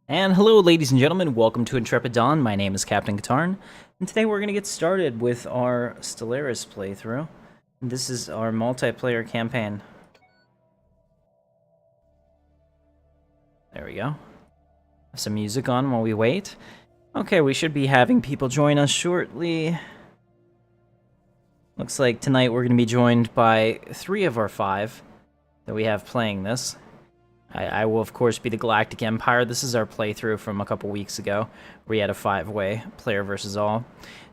And hello, ladies and gentlemen, welcome to Intrepid Dawn. My name is Captain Katarn, and today we're going to get started with our Stellaris playthrough. This is our multiplayer campaign. There we go. Have some music on while we wait. Okay, we should be having people join us shortly. Looks like tonight we're going to be joined by 3 of our 5 that we have playing this. I will, of course, be the Galactic Empire. This is our playthrough from a couple weeks ago, where we had a 5-way player versus all.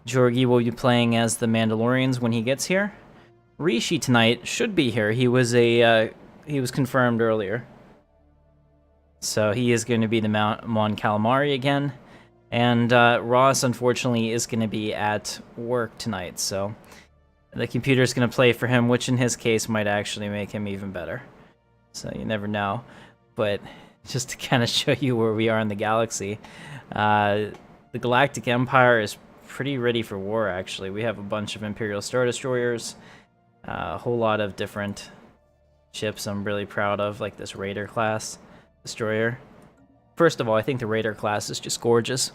Jorgi will be playing as the Mandalorians when he gets here. Rishi tonight should be here. He was confirmed earlier, so he is going to be the Mon Calamari again. And Ross, unfortunately, is going to be at work tonight, so the computer's going to play for him, which in his case might actually make him even better. So you never know. But just to kind of show you where we are in the galaxy, the Galactic Empire is pretty ready for war, actually. We have a bunch of Imperial Star Destroyers, a whole lot of different ships I'm really proud of, like this Raider class destroyer. First of all, I think the Raider class is just gorgeous.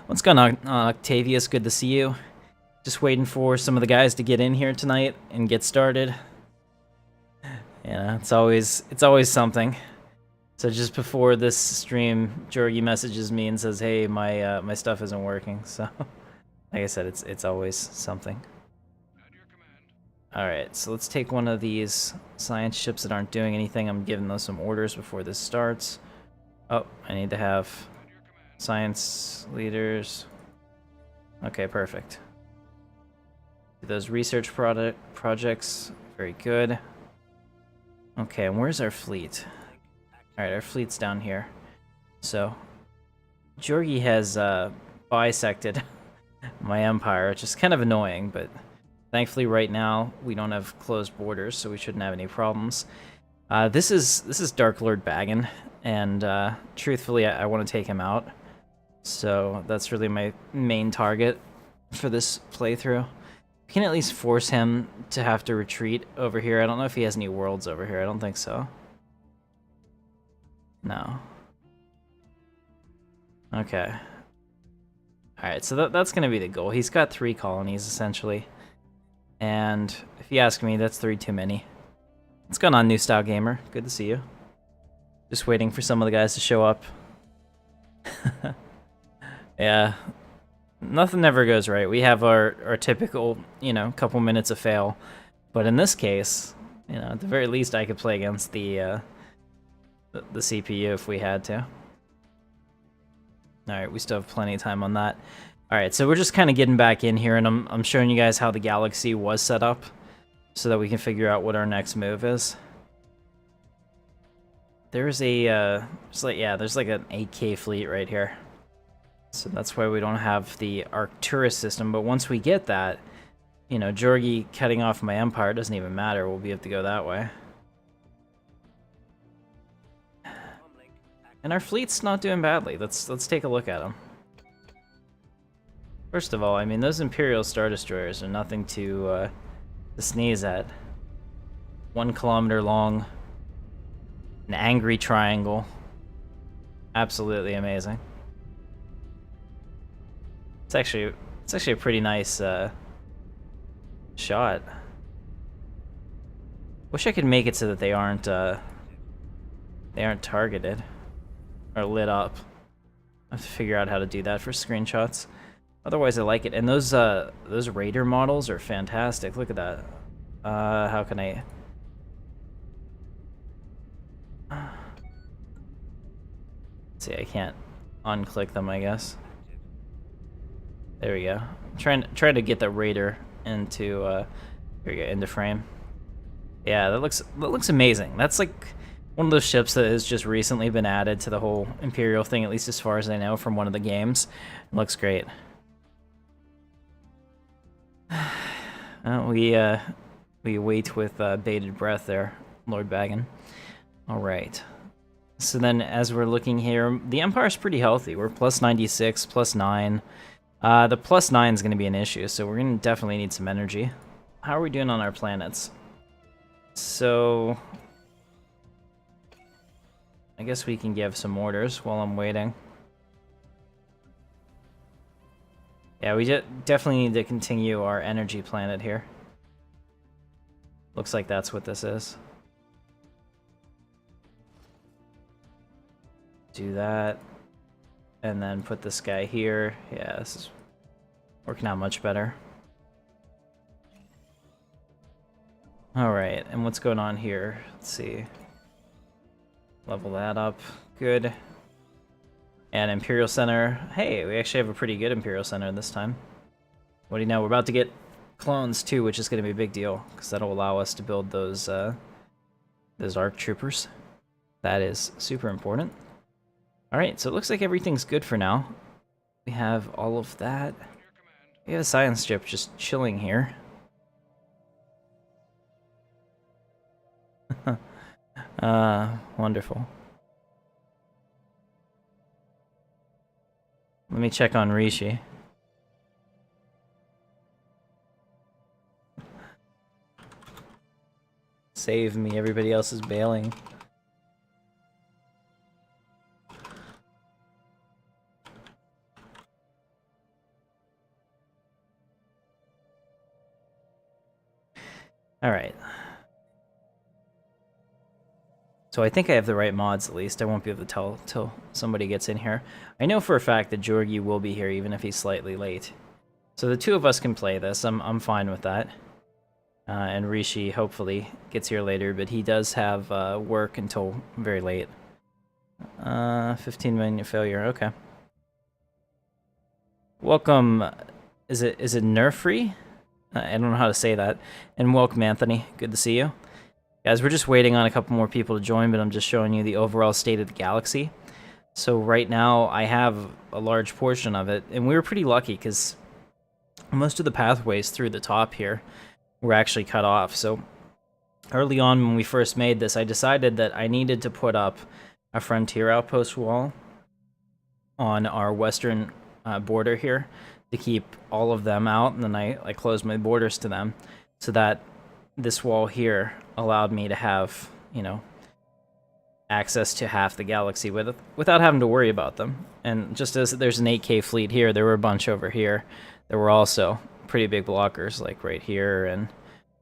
What's going on, Octavius? Good to see you. Just waiting for some of the guys to get in here tonight and get started. Yeah, it's always something. So just before this stream, Jorgi messages me and says, "Hey, my stuff isn't working." So, like I said, it's always something. All right, so let's take one of these science ships that aren't doing anything. I'm giving those some orders before this starts. Oh, I need to have science leaders. Okay, perfect. Those research projects, very good. Okay, and where's our fleet? Alright, our fleet's down here. So, Jorgi has bisected my empire, which is kind of annoying, but thankfully right now we don't have closed borders, so we shouldn't have any problems. This is Dark Lord Baggin, and truthfully I want to take him out. So that's really my main target for this playthrough. We can at least force him to have to retreat over here. I don't know if he has any worlds over here. I don't think so. No. Okay. Alright, so that's going to be the goal. He's got 3 colonies, essentially. And if you ask me, that's 3 too many. What's going on, New Style Gamer? Good to see you. Just waiting for some of the guys to show up. Yeah. Nothing ever goes right. We have our typical, couple minutes of fail. But in this case, at the very least I could play against the CPU if we had to. Alright, we still have plenty of time on that. Alright, so we're just kind of getting back in here, and I'm showing you guys how the galaxy was set up so that we can figure out what our next move is. There's there's like an 8K fleet right here. So that's why we don't have the Arcturus system, but once we get that, Jorgi cutting off my empire doesn't even matter. We'll be able to go that way. And our fleet's not doing badly. Let's take a look at them. First of all, I mean, those Imperial Star Destroyers are nothing to sneeze at. 1 kilometer long, an angry triangle. Absolutely amazing. It's actually a pretty nice shot. Wish I could make it so that they aren't targeted or lit up. I have to figure out how to do that for screenshots. Otherwise, I like it. And those Raider models are fantastic. Look at that. How can I? Let's see, I can't unclick them, I guess. There we go. I'm trying to get the Raider into here we go, into frame. Yeah, that looks amazing. That's like one of those ships that has just recently been added to the whole Imperial thing, at least as far as I know from one of the games. It looks great. We wait with bated breath there, Lord Baggin. All right. So then, as we're looking here, the Empire's pretty healthy. We're plus 96, plus 9. The plus 9 is going to be an issue, so we're going to definitely need some energy. How are we doing on our planets? So, I guess we can give some orders while I'm waiting. Yeah, we definitely need to continue our energy planet here. Looks like that's what this is. Do that. And then put this guy here. Yeah, this is working out much better. Alright, and what's going on here? Let's see. Level that up. Good. And Imperial Center. Hey, we actually have a pretty good Imperial Center this time. What do you know? We're about to get clones too, which is going to be a big deal, because that'll allow us to build those ARC troopers. That is super important. Alright, so it looks like everything's good for now. We have all of that. We have a science ship just chilling here. Wonderful. Let me check on Rishi. Save me, everybody else is bailing. Alright. So I think I have the right mods at least. I won't be able to tell till somebody gets in here. I know for a fact that Georgi will be here even if he's slightly late. So the two of us can play this. I'm fine with that. And Rishi hopefully gets here later, but he does have work until very late. 15-minute failure, okay. Welcome, is it Nerfree? I don't know how to say that. And welcome, Anthony. Good to see you. Guys, we're just waiting on a couple more people to join, but I'm just showing you the overall state of the galaxy. So right now, I have a large portion of it, and we were pretty lucky because most of the pathways through the top here were actually cut off. So early on when we first made this, I decided that I needed to put up a frontier outpost wall on our western border here to keep all of them out, and then I closed my borders to them so that this wall here allowed me to have, you know, access to half the galaxy without having to worry about them. And just as there's an 8K fleet here, there were a bunch over here. There were also pretty big blockers, like right here, and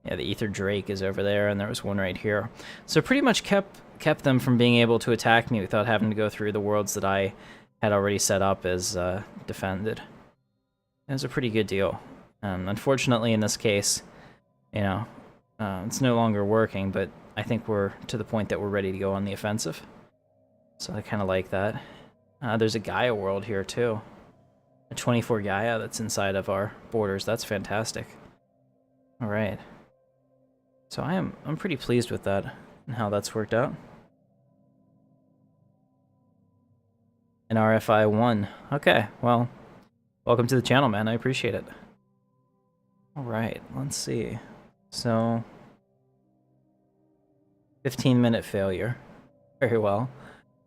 yeah, the Ether Drake is over there, and there was one right here. So pretty much kept them from being able to attack me without having to go through the worlds that I had already set up as defended. It was a pretty good deal. Unfortunately, in this case, you know, it's no longer working, but I think we're to the point that we're ready to go on the offensive. So I kind of like that. There's a Gaia world here, too. A 24 Gaia that's inside of our borders. That's fantastic. All right. So I'm pretty pleased with that and how that's worked out. An RFI 1. Okay, well, welcome to the channel, man. I appreciate it. All right, let's see. So, 15-minute failure. Very well.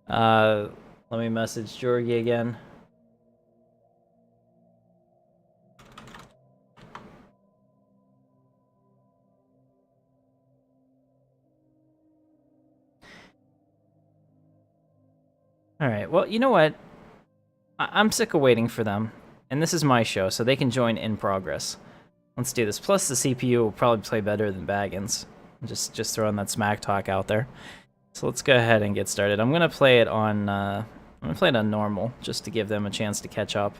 Let me message Georgi again. Alright, well, you know what? I'm sick of waiting for them. And this is my show, so they can join in progress. Let's do this. Plus, the CPU will probably play better than Baggins. Just throwing that smack talk out there. So let's go ahead and get started. I'm gonna play it on normal, just to give them a chance to catch up.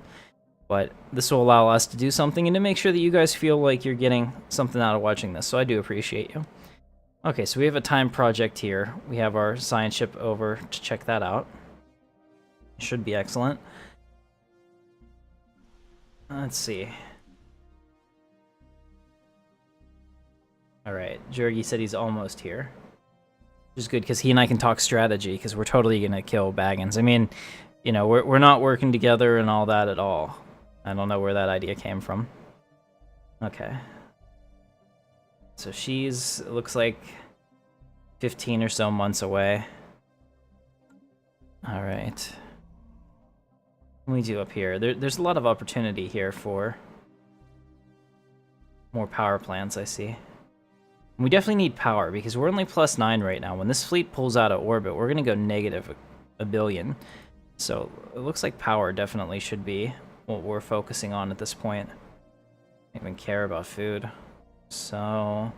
But this will allow us to do something and to make sure that you guys feel like you're getting something out of watching this. So I do appreciate you. Okay, so we have a time project here. We have our science ship over to check that out. Should be excellent. Let's see. Alright, Georgi said he's almost here. Which is good, because he and I can talk strategy, because we're totally going to kill Baggins. I mean, you know, we're not working together and all that at all. I don't know where that idea came from. Okay. So she's, it looks like, 15 or so months away. Alright. What do we do up here? There's a lot of opportunity here for more power plants, I see. We definitely need power, because we're only +9 right now. When this fleet pulls out of orbit, we're going to go negative a billion. So it looks like power definitely should be what we're focusing on at this point. I don't even care about food. So...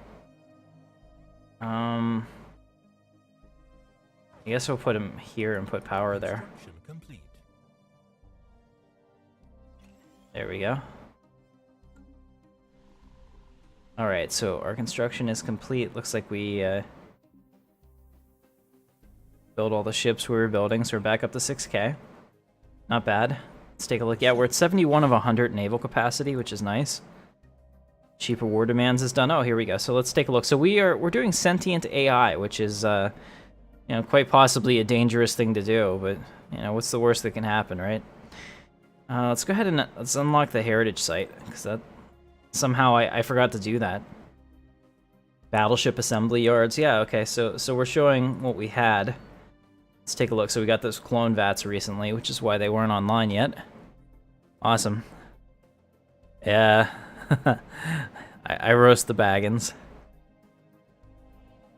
I guess we'll put him here and put power there. There we go. Alright, so our construction is complete. Looks like we built all the ships we were building, so we're back up to 6K. Not bad. Let's take a look. Yeah, we're at 71 of 100 naval capacity, which is nice. Cheaper war demands is done. Oh, here we go. So let's take a look. So we're doing sentient AI, which is you know, quite possibly a dangerous thing to do, but you know, what's the worst that can happen, right? Let's go ahead and let's unlock the heritage site, because that somehow I forgot to do that. Battleship assembly yards. Yeah, okay. So we're showing what we had. Let's take a look. So we got those clone vats recently, which is why they weren't online yet. Awesome. Yeah. I roast the baggins.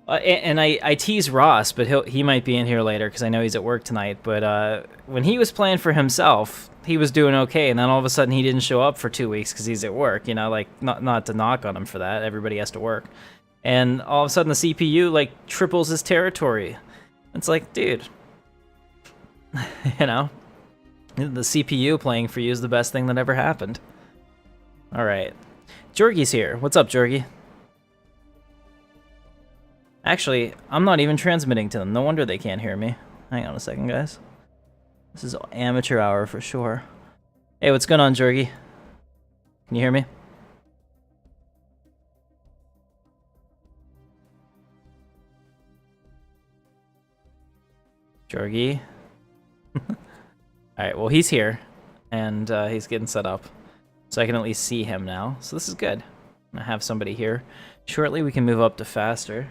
And I tease Ross, but he might be in here later because I know he's at work tonight. But when he was playing for himself, he was doing okay, and then all of a sudden he didn't show up for 2 weeks because he's at work. You know, like not to knock on him for that. Everybody has to work, and all of a sudden the CPU like triples his territory. It's like, dude, you know, the CPU playing for you is the best thing that ever happened. All right, Jorgy's here. What's up, Jorgy? Actually, I'm not even transmitting to them. No wonder they can't hear me. Hang on a second, guys. This is amateur hour for sure. Hey, what's going on, Jorgy? Can you hear me? Jorgy? Alright, well, he's here. And he's getting set up. So I can at least see him now. So this is good. I have somebody here. Shortly, we can move up to faster.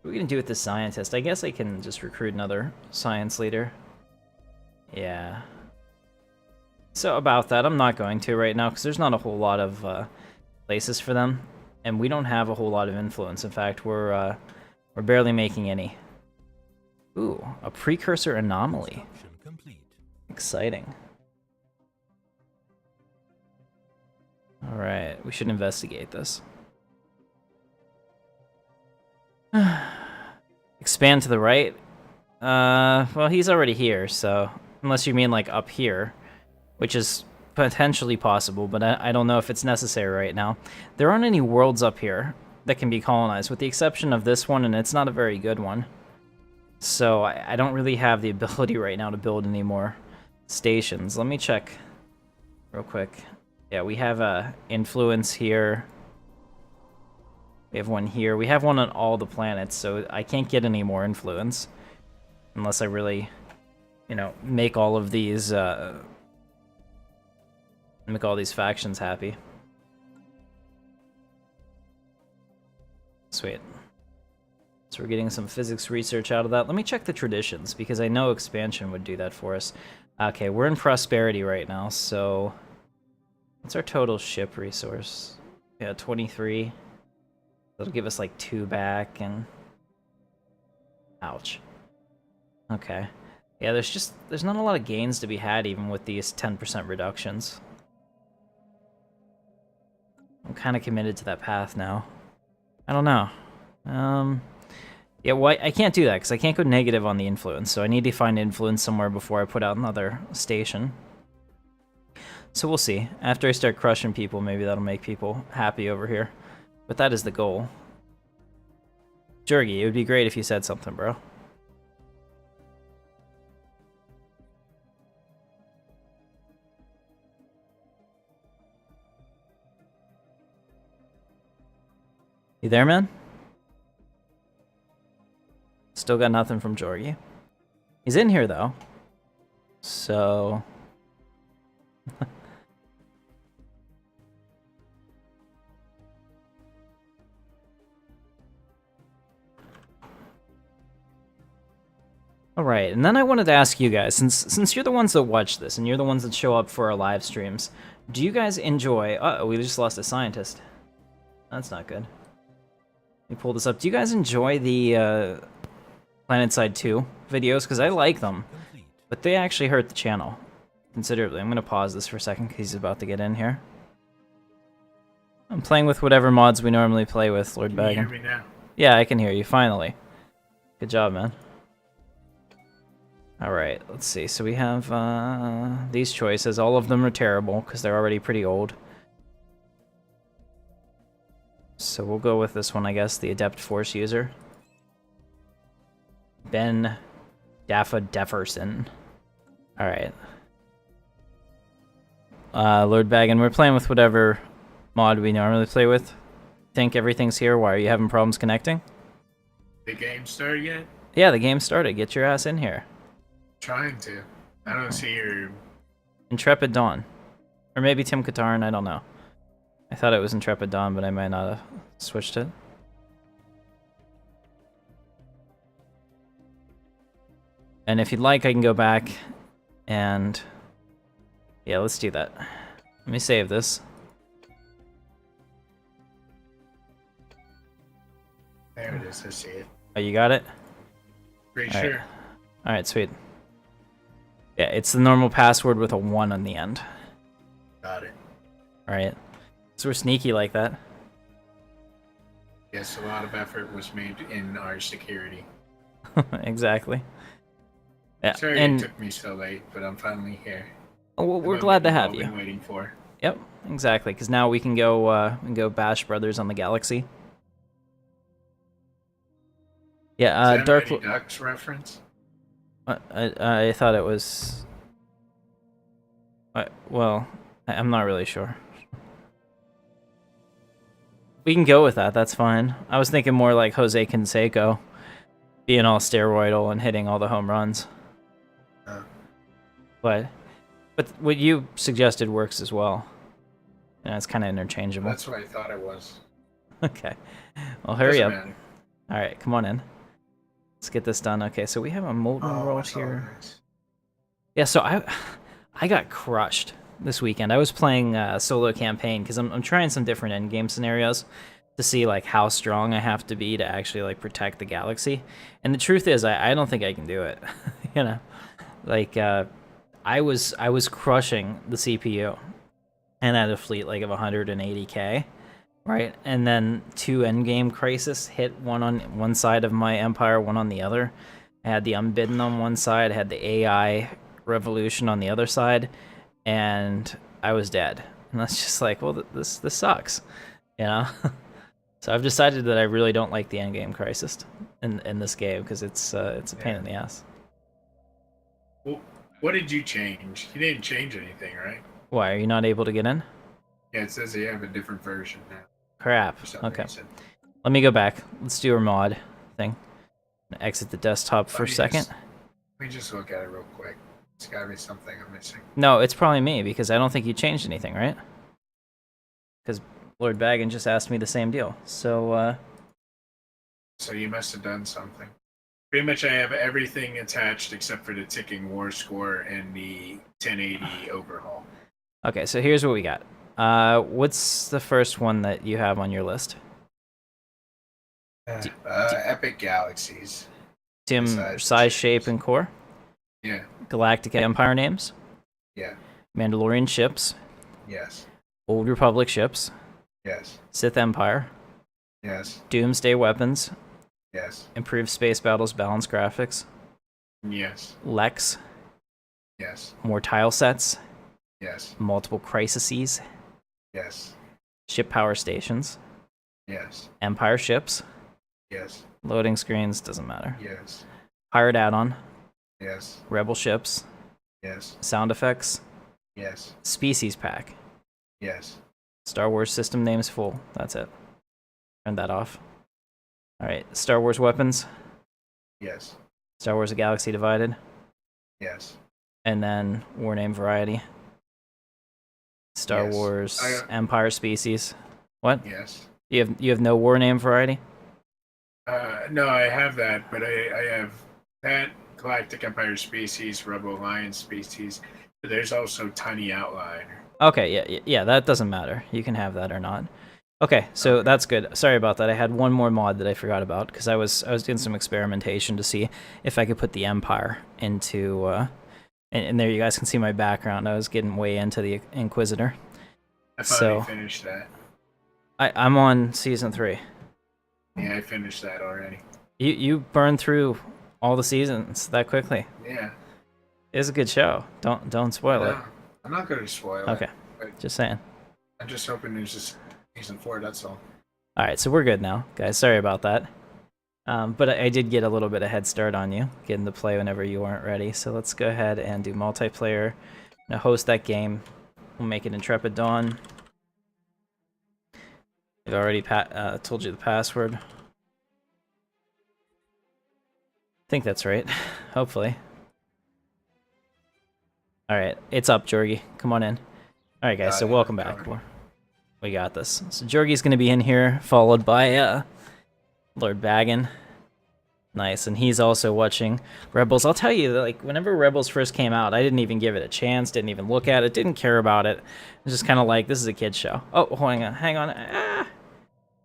What are we gonna do with this scientist? I guess I can just recruit another science leader. Yeah. So about that, I'm not going to right now because there's not a whole lot of places for them, and we don't have a whole lot of influence. In fact, we're barely making any. Ooh, a precursor anomaly. Exciting. All right, we should investigate this. Expand to the right? Well, he's already here, so... Unless you mean, like, up here. Which is potentially possible, but I don't know if it's necessary right now. There aren't any worlds up here that can be colonized, with the exception of this one, and it's not a very good one. So I don't really have the ability right now to build any more stations. Let me check real quick. Yeah, we have a influence here. We have one here. We have one on all the planets, so I can't get any more influence. Unless I really, you know, make all of these, make all these factions happy. Sweet. So we're getting some physics research out of that. Let me check the traditions, because I know expansion would do that for us. Okay, we're in prosperity right now, so... What's our total ship resource? Yeah, 23. That'll give us like 2 back and... Ouch. Okay. Yeah, there's not a lot of gains to be had even with these 10% reductions. I'm kind of committed to that path now. I don't know. Yeah, well, I can't do that because I can't go negative on the influence, so I need to find influence somewhere before I put out another station. So we'll see. After I start crushing people, maybe that'll make people happy over here. But that is the goal. Jurgy, it would be great if you said something, bro. You there, man? Still got nothing from Jorgy. He's in here, though. So... Alright, and then I wanted to ask you guys, since you're the ones that watch this, and you're the ones that show up for our live streams, do you guys enjoy... Uh-oh, we just lost a scientist. That's not good. Let me pull this up. Do you guys enjoy the PlanetSide 2 videos? Because I like them, but they actually hurt the channel considerably. I'm going to pause this for a second because he's about to get in here. I'm playing with whatever mods we normally play with, Lord Bagan. Can you hear me now? Yeah, I can hear you, finally. Good job, man. Alright, let's see. So we have these choices. All of them are terrible because they're already pretty old. So we'll go with this one, I guess, the Adept Force user. Ben Daffa Defferson. Alright. Lord Bagan, we're playing with whatever mod we normally play with. Think everything's here? Why are you having problems connecting? The game started yet? Yeah, the game started. Get your ass in here. Trying to. I don't see your... Intrepid Dawn. Or maybe Tim Katarn, I don't know. I thought it was Intrepid Dawn, but I might not have switched it. And if you'd like, I can go back and... Yeah, let's do that. Let me save this. There it is, I see it. Oh, you got it? Pretty sure. Alright, sweet. Yeah, it's the normal password with a 1 on the end. Got it. Alright. So we're sneaky like that. Yes, a lot of effort was made in our security. Exactly. Yeah, Sorry and it took me so late, but I'm finally here. well, we're glad to have I've you. been waiting for. Yep, exactly. Because now we can go bash brothers on the galaxy. Yeah, Is that Dark. Mighty Ducks reference? I thought it was. Well, I'm not really sure. We can go with that. That's fine. I was thinking more like Jose Canseco, being all steroidal and hitting all the home runs. But what you suggested works as well. And it's kind of interchangeable. That's what I thought it was. Okay. Well, hurry up. Matter. All right, come on in. Let's get this done. Okay, so we have a molten world here. Nice. Yeah, so I got crushed this weekend. I was playing solo campaign because I'm trying some different end game scenarios to see like how strong I have to be to actually like protect the galaxy. And the truth is, I don't think I can do it. You know, like I was crushing the CPU and had a fleet like of 180k. Right, and then 2 endgame crisis hit, one on one side of my empire, one on the other. I had the Unbidden on one side, I had the AI revolution on the other side, and I was dead. And that's just like, well, this sucks, you know. So I've decided that I really don't like the endgame crisis in this game because it's a pain in the ass. Well, what did you change? You didn't change anything, right? Why are you not able to get in? Yeah, it says you have a different version now. Crap. For some Okay. reason. Let me go back. Let's do our mod thing. Exit the desktop for a second. Let me just look at it real quick. It's gotta be something I'm missing. No, it's probably me because I don't think you changed anything, right? Because Lord Bagan just asked me the same deal. So, So you must have done something. Pretty much I have everything attached except for the ticking war score and the 1080 overhaul. Okay, so here's what we got. What's the first one that you have on your list? Epic Galaxies. Sim, Besides size, the shape, and core? Yeah. Galactic Empire names? Yeah. Mandalorian ships? Yes. Old Republic ships? Yes. Sith Empire? Yes. Doomsday weapons? Yes. Improved space battles, balanced graphics? Yes. Lex? Yes. More tile sets? Yes. Multiple crises? Yes. Ship power stations? Yes. Empire ships? Yes. Loading screens, doesn't matter. Yes. Pirate add-on? Yes. Rebel ships? Yes. Sound effects? Yes. Species pack? Yes. Star Wars system names full. That's it. Turn that off. Alright, Star Wars weapons? Yes. Star Wars: A Galaxy Divided? Yes. And then war name variety? Star Yes. Wars Empire species? What? Yes. You have no war name variety? No, I have that, but I have that Galactic Empire species, Rebel Alliance species. But there's also Tiny Outline. Okay, yeah, that doesn't matter. You can have that or not. Okay, so that's good. Sorry about that. I had one more mod that I forgot about because I was doing some experimentation to see if I could put the Empire into. And there you guys can see my background. I was getting way into the Inquisitor. I finally finished that. I'm on season 3. Yeah, I finished that already. You burned through all the seasons that quickly. Yeah. It's a good show. Don't spoil it. I'm not going to spoil it. Okay. Just saying. I'm just hoping there's just season 4, that's all. Alright, so we're good now, guys. Sorry about that. But I did get a little bit of head start on you, getting to play whenever you weren't ready. So let's go ahead and do multiplayer. Now host that game. We'll make it Intrepid Dawn. I've already told you the password. I think that's right. Hopefully. Alright, it's up, Jorgie. Come on in. Alright, guys, so welcome back. We got this. So Jorgie's going to be in here, followed by Lord Baggin. Nice, and he's also watching Rebels. I'll tell you, like, whenever Rebels first came out, I didn't even give it a chance, didn't even look at it, didn't care about it. I was just kind of like, this is a kid's show. Oh, hang on. Ah,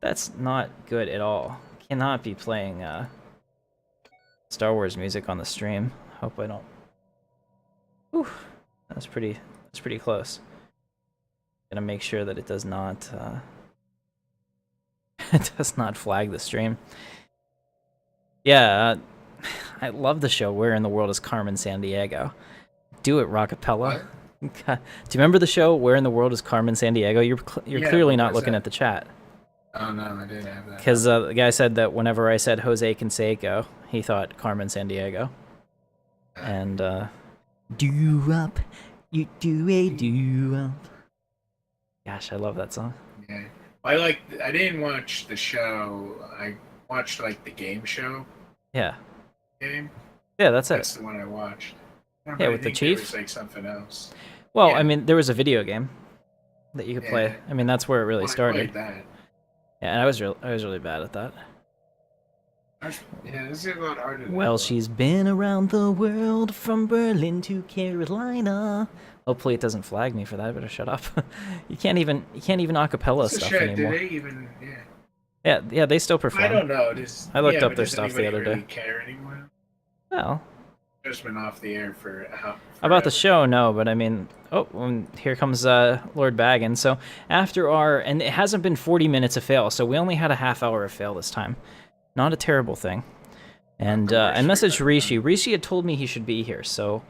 that's not good at all. Cannot be playing Star Wars music on the stream. Hope I don't. Whew, that's pretty close. Gonna make sure that it does not it does not flag the stream. Yeah, I love the show Where in the World is Carmen Sandiego? Do it, Rockapella. Do you remember the show Where in the World is Carmen Sandiego? You're clearly not looking at the chat. Oh no, I didn't have that. Because the guy said that whenever I said Jose Canseco, he thought Carmen Sandiego. And do up, you do a do up. Gosh, I love that song. Yeah, I didn't watch the show. I watched like the game show. Yeah. Game. Yeah, that's it. That's the one I watched. Yeah, with the chief. It was like something else. Well, yeah. I mean, there was a video game that you could play. I mean, that's where it really started. I played that. Yeah, and I was really bad at that. Yeah, this is a lot harder. Well, she's been around the world from Berlin to Carolina. Hopefully, it doesn't flag me for that. I better shut up. You can't even acapella stuff anymore. Do they even? Yeah, they still perform. I don't know. I looked up their stuff the other day. Really care anymore? Well, just been off the air for about the show, no, but I mean, here comes Lord Baggin. So after and it hasn't been 40 minutes of fail, so we only had a half hour of fail this time. Not a terrible thing. And I messaged Rishi. Rishi had told me he should be here, so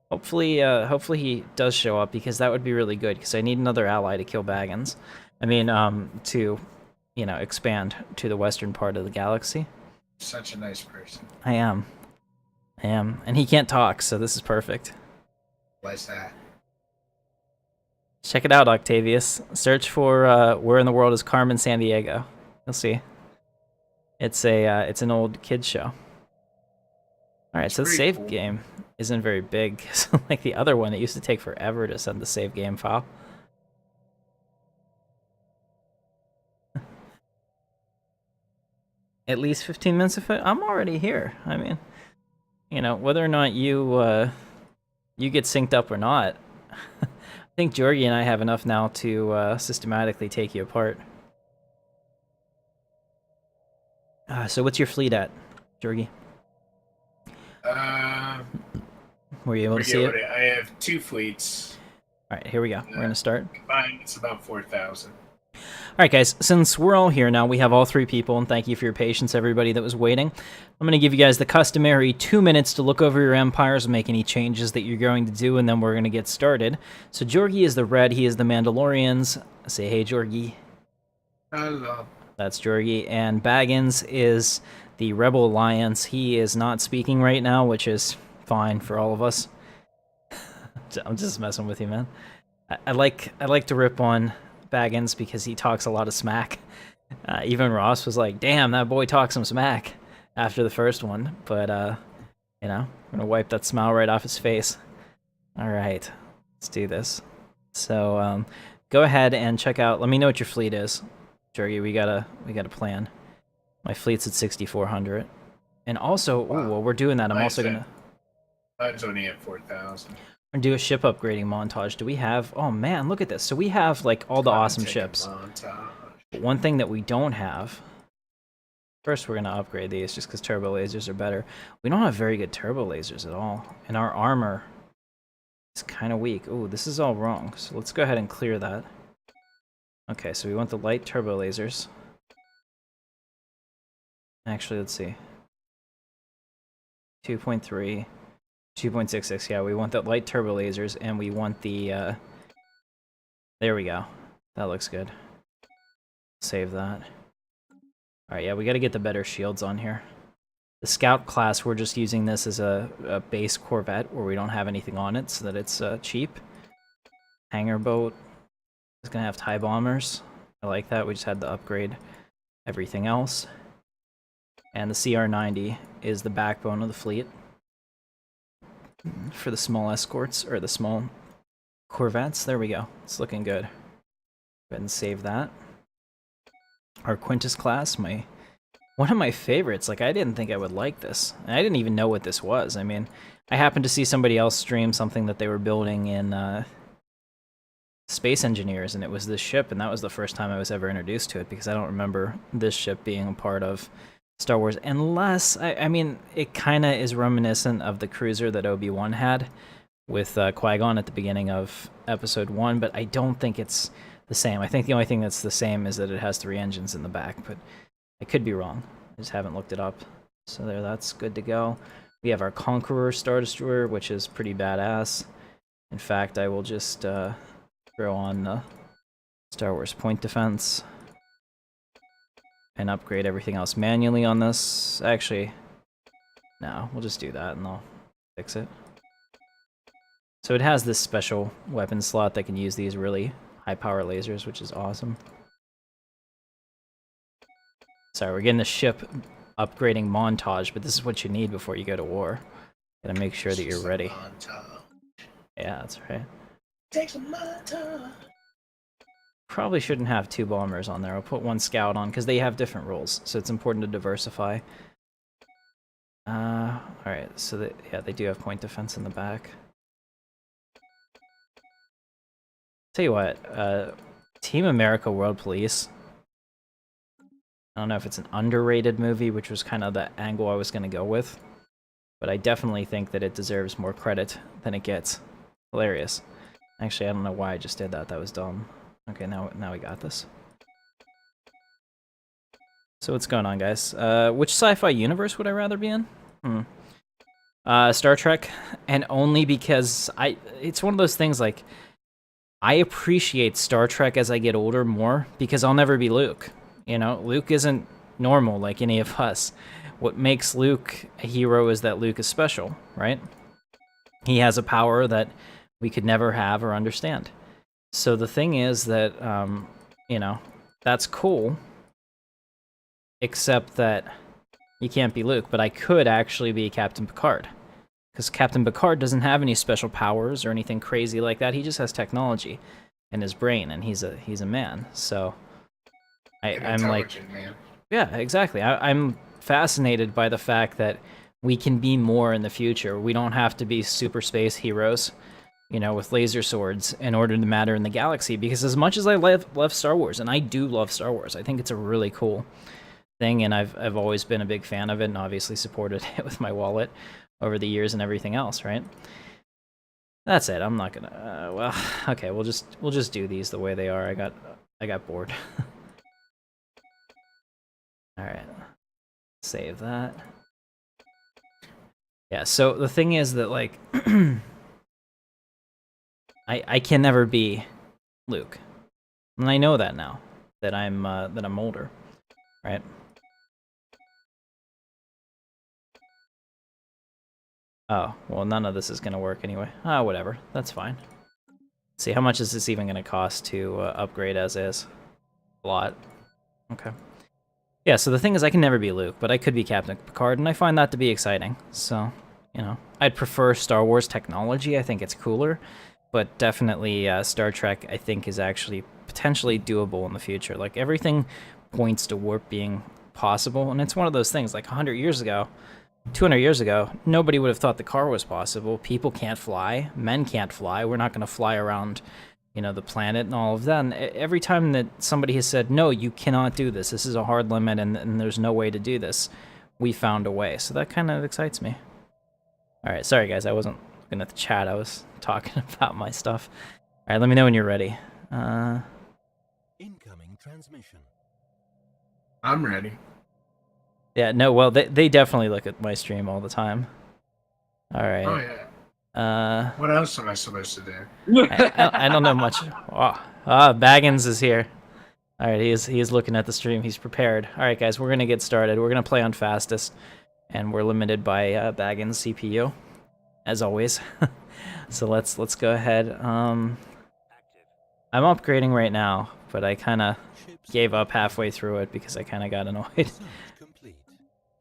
hopefully he does show up, because that would be really good, because I need another ally to kill Baggins. I mean, to, expand to the western part of the galaxy. Such a nice person. I am. And he can't talk, so this is perfect. Why's that? Check it out, Octavius. Search for Where in the World is Carmen Sandiego. You'll see. It's an old kids show. All right, so the save game isn't very big. So like the other one, it used to take forever to send the save game file. At least 15 minutes of it. I'm already here. I mean, whether or not you get synced up or not, I think Jorgie and I have enough now to systematically take you apart. So what's your fleet at, Jorgie? Were you able to see it? I have 2 fleets. All right, here we go. We're going to start. Combined, it's about 4,000. All right, guys, since we're all here now, we have all 3 people, and thank you for your patience, everybody that was waiting. I'm going to give you guys the customary 2 minutes to look over your empires and make any changes that you're going to do, and then we're going to get started. So Jorgie is the red, he is the Mandalorians. Say hey, Jorgie. Hello. That's Jorgie. And Baggins is the Rebel Alliance. He is not speaking right now, which is fine for all of us. I'm just messing with you, man. I like to rip on Baggins because he talks a lot of smack. Even Ross was like, damn, that boy talks some smack after the first one. But, I'm going to wipe that smile right off his face. All right, let's do this. So go ahead and check out, let me know what your fleet is. Jorgie, we got a plan. My fleet's at 6,400. And also, while we're doing that, I'm also going to... Mine's only at 4,000. And do a ship upgrading montage. Do we have... Oh, man, look at this. So we have, like, all the awesome ships. But one thing that we don't have... First, we're going to upgrade these just because turbo lasers are better. We don't have very good turbo lasers at all. And our armor is kind of weak. Ooh, this is all wrong. So let's go ahead and clear that. Okay, so we want the light turbo lasers. Actually, let's see. 2.3, 2.66. Yeah, we want the light turbo lasers, and we want the... There we go. That looks good. Save that. Alright, yeah, we gotta get the better shields on here. The Scout class, we're just using this as a base Corvette where we don't have anything on it so that it's cheap. Hangar boat is gonna have TIE bombers. I like that, we just had to upgrade everything else. And the CR-90 is the backbone of the fleet for the small escorts, or the small Corvettes. There we go, it's looking good. Go ahead and save that. Our Quintus class, one of my favorites. Like, I didn't think I would like this. And I didn't even know what this was. I mean, I happened to see somebody else stream something that they were building in Space Engineers, and it was this ship, and that was the first time I was ever introduced to it, because I don't remember this ship being a part of Star Wars, unless, I mean, it kind of is reminiscent of the cruiser that Obi-Wan had with Qui-Gon at the beginning of Episode 1, but I don't think it's the same. I think the only thing that's the same is that it has 3 engines in the back, but I could be wrong. I just haven't looked it up. So there, that's good to go. We have our Conqueror Star Destroyer, which is pretty badass. In fact, I will just throw on the Star Wars Point Defense and upgrade everything else manually on this. Actually, no, we'll just do that and I'll fix it. So it has this special weapon slot that can use these really high power lasers, which is awesome. Sorry, we're getting the ship upgrading montage, but this is what you need before you go to war. Gotta make sure that you're ready. Yeah, that's right. Take some montage. Probably shouldn't have 2 bombers on there. I'll put 1 scout on, because they have different roles, so it's important to diversify. Alright, so yeah, they do have point defense in the back. Tell you what, Team America World Police. I don't know if it's an underrated movie, which was kind of the angle I was going to go with, but I definitely think that it deserves more credit than it gets. Hilarious. Actually, I don't know why I just did that. That was dumb. Okay, now we got this. So what's going on, guys? Which sci-fi universe would I rather be in? Star Trek, and only because it's one of those things, like, I appreciate Star Trek as I get older more, because I'll never be Luke. You know, Luke isn't normal like any of us. What makes Luke a hero is that Luke is special, right? He has a power that we could never have or understand. So the thing is that, you know, that's cool, except that you can't be Luke, but I could actually be Captain Picard. Because Captain Picard doesn't have any special powers or anything crazy like that. He just has technology in his brain, and he's a man. So I'm like, man. Yeah, exactly. I'm fascinated by the fact that we can be more in the future. We don't have to be super space heroes, you know, with laser swords in order to matter in the galaxy. Because as much as I love Star Wars, and I do love Star Wars, I think it's a really cool thing, and I've always been a big fan of it, and obviously supported it with my wallet over the years and everything else, right? That's it. I'm not gonna. Well, okay. We'll just do these the way they are. I got bored. All right. Save that. Yeah. So the thing is that, like, I can never be Luke, and I know that now that I'm older, right? Oh, well, none of this is going to work anyway. Ah, whatever. That's fine. Let's see, how much is this even going to cost to upgrade as is? A lot. Okay. Yeah, so the thing is, I can never be Luke, but I could be Captain Picard, and I find that to be exciting. So, you know, I'd prefer Star Wars technology. I think it's cooler. But definitely Star Trek, I think, is actually potentially doable in the future. Like, everything points to warp being possible, and it's one of those things, like 100 years ago, 200 years ago, nobody would have thought the car was possible. People can't fly. Men can't fly. We're not going to fly around you know, the planet and all of that. And every time that somebody has said, no, you cannot do this, this is a hard limit and there's no way to do this, we found a way. So that kind of excites me. All right, sorry guys, I wasn't looking at the chat, I was talking about my stuff. All right, let me know when you're ready. Incoming transmission. I'm ready. Yeah, no, well, they definitely look at my stream all the time. All right. Oh yeah. What else am I supposed to do? I don't know much. Baggins is here. All right, he is looking at the stream. He's prepared. All right, guys, we're gonna get started. We're gonna play on fastest, and we're limited by Baggins CPU, as always. So let's go ahead. I'm upgrading right now, but I kind of gave up halfway through it because I kind of got annoyed.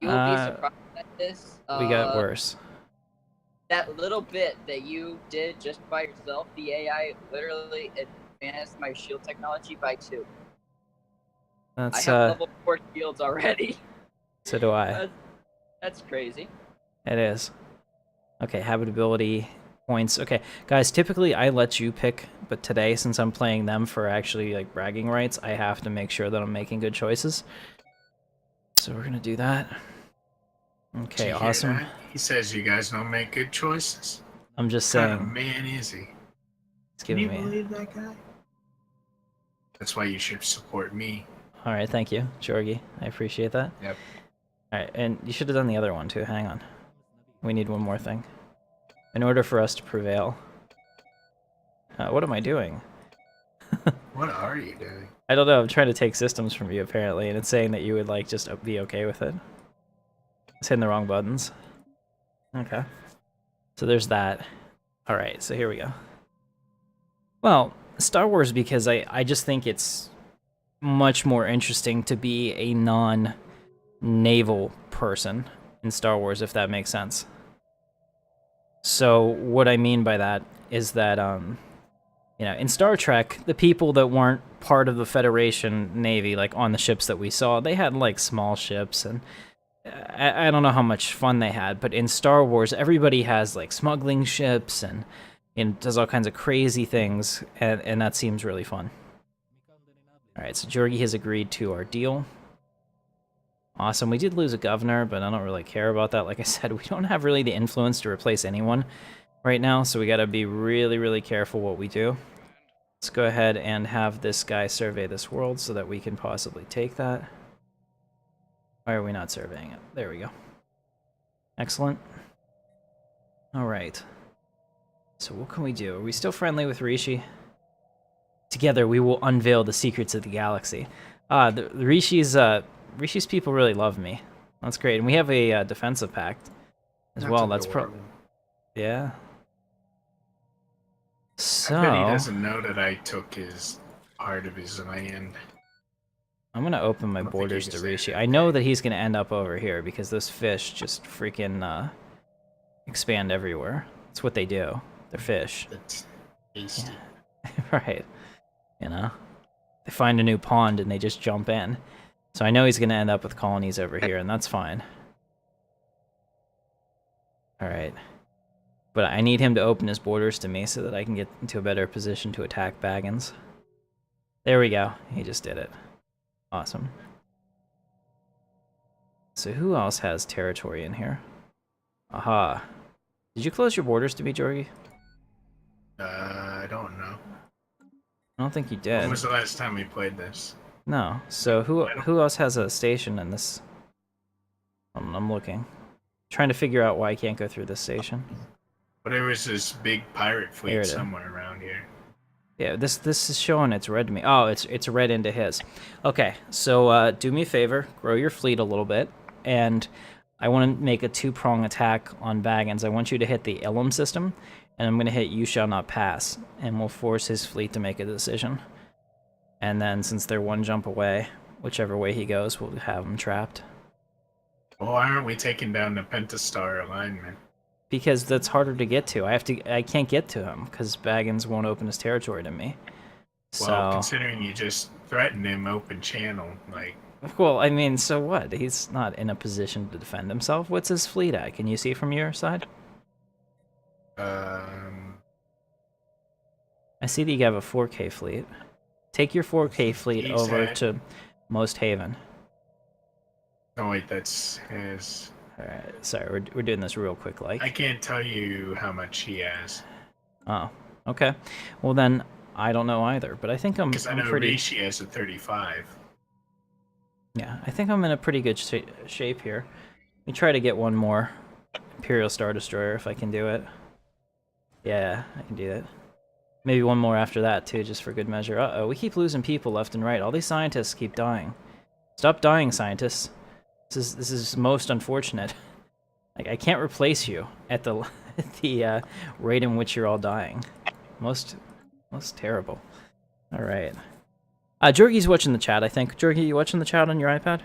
You will be surprised at this. We got worse. That little bit that you did just by yourself, the AI literally advanced my shield technology by 2. That's I have level 4 shields already. So do I. That's crazy. It is. Okay, habitability points. Okay, guys, typically I let you pick, but today, since I'm playing them for actually like bragging rights, I have to make sure that I'm making good choices. So we're gonna do that. Okay, Did you hear awesome. that? He says you guys don't make good choices. I'm just What kind of saying. man is he? It's Can you giving me. believe that guy? That's why you should support me. All right, thank you, Jorgie. I appreciate that. Yep. All right, and you should have done the other one too. Hang on. We need one more thing. In order for us to prevail. What am I doing? What are you doing? I don't know. I'm trying to take systems from you apparently, and it's saying that you would like just be okay with it. It's hitting the wrong buttons. Okay. So there's that. All right. So here we go. Well, Star Wars, because I just think it's much more interesting to be a non-naval person in Star Wars, if that makes sense. So what I mean by that is that, you know, in Star Trek, the people that weren't part of the Federation Navy, like on the ships that we saw, they had like small ships, and I don't know how much fun they had, but in Star Wars, everybody has like smuggling ships and does all kinds of crazy things, and that seems really fun. All right, so Jorgie has agreed to our deal. Awesome. We did lose a governor, but I don't really care about that. Like I said, we don't have really the influence to replace anyone right now, so we got to be really, really careful what we do. Let's go ahead and have this guy survey this world so that we can possibly take that. Why are we not surveying it? There we go. Excellent. All right. So what can we do? Are we still friendly with Rishi? Together, we will unveil the secrets of the galaxy. The Rishi's people really love me. That's great. And we have a defensive pact as well. That's yeah. So I bet he doesn't know that I took his part of his land. I'm gonna open my borders to Rishi. I know that he's gonna end up over here because those fish just freaking expand everywhere. That's what they do. They're fish. That's tasty. Right. You know? They find a new pond and they just jump in. So I know he's gonna end up with colonies over here, and that's fine. Alright. But I need him to open his borders to me so that I can get into a better position to attack Baggins. There we go. He just did it. Awesome. So who else has territory in here? Aha. Did you close your borders to me, Jorgie? I don't know. I don't think you did. When was the last time we played this? No. So who else has a station in this? I'm looking. Trying to figure out why I can't go through this station. But there was this big pirate Here fleet it is. somewhere around here. Yeah, this is showing it's red to me. Oh, it's red into his. Okay, so do me a favor, grow your fleet a little bit, and I want to make a two-prong attack on Baggins. I want you to hit the Ilum system, and I'm going to hit You Shall Not Pass, and we'll force his fleet to make a decision. And then, since they're one jump away, whichever way he goes, we'll have him trapped. Well, why aren't we taking down the Pentastar alignment? Because that's harder to get to. I can't get to him because Baggins won't open his territory to me. Well, So, considering you just threatened him open channel, like, well, I mean, so what? He's not in a position to defend himself. What's his fleet at? Can you see from your side? I see that you have a 4K fleet. Take your 4K fleet He's over at- to Most Haven. Oh wait, that's his. Alright, sorry, we're doing this real quick, like. I can't tell you how much he has. Oh, okay. Well then, I don't know either, but I think I'm Because I know pretty... Rishi has a 35. Yeah, I think I'm in a pretty good shape here. Let me try to get one more Imperial Star Destroyer if I can do it. Yeah, I can do that. Maybe one more after that too, just for good measure. Uh-oh, we keep losing people left and right. All these scientists keep dying. Stop dying, scientists. This is most unfortunate. Like, I can't replace you at the rate in which you're all dying. Most terrible. All right. Jorgie's watching the chat, I think. Jorgie, you watching the chat on your iPad?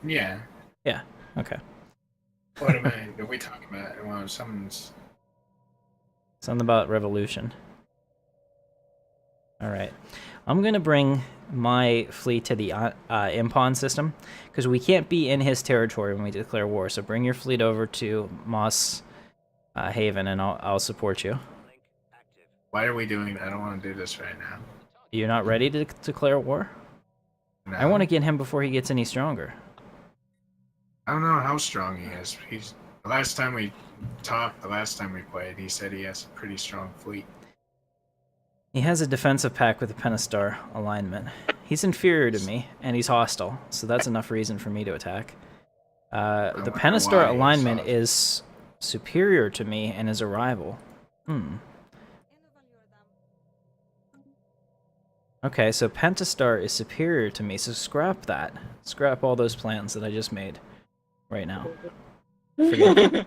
Yeah. Yeah. Okay. What am I? Are we talking about? Well, someone's. Something about revolution. All right. I'm gonna bring my fleet to the Impon system because we can't be in his territory when we declare war. So bring your fleet over to Moss Haven, and I'll support you. Why are we doing? I don't want to do this right now. You're not ready to declare war? No. I want to get him before he gets any stronger. I don't know how strong he is. He's the last time we talked, the last time we played, he said he has a pretty strong fleet. He has a defensive pack with a Pentastar alignment. He's inferior to me, and he's hostile, so that's enough reason for me to attack. The wonder Pentastar why he's alignment hostile. is superior to me and is a rival. Okay, so Pentastar is superior to me, so scrap that. Scrap all those plans that I just made right now. Forget it.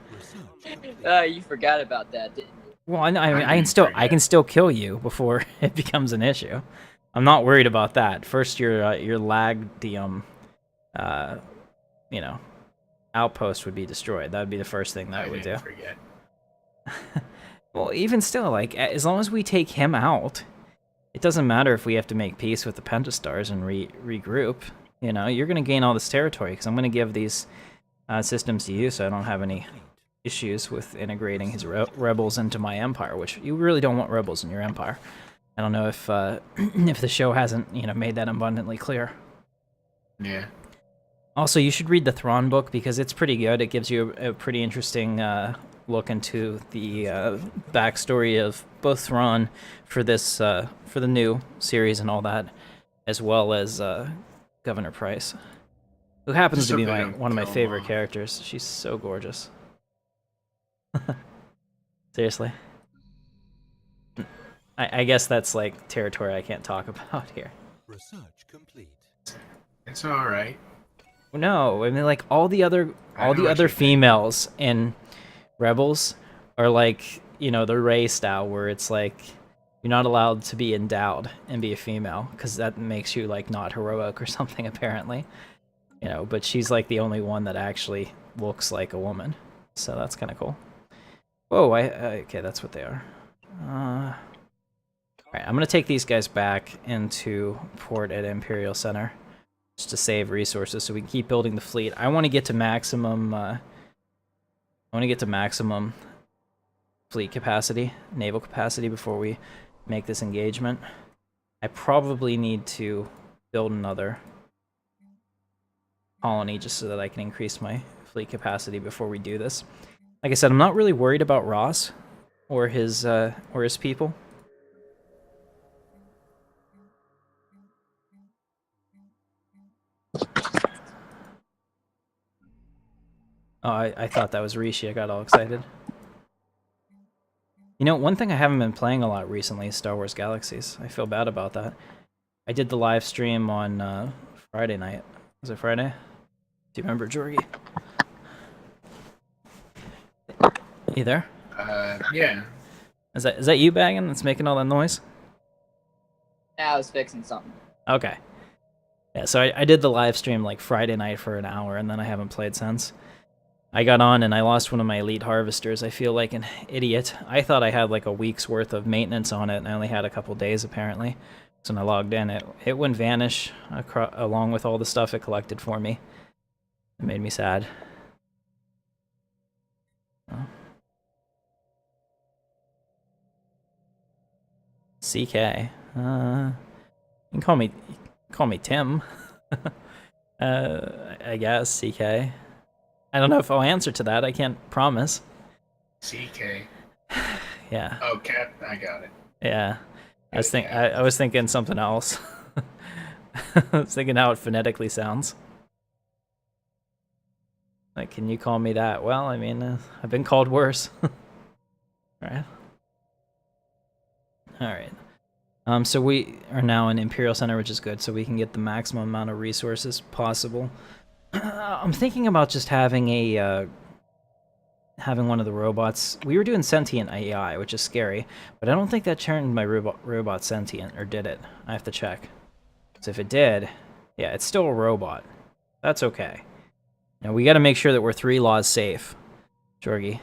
You forgot about that, didn't you? Well, I mean, I didn't can forget. still kill you before it becomes an issue. I'm not worried about that. First, your lagdium, you know, outpost would be destroyed. That would be the first thing that I I would do. didn't forget. Well, even still, like, as long as we take him out, it doesn't matter if we have to make peace with the Pentastars and regroup. You know, you're going to gain all this territory because I'm going to give these systems to you, so I don't have any issues with integrating his rebels into my empire, which you really don't want rebels in your empire. I don't know if if the show hasn't, you know, made that abundantly clear. Yeah. Also, you should read the Thrawn book because it's pretty good. It gives you a pretty interesting look into the backstory of both Thrawn for this for the new series and all that, as well as Governor Price, who happens Just to be hope they don't one of my kill him favorite off. characters. She's so gorgeous. Seriously. I guess that's like territory I can't talk about here. Research complete. It's all right. No, I mean, like, all the other I know what you're saying. females in Rebels are like, you know, the Rey style, where it's like you're not allowed to be endowed and be a female because that makes you like not heroic or something, apparently. You know, but she's like the only one that actually looks like a woman, so that's kind of cool. Whoa, okay, that's what they are. Alright, I'm gonna take these guys back into port at Imperial Center just to save resources so we can keep building the fleet. I want to get to maximum fleet capacity, naval capacity, before we make this engagement. I probably need to build another colony just so that I can increase my fleet capacity before we do this. Like I said, I'm not really worried about Ross or his people. Oh, I thought that was Rishi. I got all excited. You know, one thing I haven't been playing a lot recently is Star Wars Galaxies. I feel bad about that. I did the live stream on Friday night. Was it Friday? Do you remember, Jorgie? You there? Yeah. Is that you bagging that's making all that noise? I was fixing something. Okay. Yeah, so I did the live stream like Friday night for an hour, and then I haven't played since. I got on and I lost one of my elite harvesters. I feel like an idiot. I thought I had like a week's worth of maintenance on it, and I only had a couple days apparently. So when I logged in, it wouldn't vanish along with all the stuff it collected for me. It made me sad. Oh. CK. You can call me Tim. I guess CK. I don't know if I'll answer to that. I can't promise. CK. Yeah. Oh, Cap. I got it. Yeah. I was thinking something else. I was thinking how it phonetically sounds. Like, can you call me that? Well, I mean, I've been called worse. Alright. Alright. So we are now in Imperial Center, which is good, so we can get the maximum amount of resources possible. I'm thinking about just having a having one of the robots. We were doing sentient AI, which is scary, but I don't think that turned my robot sentient, or did it? I have to check. So if it did, yeah, it's still a robot. That's okay. Now we got to make sure that we're 3 laws safe, Jorgie.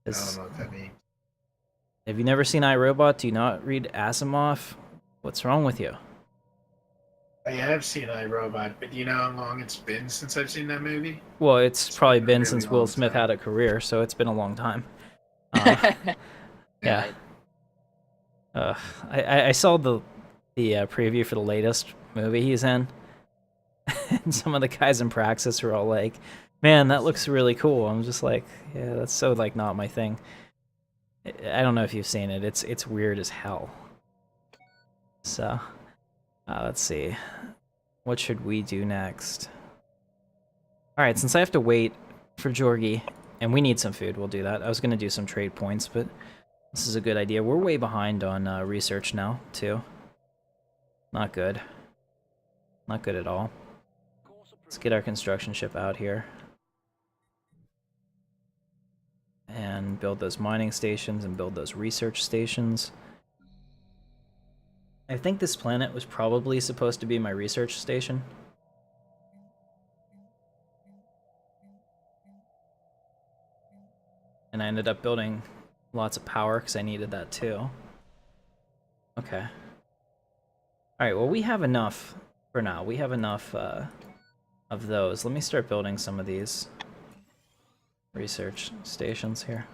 I don't know what that means. Have you never seen iRobot? Do you not read Asimov? What's wrong with you? I have seen iRobot, but do you know how long it's been since I've seen that movie? Well, it's probably been really since Will long Smith time. had a career, so it's been a long time. Yeah. I saw the preview for the latest movie he's in, and some of the guys in Praxus were all like, "Man, that looks really cool." I'm just like, "Yeah, that's so like not my thing." I don't know if you've seen it. It's weird as hell. So, let's see. What should we do next? Alright, since I have to wait for Jorgie, and we need some food, we'll do that. I was going to do some trade points, but this is a good idea. We're way behind on research now, too. Not good. Not good at all. Let's get our construction ship out here. And build those mining stations and build those research stations. I think this planet was probably supposed to be my research station. And I ended up building lots of power because I needed that too. Okay. Alright, well we have enough for now. We have enough of those. Let me start building some of these research stations here.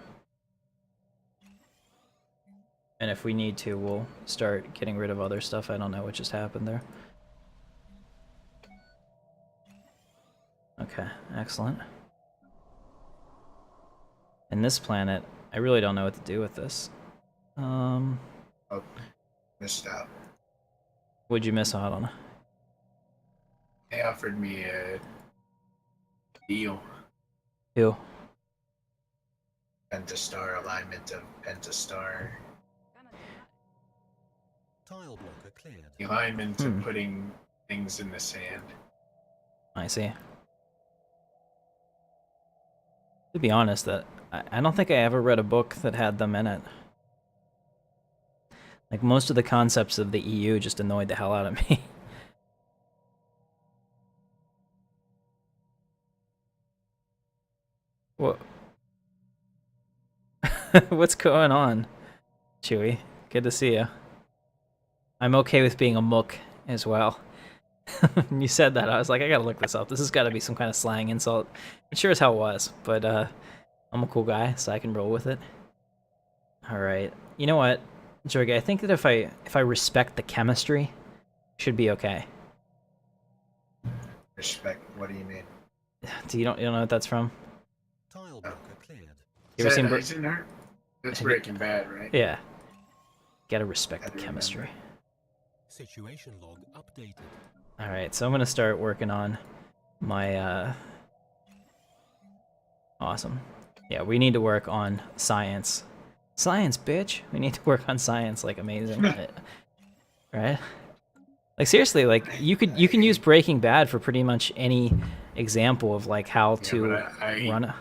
And if we need to, we'll start getting rid of other stuff. I don't know what just happened there. Okay, excellent. And this planet, I really don't know what to do with this. Oh, missed out. What'd you miss out on? They offered me a deal. Who? Pentastar, alignment of Pentastar. Tile blocker cleared. The alignment of putting things in the sand. I see. To be honest, I don't think I ever read a book that had them in it. Like, most of the concepts of the EU just annoyed the hell out of me. What? What's going on, Chewie? Good to see you. I'm okay with being a mook as well. When you said that, I was like, I gotta look this up. This has got to be some kind of slang insult. It sure as hell was, but I'm a cool guy, so I can roll with it. All right. You know what, Jorge? I think that if I respect the chemistry, should be okay. Respect. What do you mean? You don't know what that's from? Tile blocker cleared. You ever seen Eisenhower? That's Breaking Bad, right? Yeah. Gotta respect I the do chemistry. remember. Situation log updated. Alright, so I'm gonna start working on my, Awesome. Yeah, we need to work on science. Science, bitch! We need to work on science, like, amazing. Right? Like, seriously, like, you can use Breaking Bad for pretty much any example of, like, how to run a...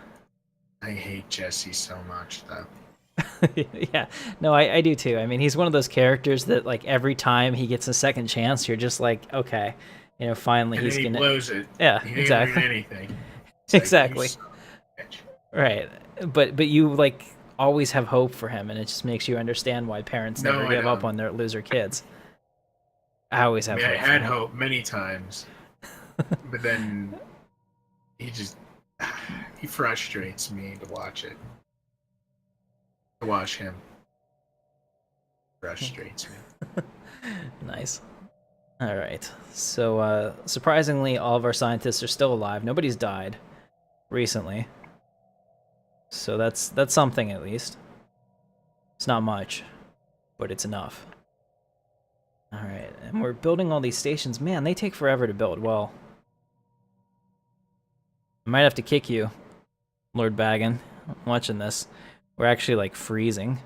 I hate Jesse so much, though. Yeah, no, I do too. I mean, he's one of those characters that, like, every time he gets a second chance, you're just like, okay, you know, finally And he's then he gonna... blows it. Yeah, He didn't exactly. learn anything. It's like, Exactly. you son of a bitch. Right, but you, like, always have hope for him, and it just makes you understand why parents No, never I give up don't. on their loser kids. I always I have mean, I hope. had for him. hope many times, but then he just he frustrates me to watch it. To watch him. Frustrates me. Nice. All right. So surprisingly, all of our scientists are still alive. Nobody's died recently. So that's something at least. It's not much, but it's enough. All right, and we're building all these stations. Man, they take forever to build. Well, I might have to kick you, Lord Baggin. I'm watching this. We're actually like freezing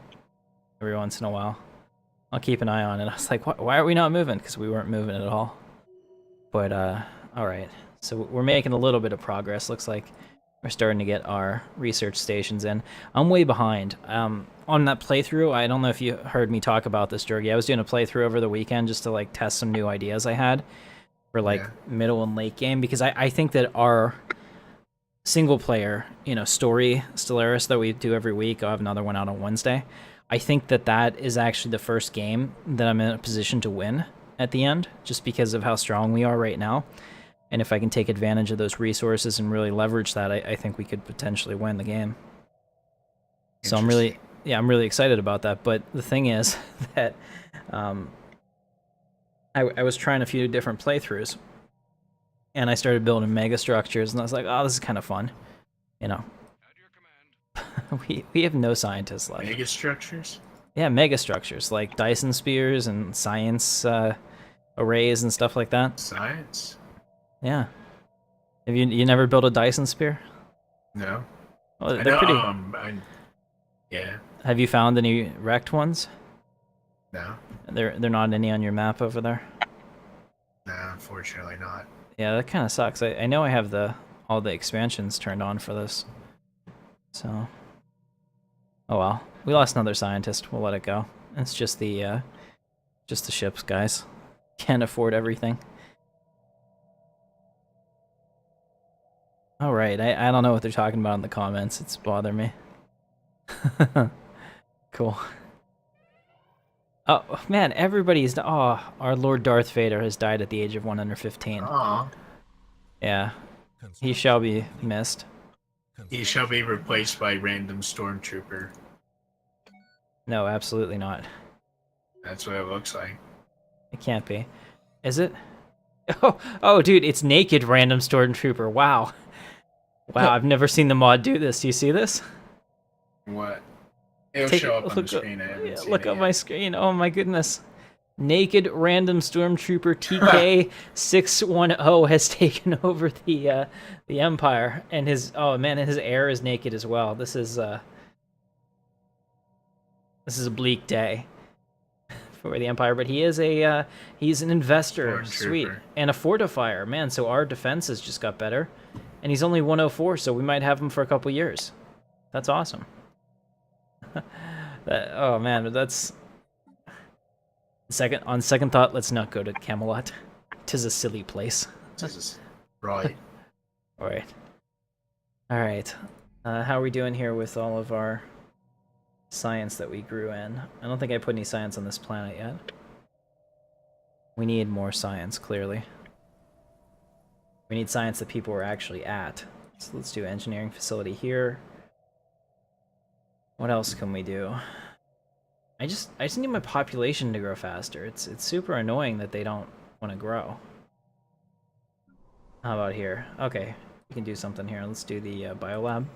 every once in a while. I'll keep an eye on it. I was like, why are we not moving? Because we weren't moving at all. But, all right. So we're making a little bit of progress. Looks like we're starting to get our research stations in. I'm way behind. On that playthrough, I don't know if you heard me talk about this, Jorgie. I was doing a playthrough over the weekend just to, like, test some new ideas I had for, like, middle and late game. Because I think that our single-player, story Stellaris that we do every week, I'll have another one out on Wednesday. I think that is actually the first game that I'm in a position to win at the end, just because of how strong we are right now. And if I can take advantage of those resources and really leverage that, I think we could potentially win the game. So I'm really excited about that. But the thing is that I was trying a few different playthroughs, and I started building mega structures, and I was like, oh, this is kind of fun, we have no scientists left. Mega structures? Yeah, mega structures, like Dyson spheres and science arrays and stuff like that. Science? Yeah. Have you never built a Dyson sphere? No. Oh, I they're know, pretty... yeah. Have you found any wrecked ones? No. They're not any on your map over there? No, unfortunately not. Yeah, that kind of sucks. I know I have all the expansions turned on for this. So... Oh well, we lost another scientist. We'll let it go. It's just the ships, guys. Can't afford everything. All right, I don't know what they're talking about in the comments. It's bothering me. Cool. Oh man, everybody's. Oh, our Lord Darth Vader has died at the age of 115. Aw. Yeah, he shall be missed. He shall be replaced by random stormtrooper. No, absolutely not. That's what it looks like. It can't be. Is it? Oh, dude, it's naked random stormtrooper. Wow. Wow, I've never seen the mod do this. Do you see this? What? It'll show up on the screen. I haven't seen look it up yet. my screen. Oh my goodness. Naked random stormtrooper TK610 has taken over the Empire, and his heir is naked as well. This is a bleak day for the Empire, but he is he's an investor, sweet, and a fortifier, man. So our defense has just got better, and he's only 104, so we might have him for a couple years. That's awesome. Oh man, that's. On second thought, let's not go to Camelot. 'Tis a silly place. Right. All right. How are we doing here with all of our science that we grew in? I don't think I put any science on this planet yet. We need more science, clearly. We need science that people are actually at. So let's do engineering facility here. What else can we do? I just need my population to grow faster. It's super annoying that they don't want to grow. How about here? Okay, we can do something here. Let's do the biolab.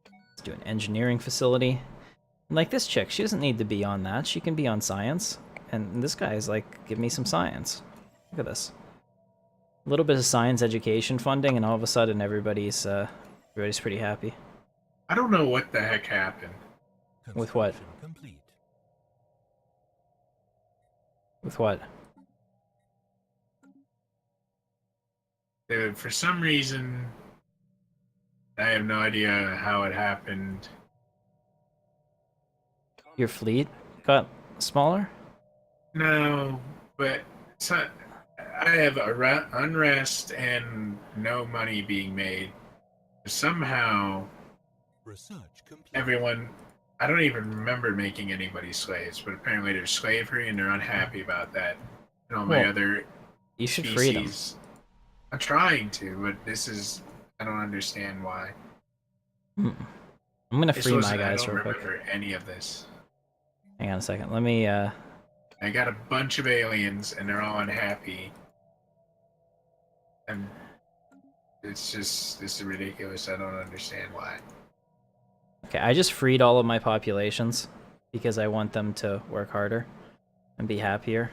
Let's do an engineering facility. Like this chick, she doesn't need to be on that. She can be on science. And this guy is like, give me some science. Look at this. A little bit of science education funding, and all of a sudden everybody's pretty happy. I don't know what the heck happened. With what? Complete. With what? For some reason, I have no idea how it happened. Your fleet got smaller? No, but I have unrest and no money being made. Somehow, Research complete. everyone... I don't even remember making anybody slaves, but apparently there's slavery and they're unhappy about that. And all my other You should species... free them. I'm trying to, but this is... I don't understand why. I'm gonna free my guys I don't real quick. remember any of this. Hang on a second. Let me. I got a bunch of aliens, and they're all unhappy. And it's ridiculous. I don't understand why. Okay, I just freed all of my populations because I want them to work harder and be happier.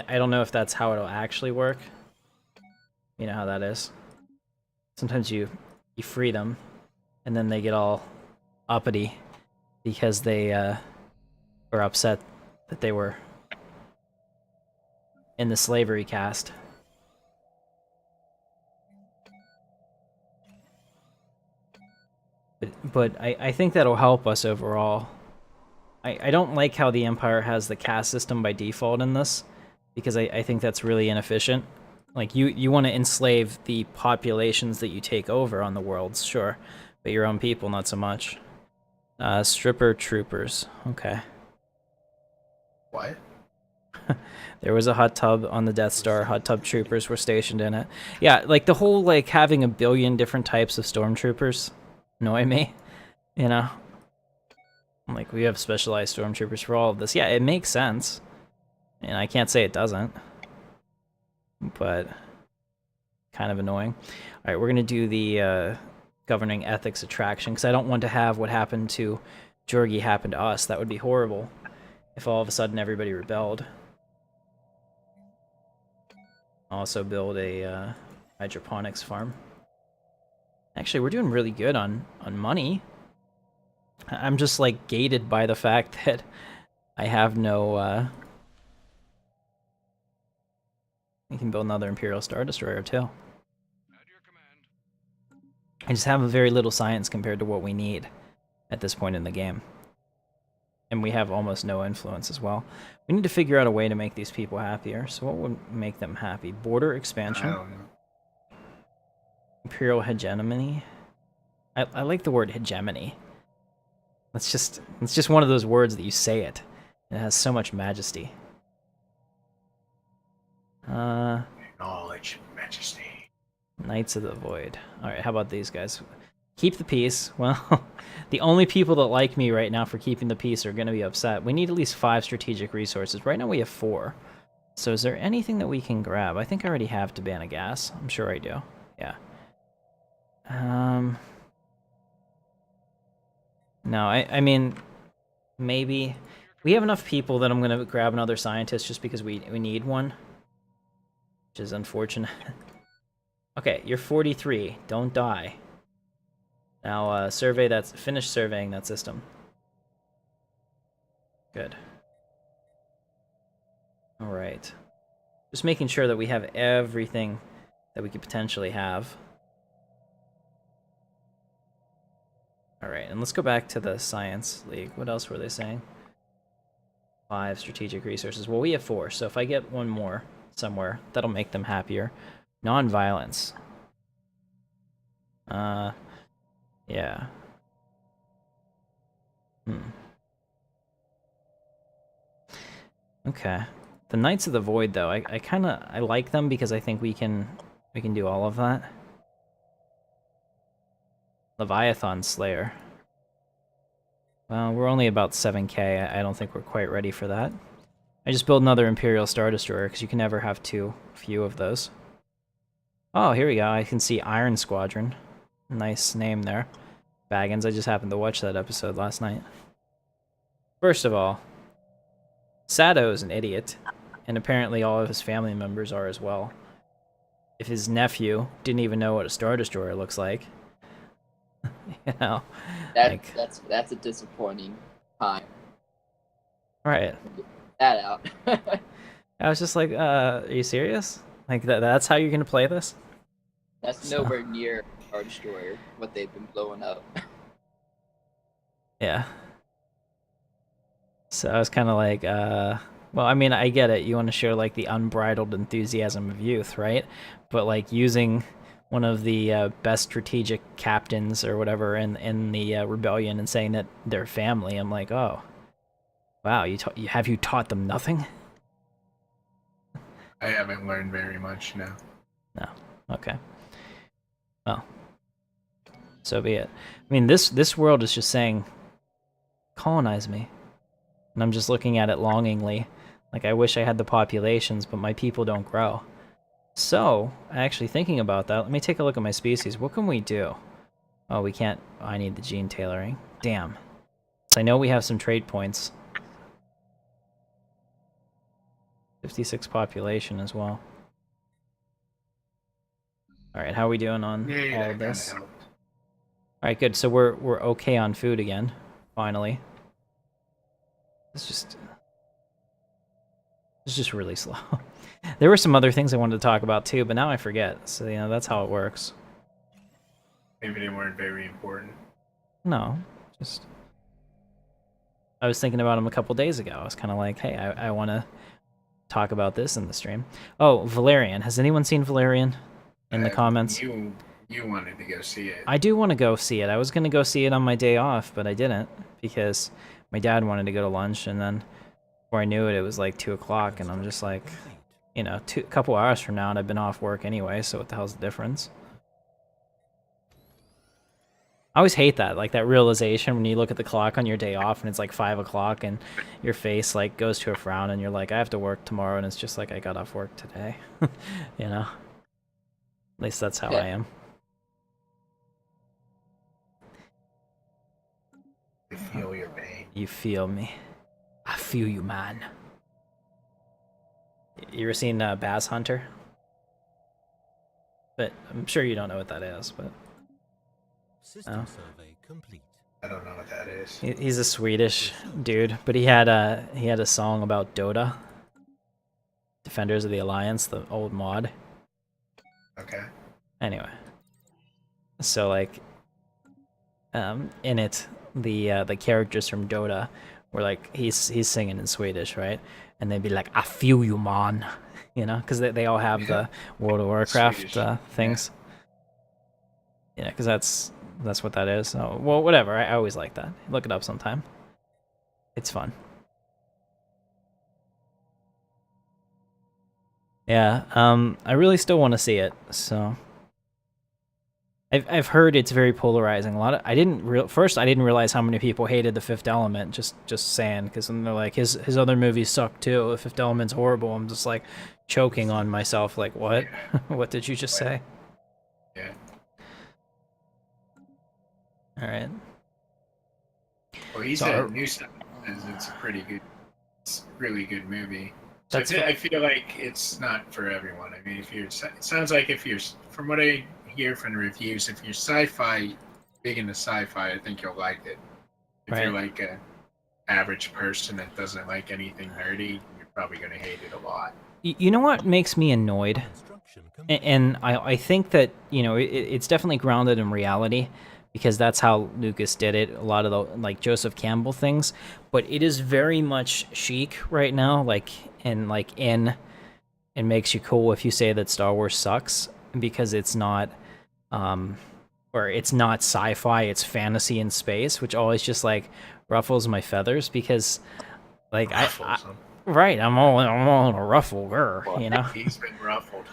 I don't know if that's how it'll actually work. You know how that is. Sometimes you free them, and then they get all uppity because they were upset that they were in the slavery caste. But I think that'll help us overall. I don't like how the Empire has the caste system by default in this, because I think that's really inefficient. Like, you want to enslave the populations that you take over on the worlds, sure, but your own people, not so much. Stripper troopers, okay. What? There was a hot tub on the Death Star. Hot tub troopers were stationed in it. Yeah, like the whole like having a billion different types of stormtroopers annoy me. You know, like we have specialized stormtroopers for all of this. Yeah, it makes sense, and I can't say it doesn't. But kind of annoying. All right, we're gonna do the governing ethics attraction because I don't want to have what happened to Jorgi happen to us. That would be horrible if all of a sudden everybody rebelled. Also build a hydroponics farm. Actually, we're doing really good on money. I'm just like gated by the fact that I have no. We can build another Imperial Star Destroyer too. I just have a very little science compared to what we need at this point in the game. And we have almost no influence as well. We need to figure out a way to make these people happier. So what would make them happy? Border expansion? I don't know. Imperial hegemony? I like the word hegemony. It's just one of those words that you say it. It has so much majesty. Knowledge, majesty. Knights of the Void. Alright, how about these guys? Keep the peace. Well, the only people that like me right now for keeping the peace are going to be upset. We need at least 5 strategic resources. Right now we have 4. So is there anything that we can grab? I think I already have Tabana gas. I'm sure I do. Yeah. No, I mean, maybe. We have enough people that I'm going to grab another scientist just because we need one. Which is unfortunate. Okay, you're 43. Don't die. Now, finish surveying that system. Good. Alright. Just making sure that we have everything that we could potentially have. Alright, and let's go back to the Science League. What else were they saying? 5 strategic resources. Well, we have 4, so if I get one more somewhere, that'll make them happier. Non-violence. Yeah. Okay. The Knights of the Void, though, I like them because I think we can do all of that. Leviathan Slayer. Well, we're only about 7k. I don't think we're quite ready for that. I just built another Imperial Star Destroyer because you can never have too few of those. Oh, here we go. I can see Iron Squadron. Nice name there. Baggins, I just happened to watch that episode last night. First of all, Sado is an idiot, and apparently all of his family members are as well. If his nephew didn't even know what a Star Destroyer looks like, you know, that's a disappointing time. Right. Get that out. I was just like, are you serious? Like that's how you're gonna play this? That's nowhere near Star Destroyer, what they've been blowing up. Yeah. So I was kind of like, well, I mean, I get it. You want to show like the unbridled enthusiasm of youth, right? But like using one of the best strategic captains or whatever in the rebellion and saying that they're family, I'm like, oh, wow, have you taught them nothing? I haven't learned very much now. No. Okay. Well, so be it. I mean, this world is just saying, colonize me. And I'm just looking at it longingly. Like, I wish I had the populations, but my people don't grow. So, actually thinking about that, let me take a look at my species. What can we do? Oh, we can't. I need the gene tailoring. Damn. So I know we have some trade points. 56 population as well. Alright, how are we doing on all of this? Alright, good. So we're okay on food again. Finally. It's just really slow. There were some other things I wanted to talk about too, but now I forget. So, you know, that's how it works. Maybe they weren't very important. No, just... I was thinking about them a couple days ago. I was kind of like, hey, I want to talk about this in the stream. Oh, Valerian. Has anyone seen Valerian in the comments? You wanted to go see it. I do want to go see it. I was going to go see it on my day off, but I didn't because my dad wanted to go to lunch, and then before I knew it, it was like 2 o'clock, and I'm just like, you know, a couple hours from now, and I've been off work anyway, so what the hell's the difference? I always hate that, like that realization when you look at the clock on your day off and it's like 5 o'clock and your face like goes to a frown and you're like, I have to work tomorrow, and it's just like, I got off work today. You know? At least that's how I am. I feel your pain. You feel me. I feel you, man. You ever seen Bass Hunter? But I'm sure you don't know what that is, but... System survey complete. I don't know what that is. He's a Swedish dude, but he had a song about Dota. Defenders of the Alliance, the old mod. Okay. Anyway. So like in it the characters from Dota were like he's singing in Swedish, right? And they'd be like, I feel you, man. You know, because they all have the World of Warcraft things. Yeah, because that's what that is. So, well, whatever. I always like that. Look it up sometime. It's fun. Yeah, I really still want to see it. So, I've heard it's very polarizing. I didn't realize how many people hated The Fifth Element. Just saying, because then they're like his other movies suck too. The Fifth Element's horrible. I'm just like choking on myself. Like, what? What did you just say? Yeah. All right. Well, he said new stuff. It's a pretty good, it's a really good movie. So I feel like it's not for everyone. I mean, it sounds like if you're, from what I hear from the reviews, if you're sci-fi, big into sci-fi, I think you'll like it. If you're like an average person that doesn't like anything nerdy, you're probably going to hate it a lot. You know what makes me annoyed? And I think that, you know, it's definitely grounded in reality, because that's how Lucas did it, a lot of the, like, Joseph Campbell things, but it is very much chic right now, like, and, like, it makes you cool if you say that Star Wars sucks, because it's not, or it's not sci-fi, it's fantasy in space, which always just, like, ruffles my feathers, because, like, right, I'm all in a ruffle, you know? He's been ruffled.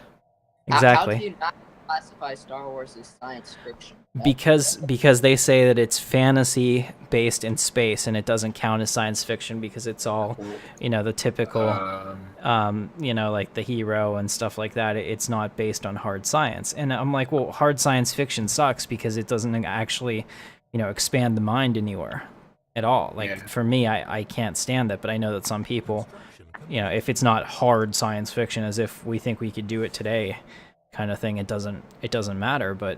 Exactly. How do you not classify Star Wars as science fiction? Because they say that it's fantasy based in space, and it doesn't count as science fiction because it's all, you know, the typical, you know, like the hero and stuff like that. It's not based on hard science. And I'm like, well, hard science fiction sucks because it doesn't actually, you know, expand the mind anywhere at all. Like, for me, I can't stand it, but I know that some people, you know, if it's not hard science fiction as if we think we could do it today kind of thing, it doesn't matter. But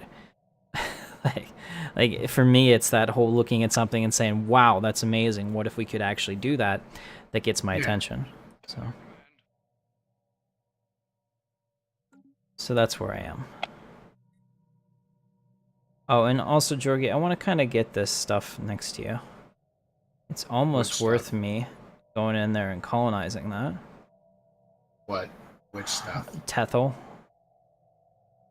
like for me, it's that whole looking at something and saying, wow, that's amazing, what if we could actually do that, that gets my attention. So that's where I am. Oh, and also, Jorgie, I want to kind of get this stuff next to you. It's almost worth me going in there and colonizing that. What? Which stuff? Tethel.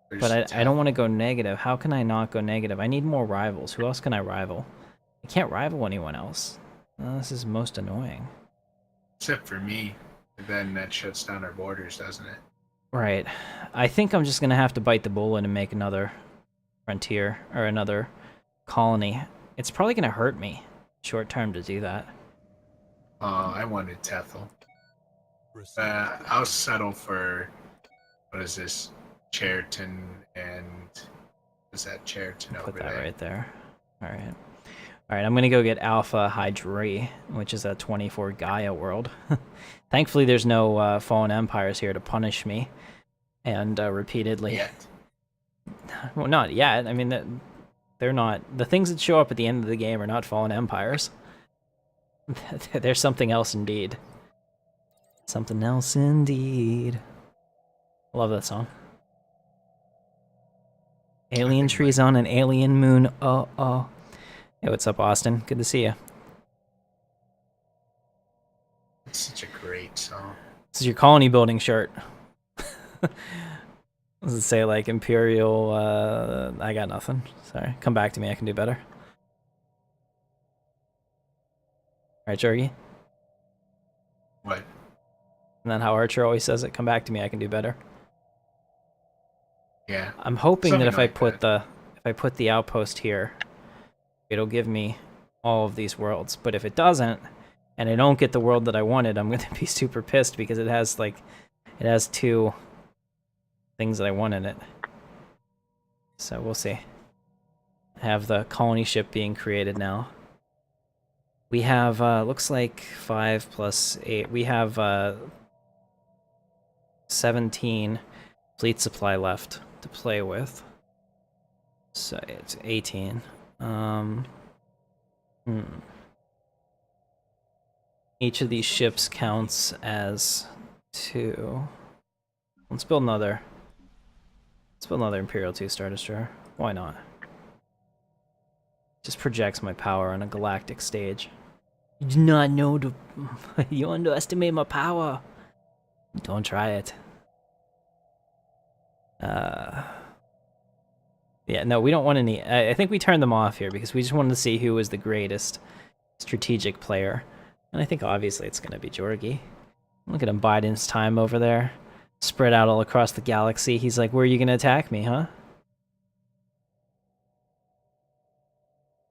But I don't want to go negative. How can I not go negative? I need more rivals. Who else can I rival? I can't rival anyone else. This is most annoying. Except for me. Then that shuts down our borders, doesn't it? Right. I think I'm just going to have to bite the bullet and make another frontier, or another colony. It's probably going to hurt me short term to do that. I wanted Tethel. Receive. I'll settle for, what is this? Cheriton and... Is that Cheriton Put over that there? right there. All right. All right, I'm going to go get Alpha Hydri, which is a 24 Gaia world. Thankfully, there's no fallen empires here to punish me. And repeatedly... Yet. Well, not yet. I mean, they're not... The things that show up at the end of the game are not fallen empires. There's something else indeed. Something else indeed. Love that song. Alien trees on an alien moon. Oh, oh. Hey, what's up, Austin? Good to see you. It's such a great song. This is your colony building shirt. Does it say, like, Imperial, I got nothing. Sorry. Come back to me, I can do better. Alright, Jorgie? What? And then how Archer always says it, come back to me, I can do better. Yeah. I'm hoping that Something if like I put the outpost here, it'll give me all of these worlds. But if it doesn't, and I don't get the world that I wanted, I'm gonna be super pissed because it has two things that I want in it. So we'll see. I have the colony ship being created now. We have looks like 5 plus 8. We have 17 fleet supply left to play with. So it's 18. Each of these ships counts as 2. Let's build another Imperial 2 Star Destroyer. Why not? Just projects my power on a galactic stage. You do not know the... You underestimate my power. Don't try it. Yeah, no, we don't want any... I think we turned them off here because we just wanted to see who was the greatest strategic player. And I think obviously it's going to be Jorgie. Look at him biding his time over there. Spread out all across the galaxy. He's like, where are you going to attack me, huh?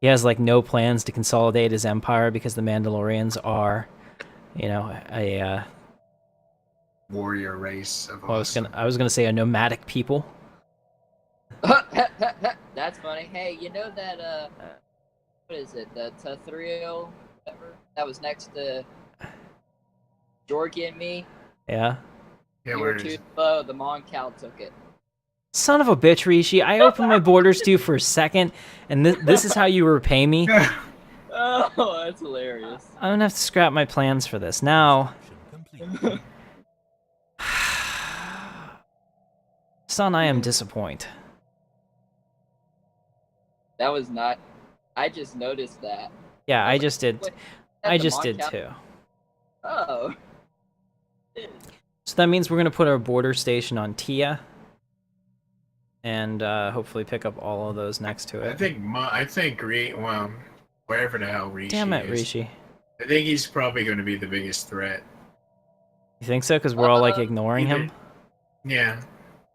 He has, like, no plans to consolidate his empire because the Mandalorians are, you know, a... Warrior race of well, I was gonna say a nomadic people. That's funny. Hey, you know that, what is it? The Tethriel, whatever? That was next to Jorgie and me. Yeah. Yeah, You where were is too it? slow. The Moncal took it. Son of a bitch, Rishi. I opened my borders to you for a second, and this is how you repay me? Oh, that's hilarious. I'm gonna have to scrap my plans for this. Now... Complete. Son, I am disappointed. That was not... I just noticed that. Yeah, I was just did. wait, I the just did Moncal- too. Oh. So that means we're gonna put our border station on Tia, and hopefully pick up all of those next to I it. think well, wherever the hell Rishi Damn it, is, Rishi. I think he's probably going to be the biggest threat. You think so? Because we're all like ignoring him. Yeah,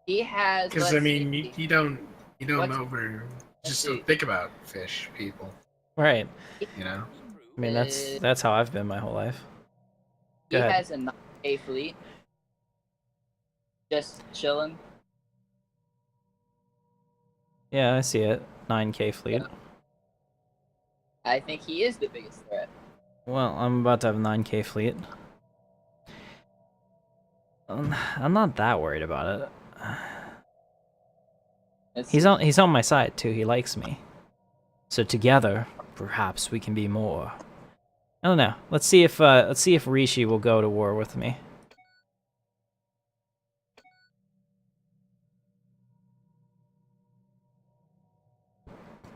He has... because let's I mean, see. you don't What's- over. Just see. don't think about fish people. Right. You know. I mean, that's how I've been my whole life. He Go ahead. has a 9K fleet. Just chilling. Yeah, I see it. 9K fleet. Yeah. I think he is the biggest threat. Well, I'm about to have a 9K fleet. I'm not that worried about it. He's on my side too. He likes me. So together, perhaps we can be more. I don't know. Let's see if Rishi will go to war with me.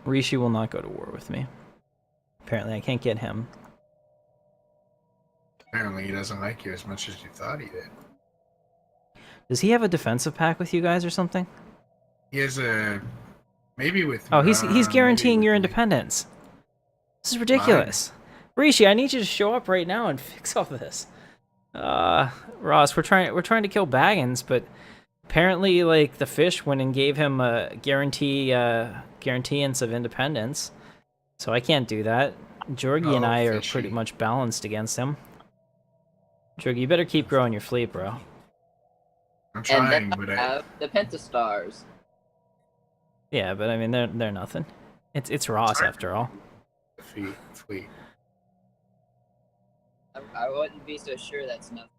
Rishi will not go to war with me. Apparently, I can't get him. Apparently, he doesn't like you as much as you thought he did. Does he have a defensive pact with you guys or something? He has a maybe with. Oh, he's maybe guaranteeing with your me. independence. This is ridiculous. Rishi, I need you to show up right now and fix all this. Ross, we're trying to kill Baggins, but apparently, like, the fish went and gave him a guaranteeance of independence. So I can't do that. Jorgy and I are fishy. pretty much balanced against him. Jorgy, you better keep growing your fleet, bro. I'm trying, and then but I have the Pentastars. Yeah, but I mean, they're nothing. It's Ross after all. Fleet. I wouldn't be so sure that's nothing.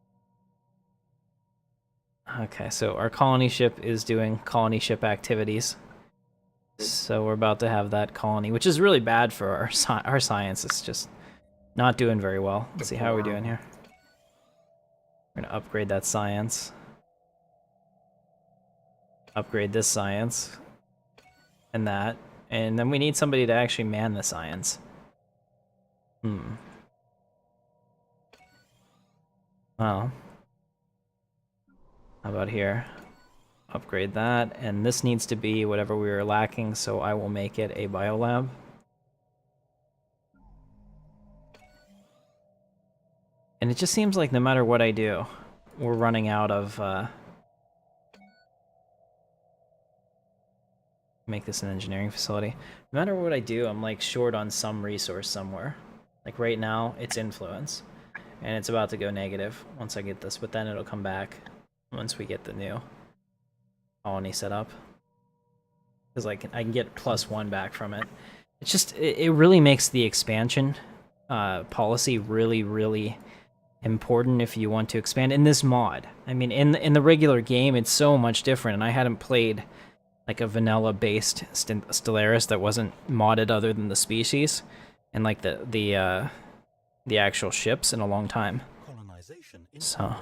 Okay, so our colony ship is doing colony ship activities. So we're about to have that colony, which is really bad for our science. It's just not doing very well. Let's see, how are we doing here? We're gonna upgrade that science. Upgrade this science. And that. And then we need somebody to actually man the science. Well. How about here? Upgrade that, and this needs to be whatever we were lacking, so I will make it a biolab. And it just seems like no matter what I do, we're running out of, make this an engineering facility. No matter what I do, I'm like short on some resource somewhere. Like right now, it's influence. And it's about to go negative once I get this, but then it'll come back once we get the new colony set up. Because I can get +1 back from it. It's just, it really makes the expansion policy really, really important if you want to expand in this mod. I mean, in the regular game, it's so much different, and I hadn't played like a vanilla-based Stellaris that wasn't modded other than the species and like the actual ships in a long time. So,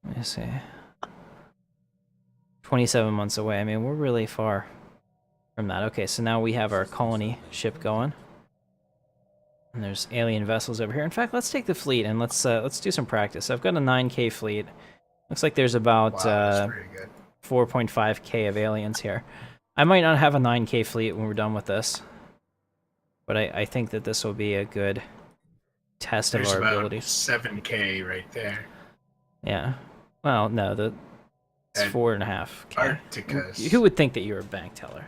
let me see. 27 months away. I mean, we're really far from that. Okay, so now we have our colony ship going. And there's alien vessels over here. In fact, let's take the fleet and let's do some practice. I've got a 9K fleet. Looks like there's about 4.5K of aliens here. I might not have a 9K fleet when we're done with this, but I think that this will be a good test of our abilities. 7K right there. Yeah. Well, no, it's 4.5K. Arcticus. Who would think that you were a bank teller?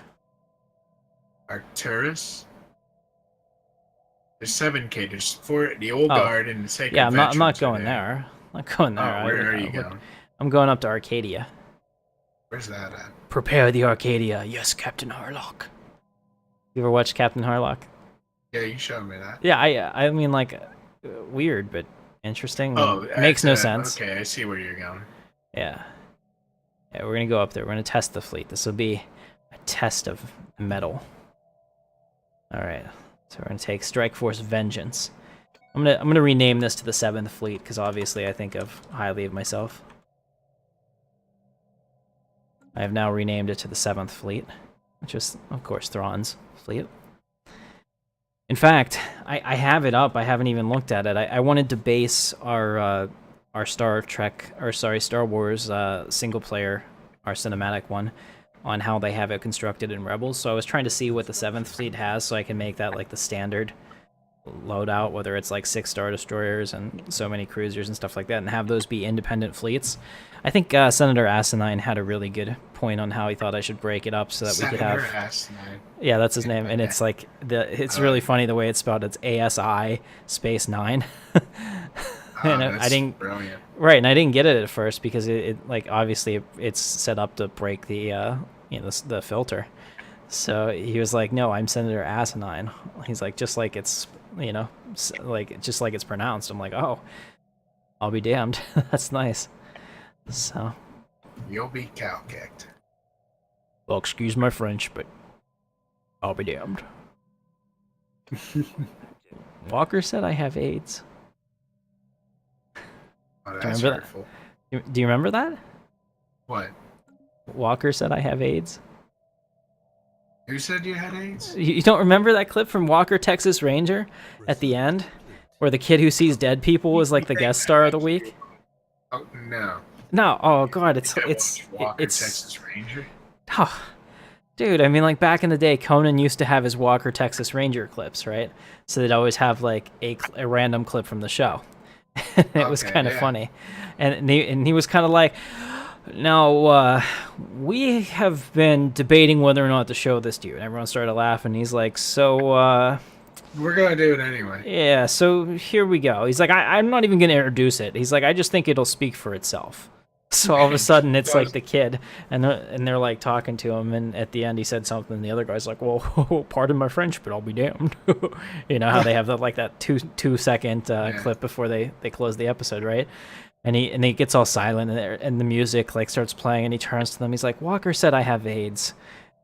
Arcturus. There's 7K. There's 4. The old guard and the sacred. Yeah, I'm not going there. I'm not going there. Where are you going? I'm going up to Arcadia. Where's that at? Prepare the Arcadia. Yes, Captain Harlock. You ever watched Captain Harlock? Yeah, you showed me that. Yeah, I mean, like, weird, but interesting. Oh, makes no sense. Okay, I see where you're going. Yeah. Yeah, we're gonna go up there. We're gonna test the fleet. This will be a test of metal. Alright. So we're gonna take Strike Force Vengeance. I'm gonna rename this to the 7th Fleet, because obviously I think highly of myself. I have now renamed it to the 7th Fleet, which is, of course, Thrawn's fleet. In fact, I have it up. I haven't even looked at it. I wanted to base our Star Wars single player, our cinematic one, on how they have it constructed in Rebels. So I was trying to see what the 7th Fleet has, so I can make that like the standard loadout, whether it's like 6 Star Destroyers and so many cruisers and stuff like that, and have those be independent fleets. I think Senator Asinine had a really good point on how he thought I should break it up so that we could have... Senator Asinine. Yeah, that's his name, and it's like it's really funny the way it's spelled. It's ASI space 9. And I didn't brilliant. Right, and I didn't get it at first because it like obviously it's set up to break the the filter. So he was like, "No, I'm Senator Asinine." He's like, "Just like it's just like it's pronounced." I'm like, "Oh, I'll be damned." That's nice. So You'll be cow-kicked. Well, excuse my French, but I'll be damned. Walker said I have AIDS. Oh, Do you remember hurtful. that? Do you remember that? What? Walker said I have AIDS. Who said you had AIDS? You don't remember that clip from Walker, Texas Ranger at the end? Where the kid who sees dead people was like the guest star of the week? Oh, no. No, oh god, it's Texas Ranger? Oh, dude, I mean, like back in the day, Conan used to have his Walker, Texas Ranger clips, right? So they'd always have like a random clip from the show. It was kind of funny. And he was kind of like, now, we have been debating whether or not to show this to you. And everyone started laughing. He's like, so, We're gonna do it anyway. Yeah, so here we go. He's like, I'm not even gonna introduce it. He's like, I just think it'll speak for itself. So all of a sudden, it's like the kid, and they're like talking to him, and at the end, he said something, and the other guy's like, well, pardon my French, but I'll be damned. You know how they have that 2-second clip before they close the episode, right? And he gets all silent, and the music like starts playing, and he turns to them. He's like, Walker said I have AIDS.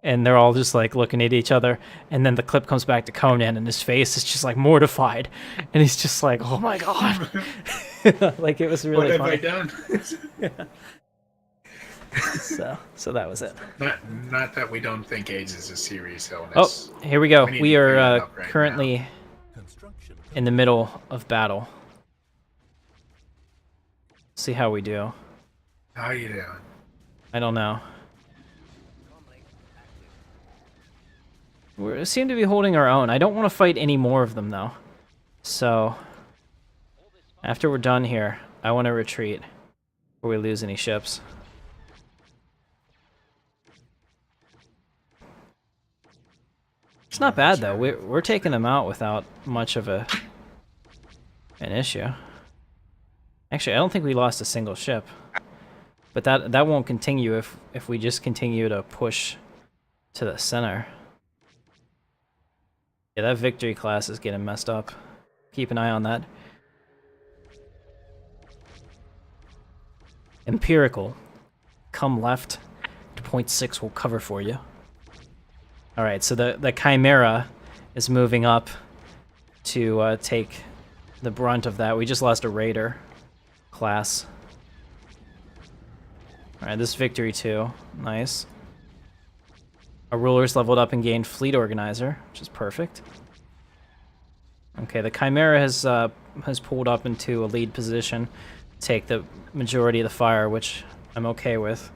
And they're all just like looking at each other, and then the clip comes back to Conan, and his face is just like mortified, and he's just like, "Oh my god!" Like it was really funny. What have I done? So that was it. Not that we don't think AIDS is a serious illness. Oh, here we go. We are right currently in the middle of battle. See how we do. How you doing? I don't know. We seem to be holding our own. I don't want to fight any more of them, though. So, after we're done here, I want to retreat before we lose any ships. It's not bad, though. We're taking them out without much of an issue. Actually, I don't think we lost a single ship. But that won't continue if we just continue to push to the center. Yeah, that victory class is getting messed up. Keep an eye on that. Empirical. Come left to point 6 will cover for you. Alright, so the Chimera is moving up to take the brunt of that. We just lost a Raider class. Alright, this victory too. Nice. Our rulers leveled up and gained Fleet Organizer, which is perfect. Okay, the Chimera has pulled up into a lead position, take the majority of the fire, which I'm okay with.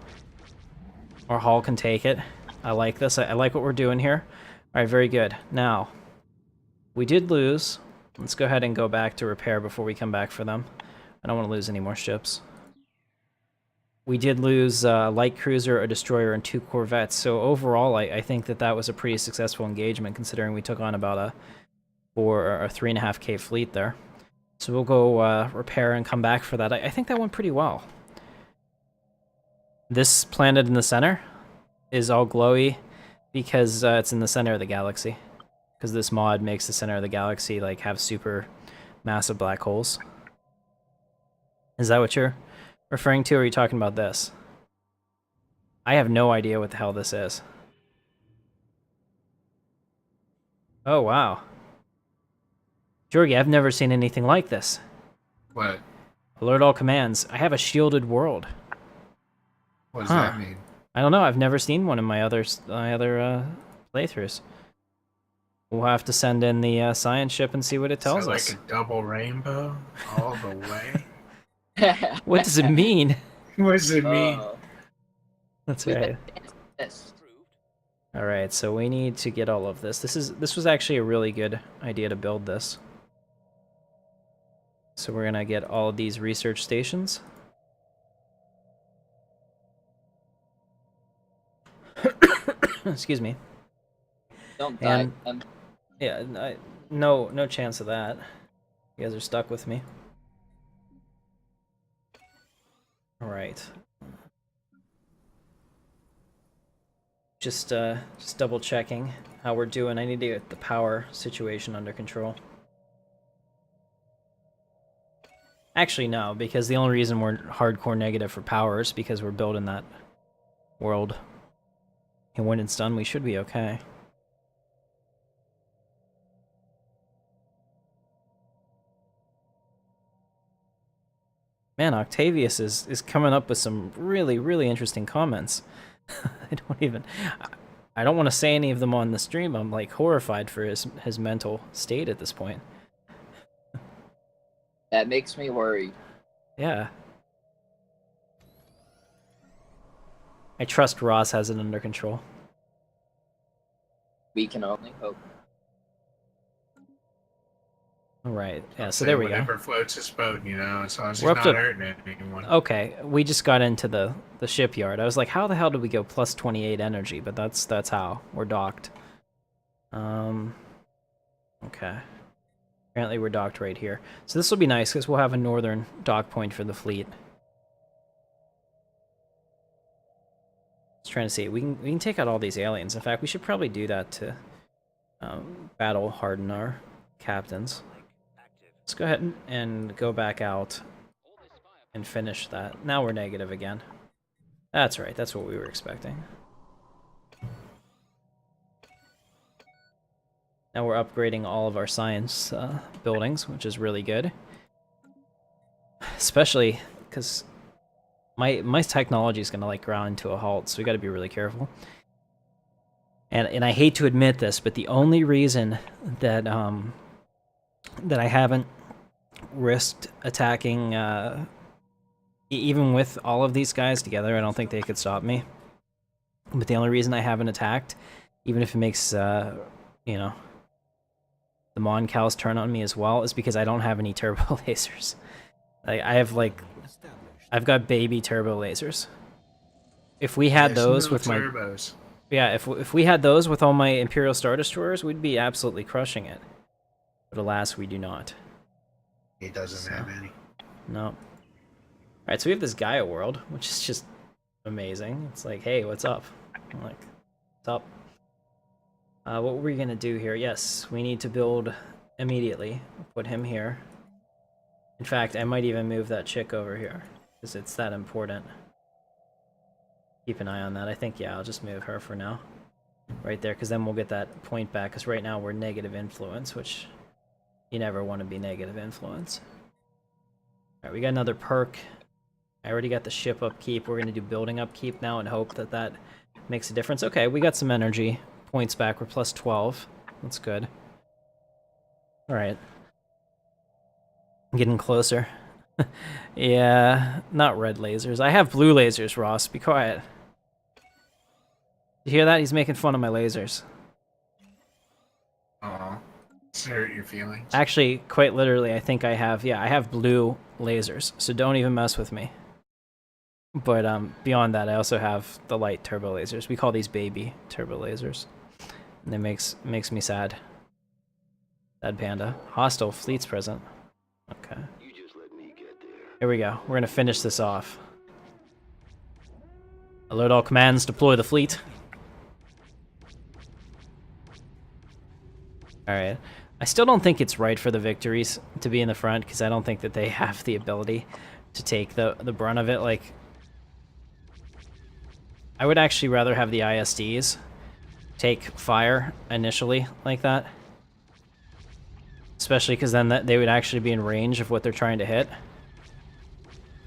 Our hull can take it. I like this. I like what we're doing here. All right, very good. Now, we did lose. Let's go ahead and go back to repair before we come back for them. I don't want to lose any more ships. We did lose a light cruiser, a destroyer, and 2 corvettes. So overall, I think that was a pretty successful engagement, considering we took on about a 4 or 3.5K fleet there. So we'll go repair and come back for that. I think that went pretty well. This planet in the center is all glowy because it's in the center of the galaxy. Because this mod makes the center of the galaxy like have super massive black holes. Is that what you're referring to, or are you talking about this? I have no idea what the hell this is. Oh, wow. Jorgie, I've never seen anything like this. What? Alert all commands. I have a shielded world. What does that mean? I don't know. I've never seen one in my other playthroughs. We'll have to send in the science ship and see what it tells us. Like a double rainbow all the way? What does it mean? What does it mean? That's right. All right, so we need to get all of this. This was actually a really good idea to build this. So we're gonna get all of these research stations. Excuse me. Don't die. Yeah, no chance of that. You guys are stuck with me. All right. Just double checking how we're doing. I need to get the power situation under control. Actually, no, because the only reason we're hardcore negative for power is because we're building that world. And when it's done, we should be okay. Man, Octavius is coming up with some really, really interesting comments. I don't want to say any of them on the stream. I'm like horrified for his mental state at this point. That makes me worried. Yeah. I trust Ross has it under control. We can only hope. All right. Yeah, so there we go. Whatever floats his boat, you know, as long as he's not hurting anyone. Okay, we just got into the shipyard. I was like, how the hell did we go plus 28 energy? But that's how. We're docked. Okay. Apparently we're docked right here. So this will be nice, because we'll have a northern dock point for the fleet. Just trying to see. We can take out all these aliens. In fact, we should probably do that to battle harden our captains. Let's go ahead and go back out and finish that. Now we're negative again. That's right. That's what we were expecting. Now we're upgrading all of our science buildings, which is really good. Especially because my technology is going to like grind to a halt, so we got to be really careful. And I hate to admit this, but the only reason that that I haven't risked attacking, even with all of these guys together, I don't think they could stop me. But the only reason I haven't attacked, even if it makes you know, the Mon Cals turn on me as well, is because I don't have any turbo lasers. I have like, I've got baby turbo lasers. If we had those with my turbos. Yeah, if we had those with all my Imperial Star Destroyers, we'd be absolutely crushing it. But alas, we do not. He doesn't have any. No. Alright, so we have this Gaia world, which is just amazing. It's like, hey, what's up? I'm like, what's up? What were we gonna do here? Yes, we need to build immediately. Put him here. In fact, I might even move that chick over here, because it's that important. Keep an eye on that. I think, yeah, I'll just move her for now. Right there, because then we'll get that point back, because right now we're negative influence, which you never want to be negative influence. Alright, we got another perk. I already got the ship upkeep. We're going to do building upkeep now and hope that that makes a difference. Okay, we got some energy points back. We're plus 12. That's good. Alright. Getting closer. Yeah, not red lasers. I have blue lasers, Ross. Be quiet. You hear that? He's making fun of my lasers. Oh, hurt your feelings. Actually, quite literally, I think I have, yeah, I have blue lasers, so don't even mess with me. But beyond that, I also have the light turbo lasers. We call these baby turbo lasers. And it makes me sad. Sad panda. Hostile fleets present. Okay. Here we go. We're gonna finish this off. Alert all commands, deploy the fleet. Alright. I still don't think it's right for the victories to be in the front, because I don't think that they have the ability to take the brunt of it. Like, I would actually rather have the ISDs take fire initially like that. Especially because then they would actually be in range of what they're trying to hit.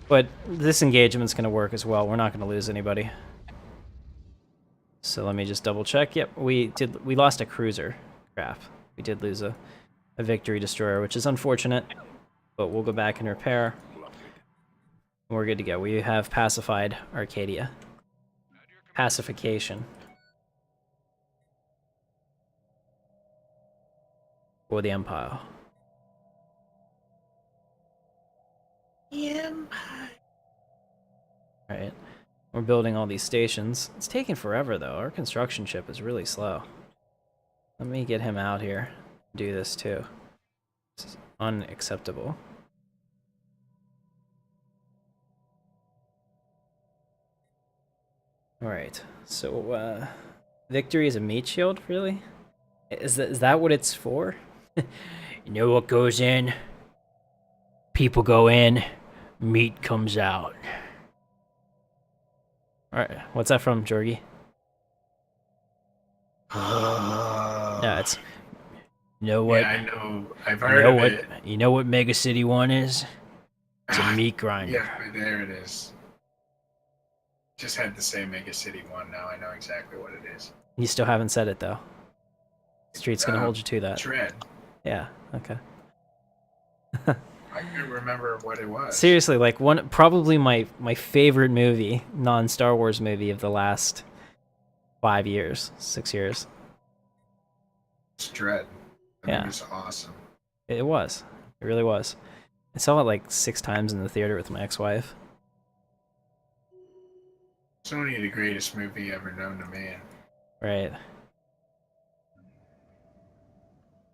But this engagement's going to work as well. We're not going to lose anybody. So let me just double check. Yep, we lost a cruiser. Crap. We did lose a victory destroyer, which is unfortunate. But we'll go back and repair. We're good to go. We have pacified Arcadia. Pacification. For the Empire. Alright. We're building all these stations. It's taking forever, though. Our construction ship is really slow. Let me get him out here. Do this, too. This is unacceptable. Alright. So, victory is a meat shield, really? Is that what it's for? You know what goes in? People go in, meat comes out. Alright, what's that from, Jorgie? Yeah, it's... You know what? Yeah, I know. I've heard of it. You know what Mega City 1 is? It's a meat grinder. Yeah, there it is. Just had the same Mega City 1 now. I know exactly what it is. You still haven't said it, though. Street's gonna hold you to that. Dread. Yeah, okay. I can't remember what it was. Seriously, like probably my favorite movie, non-Star Wars movie of the last 5 years, 6 years. It's Dread. Yeah. It was awesome. It was. It really was. I saw it like 6 times in the theater with my ex-wife. It's only the greatest movie ever known to man. Right.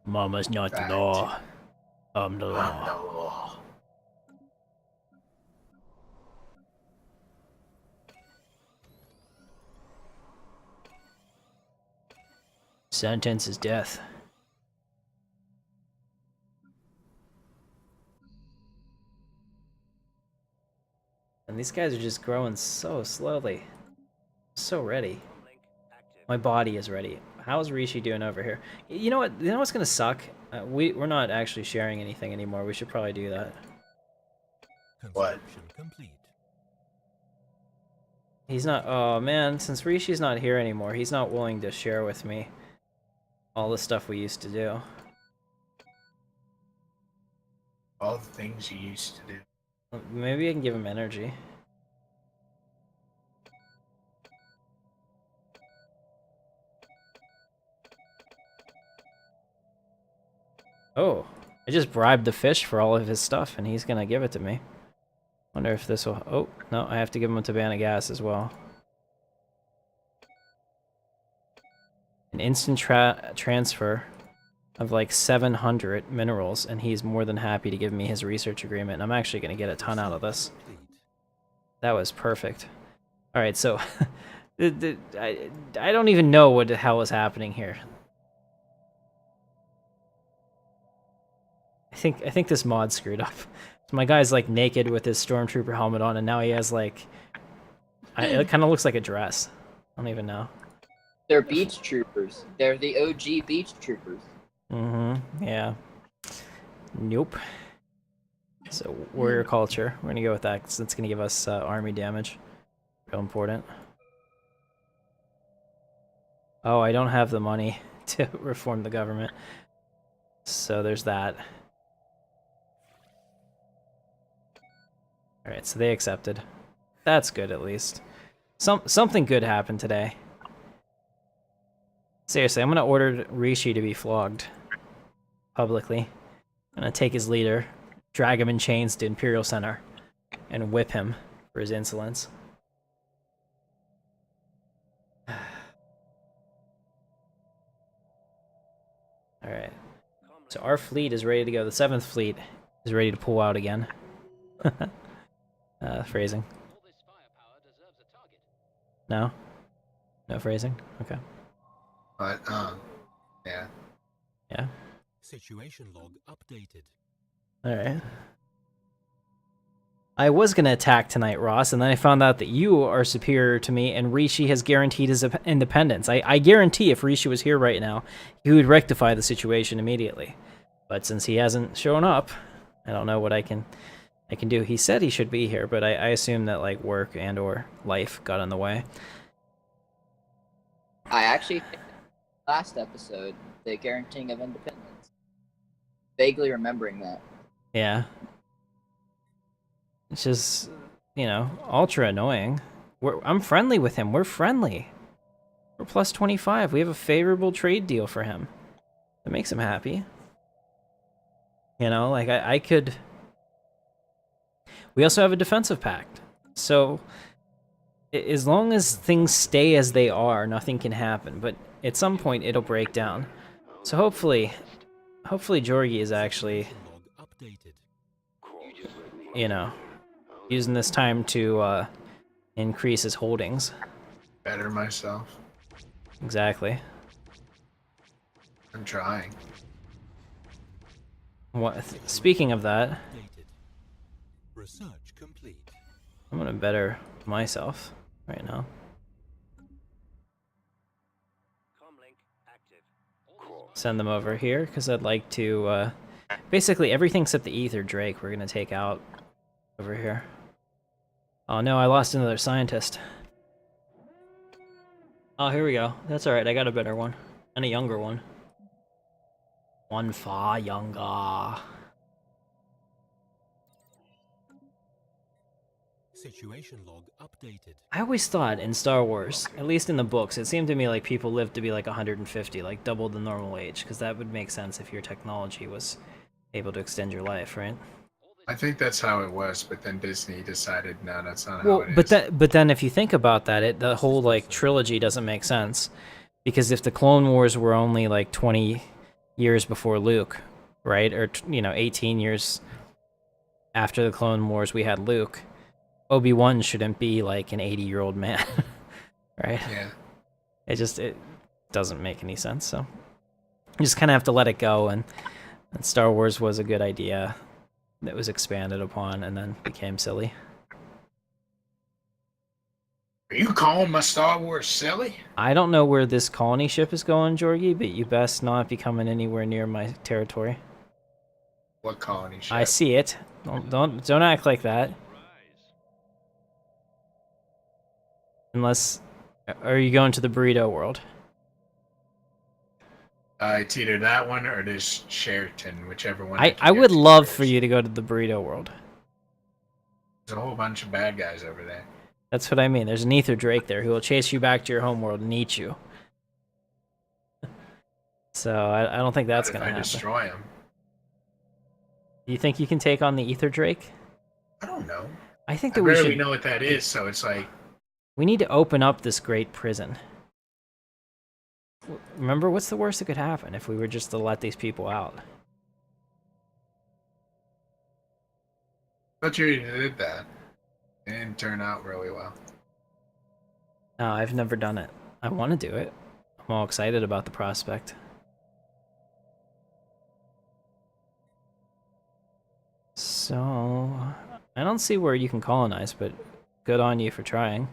Mama's not the law. I'm the law. Sentence is death. And these guys are just growing so slowly. So ready. My body is ready. How's Rishi doing over here? You know what? You know what's gonna suck? We're not actually sharing anything anymore. We should probably do that. What? Complete. He's not. Oh man, since Rishi's not here anymore, he's not willing to share with me all the stuff we used to do. All the things you used to do. Maybe I can give him energy. Oh, I just bribed the fish for all of his stuff, and he's gonna give it to me. Wonder if this will... Oh, no, I have to give him a Tabana gas as well. An instant transfer of like 700 minerals, and he's more than happy to give me his research agreement, and I'm actually gonna get a ton out of this. That was perfect. Alright, so... I don't even know what the hell is happening here. I think this mod screwed up. So my guy's like naked with his stormtrooper helmet on, and now he has like... it kind of looks like a dress. I don't even know. They're beach troopers. They're the OG beach troopers. Mm-hmm, yeah. Nope. So, warrior culture. We're gonna go with that, because that's gonna give us army damage. Real important. Oh, I don't have the money to reform the government. So there's that. Alright, so they accepted. That's good, at least. Something good happened today. Seriously, I'm gonna order Rishi to be flogged. Publicly. I'm gonna take his leader, drag him in chains to Imperial Center, and whip him for his insolence. Alright. So our fleet is ready to go. The 7th fleet is ready to pull out again. Phrasing. No? No phrasing? Okay. But, yeah. Yeah? Situation log updated. Alright. I was gonna attack tonight, Ross, and then I found out that you are superior to me, and Rishi has guaranteed his independence. I guarantee if Rishi was here right now, he would rectify the situation immediately. But since he hasn't shown up, I don't know what I can do. He said he should be here, but I assume that like work and or life got in the way. I actually think last episode, the guaranteeing of independence. Vaguely remembering that. Yeah. It's just, you know, ultra annoying. I'm friendly with him. We're friendly. We're plus 25. We have a favorable trade deal for him. That makes him happy. You know, like I could... We also have a defensive pact. So, as long as things stay as they are, nothing can happen. But at some point, it'll break down. So hopefully Jorgi is actually, you know, using this time to increase his holdings. Better myself. Exactly. I'm trying. What? Speaking of that, Research complete. I'm gonna better myself right now. Send them over here because I'd like to. Basically, everything except the Ether Drake we're gonna take out over here. Oh no, I lost another scientist. Oh, here we go. That's alright, I got a better one. And a younger one. One far younger. Situation log updated. I always thought in Star Wars, at least in the books, it seemed to me like people lived to be like 150, like double the normal age, because that would make sense if your technology was able to extend your life, right? I think that's how it was, but then Disney decided, no, that's not how it is. But then if you think about that, the whole like trilogy doesn't make sense, because if the Clone Wars were only like 20 years before Luke, right? Or, 18 years after the Clone Wars, we had Luke. Obi-Wan shouldn't be like an 80-year-old man, right? Yeah. It doesn't make any sense, so you just kind of have to let it go, and Star Wars was a good idea that was expanded upon and then became silly. Are you calling my Star Wars silly? I don't know where this colony ship is going, Jorgie, but you best not be coming anywhere near my territory. What colony ship? I see it. Don't act like that. Unless, are you going to the burrito world? It's either that one or this Sheraton, whichever one. I would love for you to go to the burrito world. There's a whole bunch of bad guys over there. That's what I mean. There's an ether drake there who will chase you back to your homeworld and eat you. So I don't think that's going to happen. Destroy him. Do you think you can take on the ether drake? I don't know. I think that I we barely should know what that is, so it's like we need to open up this great prison. Remember, what's the worst that could happen if we were just to let these people out? I thought you already did that. It didn't turn out really well. No, I've never done it. I want to do it. I'm all excited about the prospect. So, I don't see where you can colonize, but good on you for trying.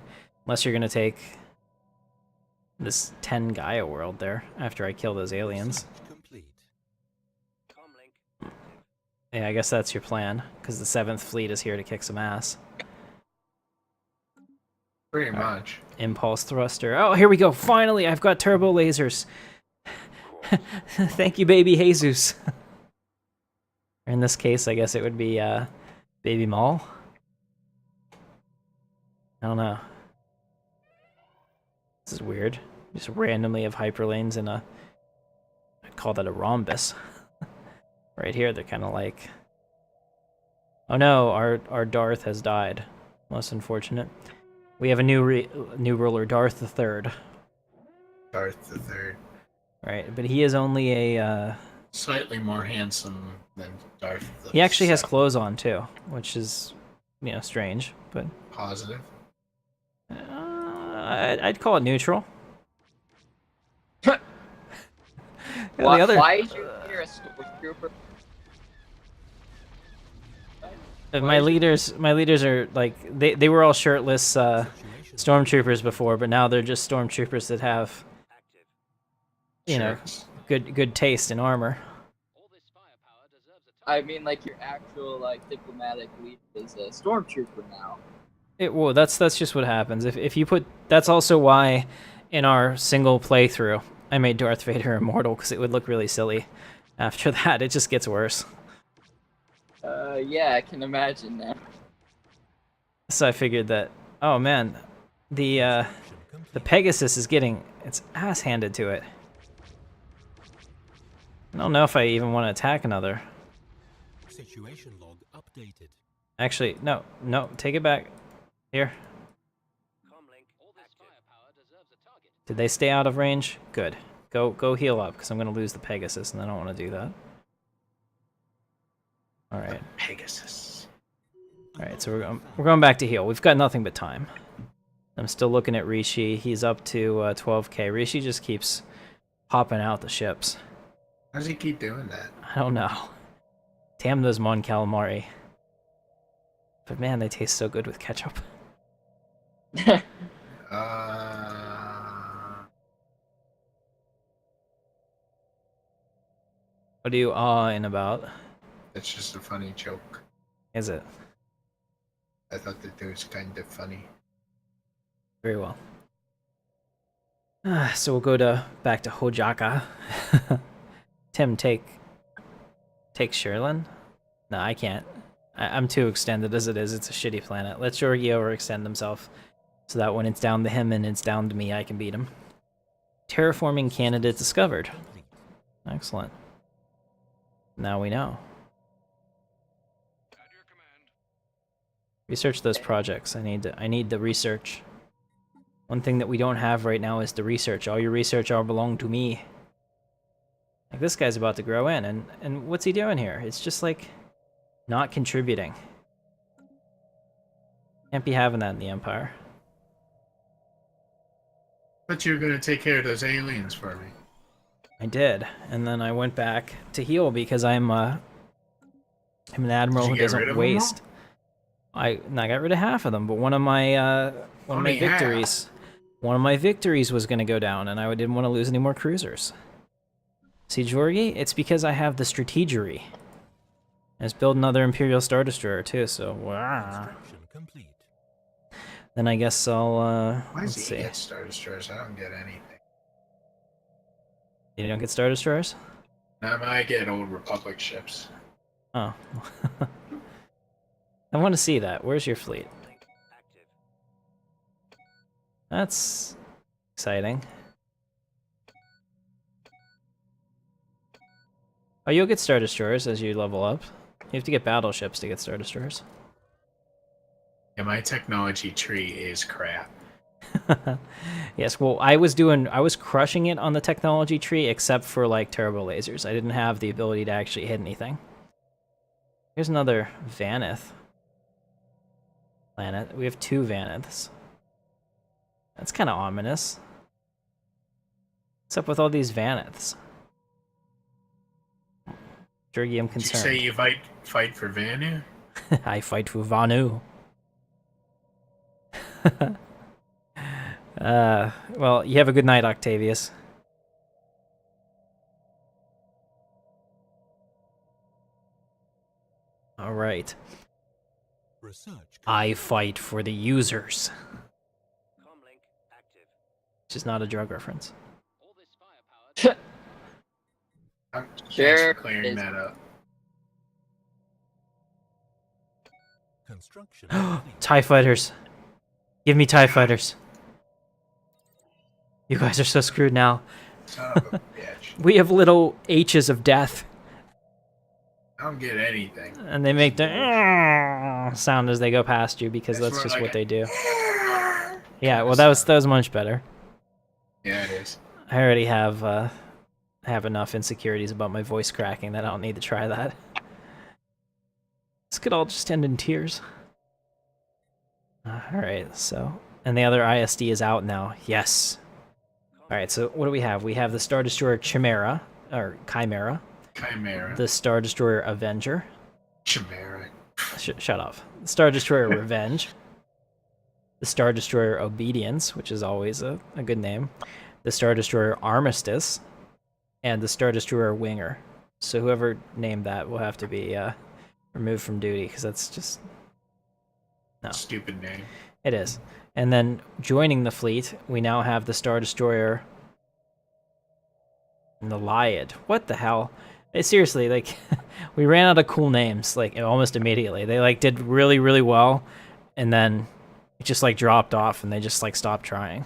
Unless you're going to take this 10 Gaia world there after I kill those aliens. Yeah, I guess that's your plan, because the 7th Fleet is here to kick some ass. Pretty much. Impulse thruster. Oh, here we go. Finally, I've got turbo lasers. Thank you, baby Jesus. In this case, I guess it would be Baby Maul. I don't know. This is weird. Just randomly have hyperlanes in a... I'd call that a rhombus. Right here, they're kind of like... Oh no, our Darth has died. Most unfortunate. We have a new ruler, Darth III. Darth III. Right, but he is only a... Slightly more handsome than Darth the He actually has Seventh. clothes on, too, which is, strange, but... Positive. I'd call it neutral. Why, the other... why is your leader a stormtrooper? My leaders are, like, they were all shirtless stormtroopers before, but now they're just stormtroopers that have, good taste in armor. I mean, like, your actual, like, diplomatic leader is a stormtrooper now. Well, that's just what happens. If you put... That's also why, in our single playthrough, I made Darth Vader immortal, because it would look really silly. After that, it just gets worse. Yeah, I can imagine that. So I figured that, oh man, the Pegasus is getting its ass handed to it. I don't know if I even want to attack another. Situation log updated. Actually, no, take it back. Here. Did they stay out of range? Good. Go heal up, because I'm going to lose the Pegasus, and I don't want to do that. Alright. Pegasus. Alright, so we're going back to heal. We've got nothing but time. I'm still looking at Rishi. He's up to 12k. Rishi just keeps popping out the ships. How does he keep doing that? I don't know. Damn those Mon Calamari. But man, they taste so good with ketchup. What are you awing about? It's just a funny joke. Is it? I thought that it was kind of funny. Very well. So we'll go back to Hojaka. Tim, take Sherlin? No, I can't. I'm too extended as it is. It's a shitty planet. Let Jorgi overextend himself, so that when it's down to him and it's down to me, I can beat him. Terraforming candidate discovered. Excellent. Now we know. Research those projects. I need the research. One thing that we don't have right now is the research. All your research all belong to me. Like, this guy's about to grow in, and what's he doing here? It's just, like, not contributing. Can't be having that in the Empire. But you were gonna take care of those aliens for me. I did, and then I went back to heal because I'm an admiral who doesn't waste. I got rid of half of them, but one of my victories was going to go down, and I didn't want to lose any more cruisers. See, Georgi, it's because I have the strategery. Let's build another Imperial Star Destroyer too. So, wow. Then I guess I'll. Why let's does see. he get Star Destroyers? I don't get anything. You don't get Star Destroyers? No, I get Old Republic ships. Oh. I want to see that. Where's your fleet? That's exciting. Oh, you'll get Star Destroyers as you level up. You have to get battleships to get Star Destroyers. Yeah, my technology tree is crap. Yes, well, I was crushing it on the technology tree, except for, like, turbo lasers. I didn't have the ability to actually hit anything. Here's another Vanith planet. We have 2 Vaniths. That's kind of ominous. What's up with all these Vaniths? Georgi, I'm concerned. Did you say you fight for Vanu? I fight for Vanu. Well, you have a good night, Octavius. All right. I fight for the users. Which is not a drug reference. Thanks Sure for clearing that up. TIE fighters. Give me TIE fighters. You guys are so screwed now. Son of a bitch. We have little H's of death. I don't get anything. And they make the sound as they go past you because that's just what they do. Yeah, well, that was much better. Yeah, it is. I already have enough insecurities about my voice cracking that I don't need to try that. This could all just end in tears. Alright, so... And the other ISD is out now. Yes. Alright, so what do we have? We have the Star Destroyer Chimera. Chimera. The Star Destroyer Avenger. Chimera. Shut up. The Star Destroyer Revenge. The Star Destroyer Obedience, which is always a good name. The Star Destroyer Armistice. And the Star Destroyer Winger. So whoever named that will have to be removed from duty, because that's just... No. Stupid name. It is. And then joining the fleet, we now have the Star Destroyer Naiad. What the hell? Seriously, like, we ran out of cool names, like, almost immediately. They, like, did really, really well, and then it just, like, dropped off, and they just, like, stopped trying.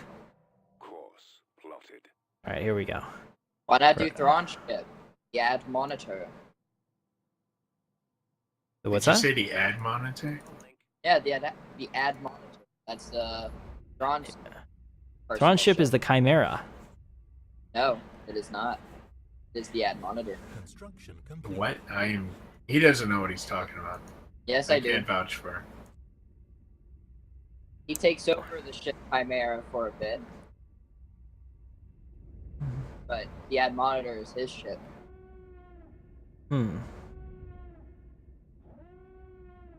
Alright, here we go. Why not do Thrawn ship? The ad monitor. What's Did that? you say the ad monitor? Yeah, the ad monitor. That's the Thrawn. Thrawn ship is the Chimera. No, it is not. It is the ad monitor. What? He doesn't know what he's talking about. Yes, I do. Can't vouch for him. He takes over the ship Chimera for a bit. But the ad monitor is his ship.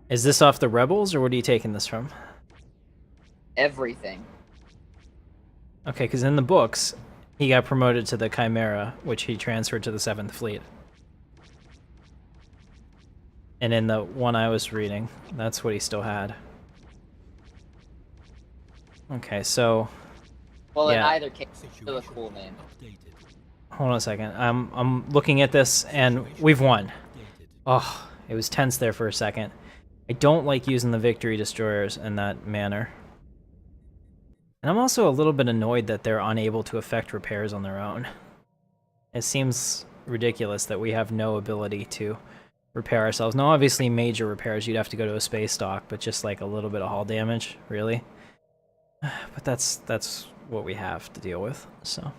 Is this off the Rebels, or what are you taking this from? Everything. Okay, because in the books, he got promoted to the Chimera, which he transferred to the 7th Fleet. And in the one I was reading, that's what he still had. Okay, so... Well, yeah. in either case, it's still a cool name. Hold on a second. I'm looking at this, and we've won. Oh, it was tense there for a second. I don't like using the Victory Destroyers in that manner. And I'm also a little bit annoyed that they're unable to effect repairs on their own. It seems ridiculous that we have no ability to repair ourselves. Now, obviously, major repairs, you'd have to go to a space dock, but just like a little bit of hull damage, really? But that's what we have to deal with, so...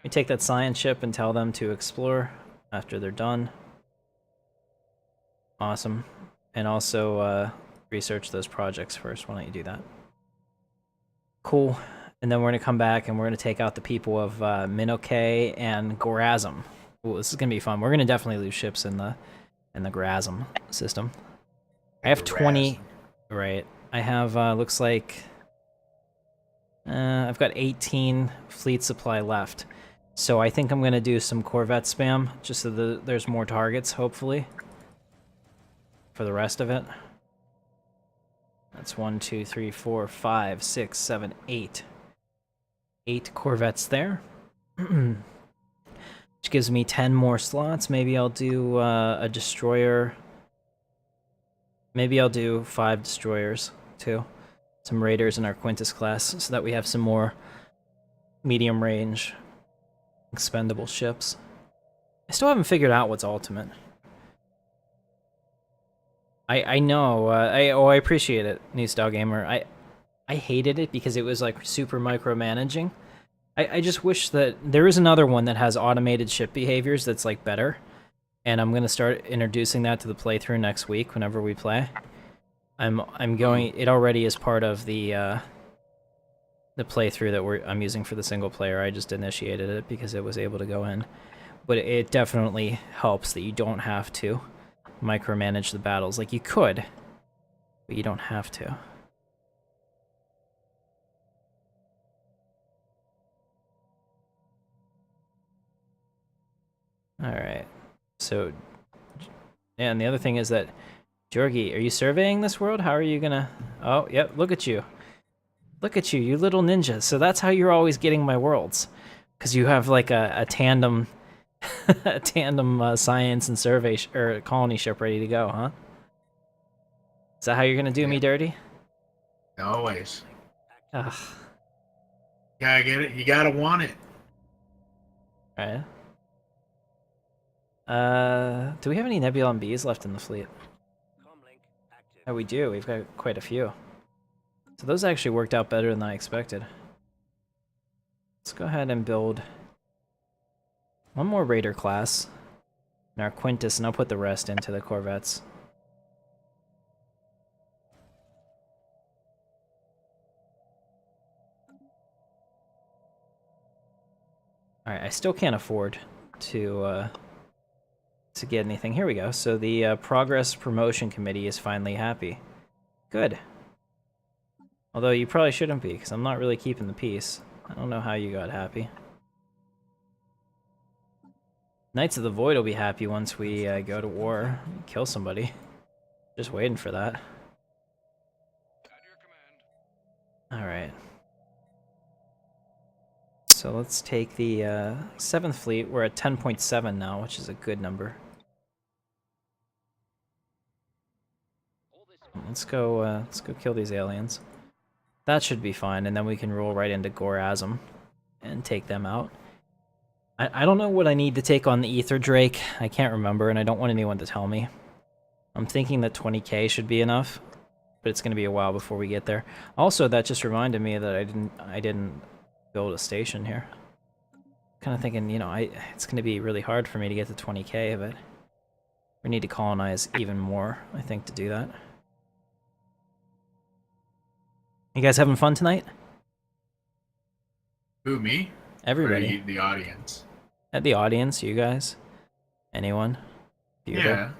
We take that science ship and tell them to explore after they're done. Awesome. And also research those projects first. Why don't you do that? Cool. And then we're going to come back and we're going to take out the people of Minoke and Gorazm. Ooh, this is going to be fun. We're going to definitely lose ships in the Gorazm system. I have 20. Right. I have, looks like... I've got 18 fleet supply left. So I think I'm going to do some Corvette spam, just so there's more targets, hopefully, for the rest of it. That's 1, 2, 3, 4, 5, 6, 7, 8. 8 Corvettes there. Which gives me 10 more slots. Maybe I'll do a destroyer. Maybe I'll do 5 destroyers, too. Some raiders in our Quintus class, so that we have some more medium range expendable ships. I still haven't figured out what's ultimate. I know, I appreciate it, New Style Gamer. I hated it because it was like super micromanaging. I just wish that there is another one that has automated ship behaviors that's like better. And I'm gonna start introducing that to the playthrough next week whenever we play. I'm going. It already is part of the playthrough that I'm using for the single player. I just initiated it because it was able to go in, but it definitely helps that you don't have to micromanage the battles. Like you could, but you don't have to. All right. So, yeah, and the other thing is that. Jorgi, are you surveying this world? How are you gonna... Oh, yep, look at you. Look at you, you little ninja. So that's how you're always getting my worlds. Because you have like a tandem... a tandem science and survey or colony ship ready to go, huh? Is that how you're gonna do me dirty? Always. Ugh. You gotta get it. You gotta want it. Alright. Do we have any Nebulon Bs left in the fleet? Oh, we do. We've got quite a few. So those actually worked out better than I expected. Let's go ahead and build one more Raider class in our Quintus, and I'll put the rest into the Corvettes. Alright, I still can't afford to get anything. Here we go. So the Progress Promotion Committee is finally happy. Good. Although you probably shouldn't be, because I'm not really keeping the peace. I don't know how you got happy. Knights of the Void will be happy once we go to war. Kill somebody. Just waiting for that. Alright. So let's take the 7th Fleet. We're at 10.7 now, which is a good number. Let's go kill these aliens. That should be fine, and then we can roll right into Gorazm and take them out. I don't know what I need to take on the Ether Drake. I can't remember, and I don't want anyone to tell me. I'm thinking that 20k should be enough, but it's going to be a while before we get there. Also, that just reminded me that I didn't build a station here. Kind of thinking, you know, it's going to be really hard for me to get to 20k, but we need to colonize even more, I think, to do that. You guys having fun tonight? Who, me? Everybody. Or the audience? At the audience, you guys? Anyone? Yeah.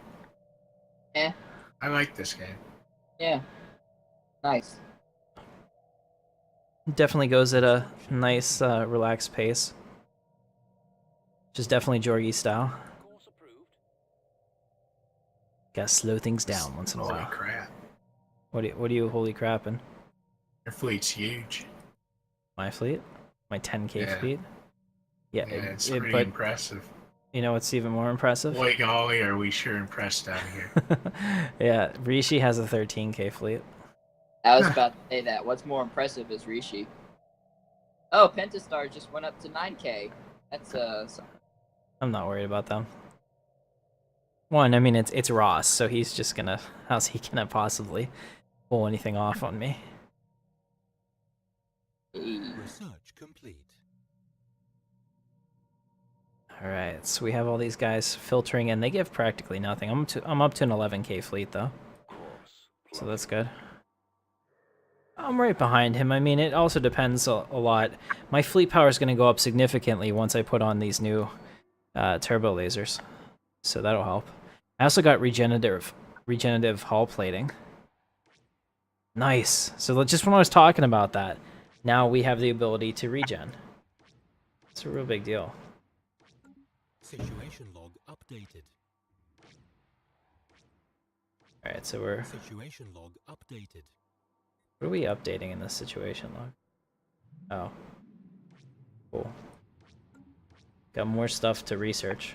Yeah. I like this game. Yeah. Nice. Definitely goes at a nice, relaxed pace. Just definitely Jorgi style. Gotta slow things down once in a while. Holy crap. What are you holy crapping? Your fleet's huge. My fleet? My 10k Yeah. fleet? Yeah, It's pretty but impressive. you know what's even more impressive? Boy golly, are we sure impressed down here. Yeah, Rishi has a 13k fleet. I was about to say that. What's more impressive is Rishi. Oh, Pentastar just went up to 9k. That's I'm not worried about them. One, I mean, it's Ross, so he's just gonna... How's he gonna possibly pull anything off on me? Research complete. Alright, so we have all these guys filtering in. They give practically nothing. I'm up to an 11k fleet, though. So that's good. I'm right behind him. I mean, it also depends a lot. My fleet power is going to go up significantly once I put on these new turbo lasers. So that'll help. I also got regenerative hull plating. Nice. So just when I was talking about that, now we have the ability to regen. It's a real big deal. Situation log updated. Alright, so we're... Situation log updated. What are we updating in this situation log? Oh. Cool. Got more stuff to research.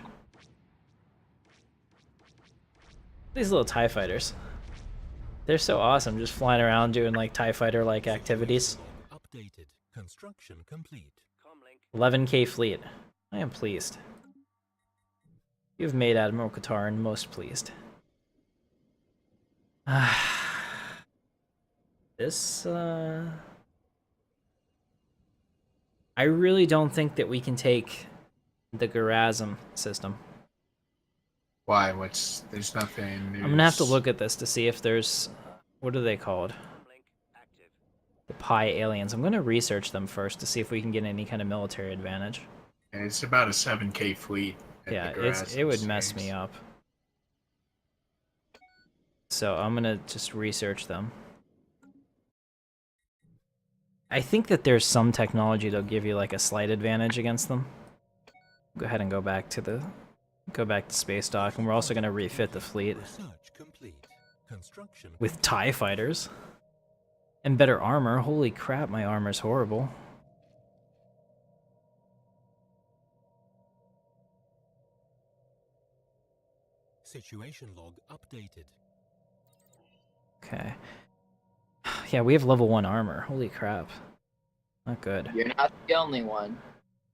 These little TIE fighters. They're so awesome, just flying around doing like TIE fighter-like activities. Updated. Construction complete. 11k fleet. I am pleased. You've made Admiral Katarn most pleased. This, I really don't think that we can take the Garazim system. Why? There's nothing. I'm gonna have to look at this to see if there's... What are they called? The Pi aliens. I'm gonna research them first to see if we can get any kind of military advantage. It's about a 7k fleet. Yeah, it would mess me up. So I'm gonna just research them. I think that there's some technology that'll give you like a slight advantage against them. Go ahead and go back to space dock, and we're also gonna refit the fleet with TIE fighters and better armor. Holy crap, my armor's horrible. Situation log updated. Okay. Yeah, we have level 1 armor. Holy crap. Not good. You're not the only one.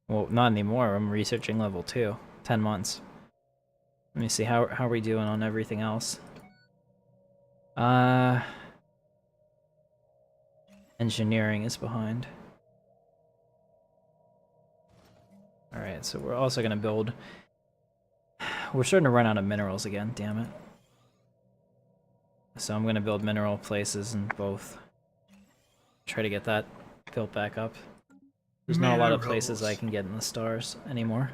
Well, not anymore. I'm researching level 2. 10 months. Let me see, how are we doing on everything else? Engineering is behind. Alright, so we're also gonna build... We're starting to run out of minerals again, damn it. So I'm gonna build mineral places in both. Try to get that built back up. There's not a lot of places I can get in the stars anymore.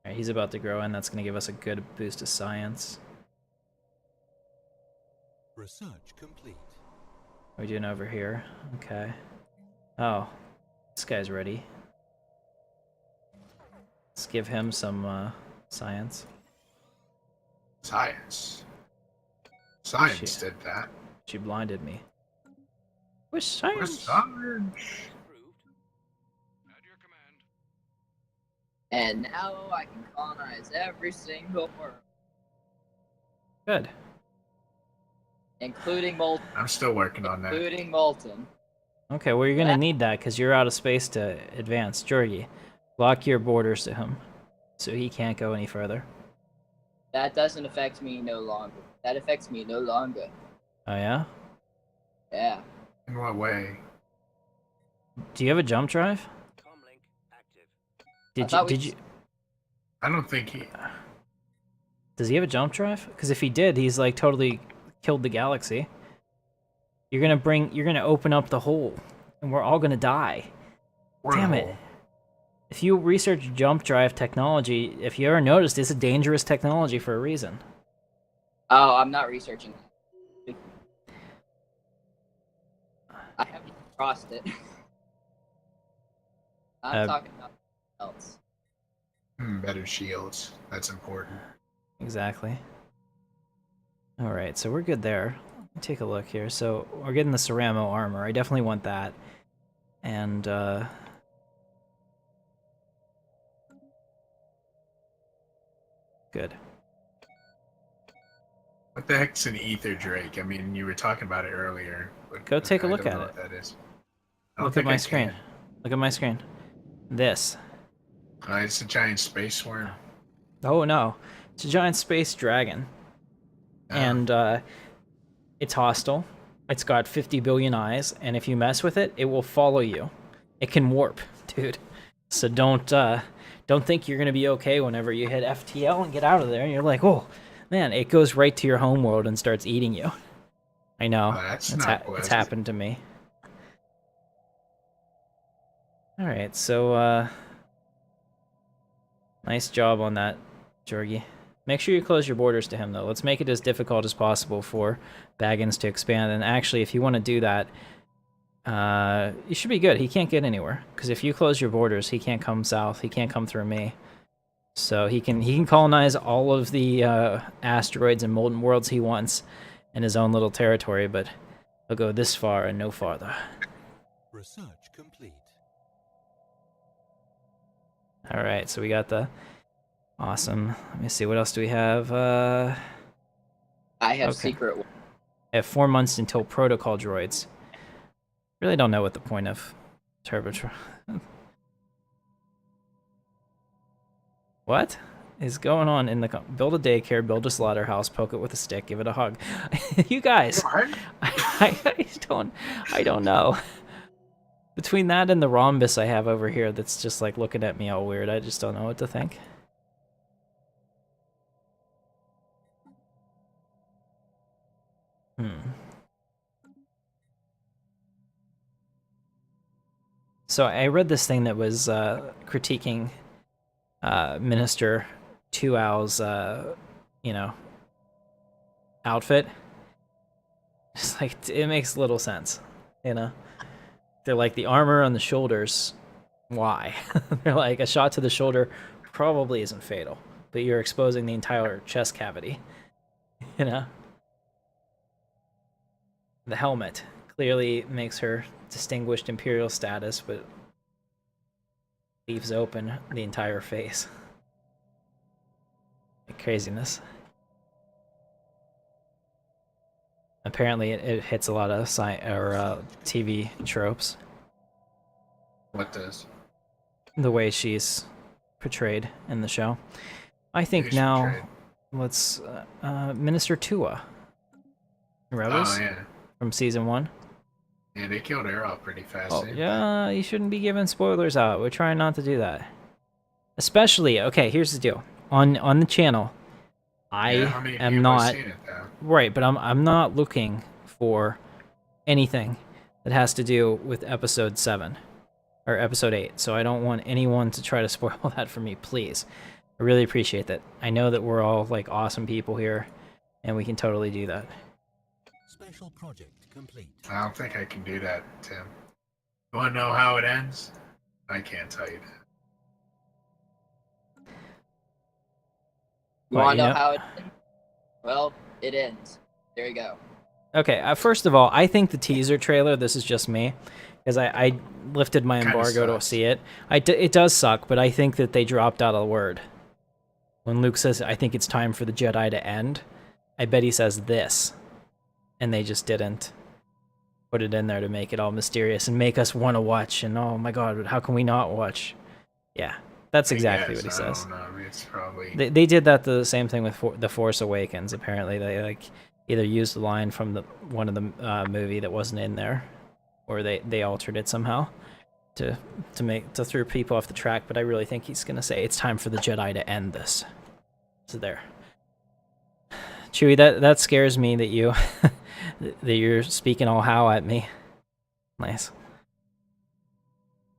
Alright, he's about to grow, and that's gonna give us a good boost of science. Research complete. What are we doing over here? Okay. Oh, this guy's ready. Let's give him some science. Science did that. She blinded me. Where's science? And now I can colonize every single world. Good. Including Molten. I'm still working on that. Including Molten. Okay, well you're gonna need that because you're out of space to advance. Jorgi, lock your borders to him so he can't go any further. That doesn't affect me no longer. That affects me no longer. Oh yeah? Yeah. In what way? Do you have a jump drive? Did you? I don't think he... Does he have a jump drive? Because if he did, he's like totally killed the galaxy. You're gonna open up the hole, and we're all gonna die. Damn it. If you research jump drive technology, if you ever noticed, it's a dangerous technology for a reason. Oh, I'm not researching that. I haven't crossed it. I'm talking about else. Better shields. That's important. Exactly. Alright, so we're good there. Let me take a look here. So, we're getting the Ceramo armor. I definitely want that. And, good. What the heck's an ether drake? I mean, you were talking about it earlier. Go take a look at it. What that is. Look at my screen. Look at my screen. This. It's a giant space worm. Oh no. It's a giant space dragon. And it's hostile. It's got 50 billion eyes, and if you mess with it, it will follow you. It can warp, dude. So don't think you're gonna be okay whenever you hit FTL and get out of there, and you're like, oh man, it goes right to your home world and starts eating you. I know. Oh, that's not it's happened to me. All right, so nice job on that, Jorgie. Make sure you close your borders to him, though. Let's make it as difficult as possible for Baggins to expand. And actually, if you want to do that, you should be good. He can't get anywhere, because if you close your borders, he can't come south. He can't come through me. So he can colonize all of the asteroids and molten worlds he wants in his own little territory, but he'll go this far and no farther. Research complete. All right, so we got the awesome. Let me see, what else do we have? I have okay. secret. I have 4 months until protocol droids. Really don't know what the point of Turbotron. What is going on in the build a daycare, build a slaughterhouse, poke it with a stick, give it a hug. You guys, I don't know. Between that and the rhombus I have over here that's just like looking at me all weird, I just don't know what to think. So I read this thing that was critiquing Minister Tuow's, outfit. It's like, it makes little sense, you know? They're like, the armor on the shoulders, why? They're like, a shot to the shoulder probably isn't fatal, but you're exposing the entire chest cavity, you know? The helmet clearly makes her distinguished Imperial status, but leaves open the entire face. Like craziness. Apparently, it hits a lot of TV tropes. What does? The way she's portrayed in the show. I think now, portrayed? let's Minister Tua. Rebels? Oh, yeah. From season 1. Yeah, they killed her off pretty fast. Oh, yeah, you shouldn't be giving spoilers out. We're trying not to do that. Especially, okay, here's the deal. On the channel, I am not right, but I'm not looking for anything that has to do with episode 7 or episode 8. So I don't want anyone to try to spoil that for me, please. I really appreciate that. I know that we're all like awesome people here, and we can totally do that. Special project complete. I don't think I can do that, Tim. You want to know how it ends? I can't tell you that. You want to know how it ends? Well, it ends. There you go. Okay, first of all, I think the teaser trailer, this is just me, because I lifted my embargo to see it. It does suck, but I think that they dropped out a word. When Luke says, I think it's time for the Jedi to end, I bet he says this. And they just didn't put it in there to make it all mysterious and make us want to watch. And oh my god, how can we not watch? Yeah, that's exactly what he says. I don't know. It's probably... They did that the same thing with The Force Awakens. Apparently, they like either used the line from one of the movie that wasn't in there, or they altered it somehow to throw people off the track. But I really think he's gonna say it's time for the Jedi to end this. So there. Chewie, that scares me that you that you're speaking all how at me. Nice.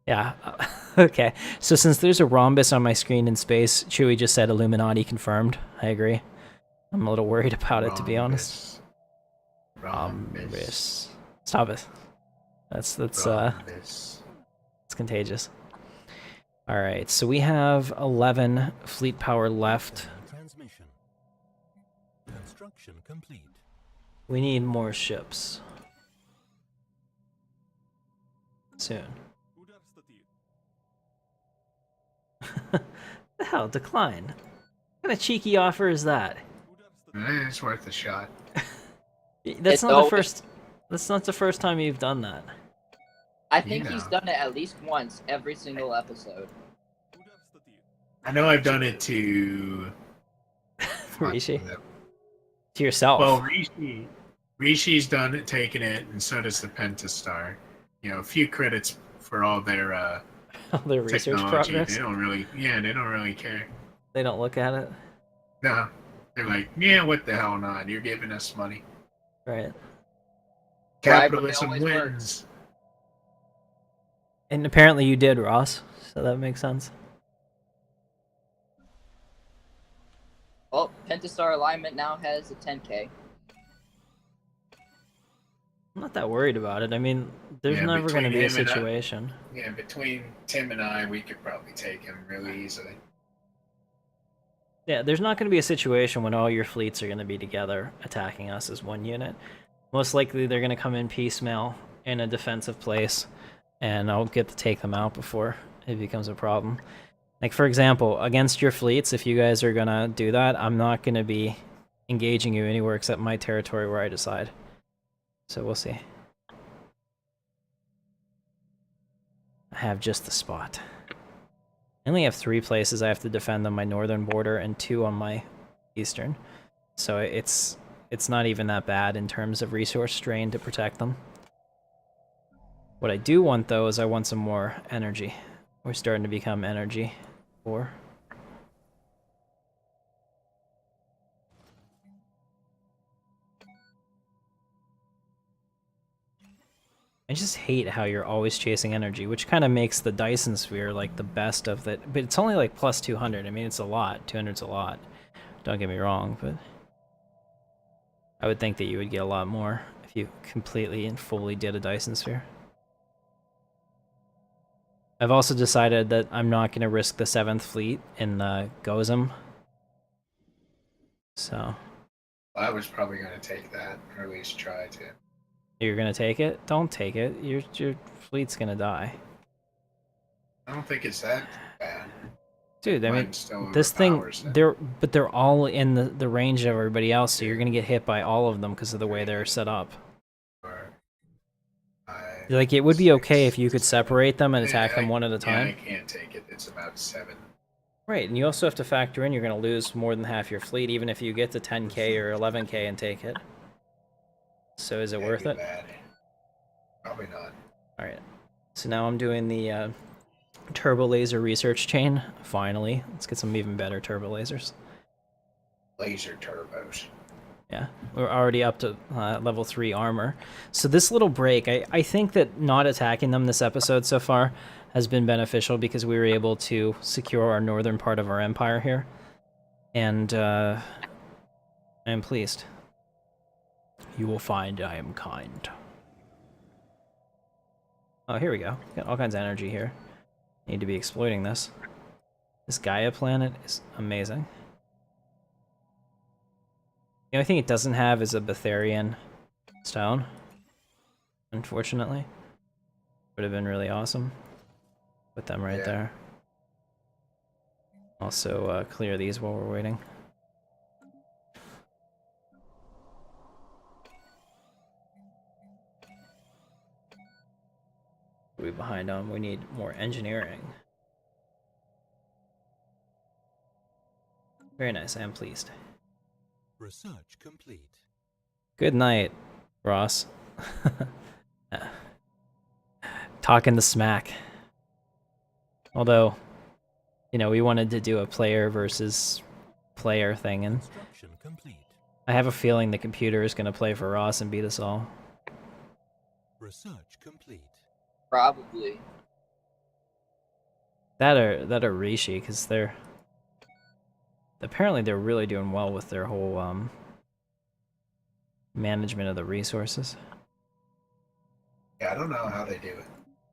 Yeah. Okay. So since there's a rhombus on my screen in space, Chewie just said Illuminati confirmed. I agree. I'm a little worried about it, to be honest. Rhombus. Stop it. That's it's contagious. All right. So we have 11 fleet power left. Transmission. Construction complete. We need more ships. Soon. The hell, decline. What kind of cheeky offer is that? It's worth a shot. That's not the first time you've done that. I think he's done it at least once every single episode. I know I've done it to Rishi? To yourself. Well, Rishi's done it, taken it, and so does the Pentastar. You know, a few credits for all their All their research technology. progress. They don't really care. They don't look at it. No, they're like, yeah, what the hell not? You're giving us money. Right. Capitalism always wins. works. And apparently you did, Ross. So that makes sense. Well, Pentastar alignment now has a 10K. I'm not that worried about it. I mean, there's Yeah, never going to between be a him and I- situation. Yeah, between Tim and I, we could probably take him really easily. Yeah, there's not going to be a situation when all your fleets are going to be together attacking us as one unit. Most likely they're going to come in piecemeal in a defensive place, and I'll get to take them out before it becomes a problem. Like, for example, against your fleets, if you guys are going to do that, I'm not going to be engaging you anywhere except my territory where I decide. So we'll see. I have just the spot. I only have 3 places I have to defend on my northern border and 2 on my eastern. So it's not even that bad in terms of resource strain to protect them. What I do want, though, is I want some more energy. We're starting to become energy poor. I just hate how you're always chasing energy, which kind of makes the Dyson sphere like the best of it. But it's only like plus 200. I mean, it's a lot. 200's a lot. Don't get me wrong, but I would think that you would get a lot more if you completely and fully did a Dyson sphere. I've also decided that I'm not going to risk the 7th fleet in Gozum. So. I was probably going to take that, or at least try to. You're going to take it? Don't take it. Your fleet's going to die. I don't think it's that bad. Dude, I mean, Mine still this thing, overpowers it. they're all in the range of everybody else, so you're going to get hit by all of them because of the way they're set up. Like, it would be okay if you could separate them and attack them one at a time. Yeah, I can't take it. It's about 7. Right, and you also have to factor in you're going to lose more than half your fleet, even if you get to 10k or 11k and take it. So is it worth it? Bad. Probably not. Alright, so now I'm doing the turbo laser research chain, finally. Let's get some even better turbo lasers. Laser turbos. Yeah, we're already up to level 3 armor. So this little break, I think that not attacking them this episode so far has been beneficial because we were able to secure our northern part of our empire here. And I am pleased. You will find I am kind. Oh, here we go. Got all kinds of energy here. Need to be exploiting this. This Gaia planet is amazing. The only thing it doesn't have is a Betharian stone, unfortunately. Would have been really awesome. Put them right there. Also, clear these while we're waiting. What are we behind on? We need more engineering. Very nice, I am pleased. Research complete. Good night, Ross. Talking the smack. Although, you know, we wanted to do a player versus player thing, and Construction complete. I have a feeling the computer is going to play for Ross and beat us all. Research complete. Probably. That or Rishi, because apparently they're really doing well with their whole management of the resources. Yeah, I don't know how they do it.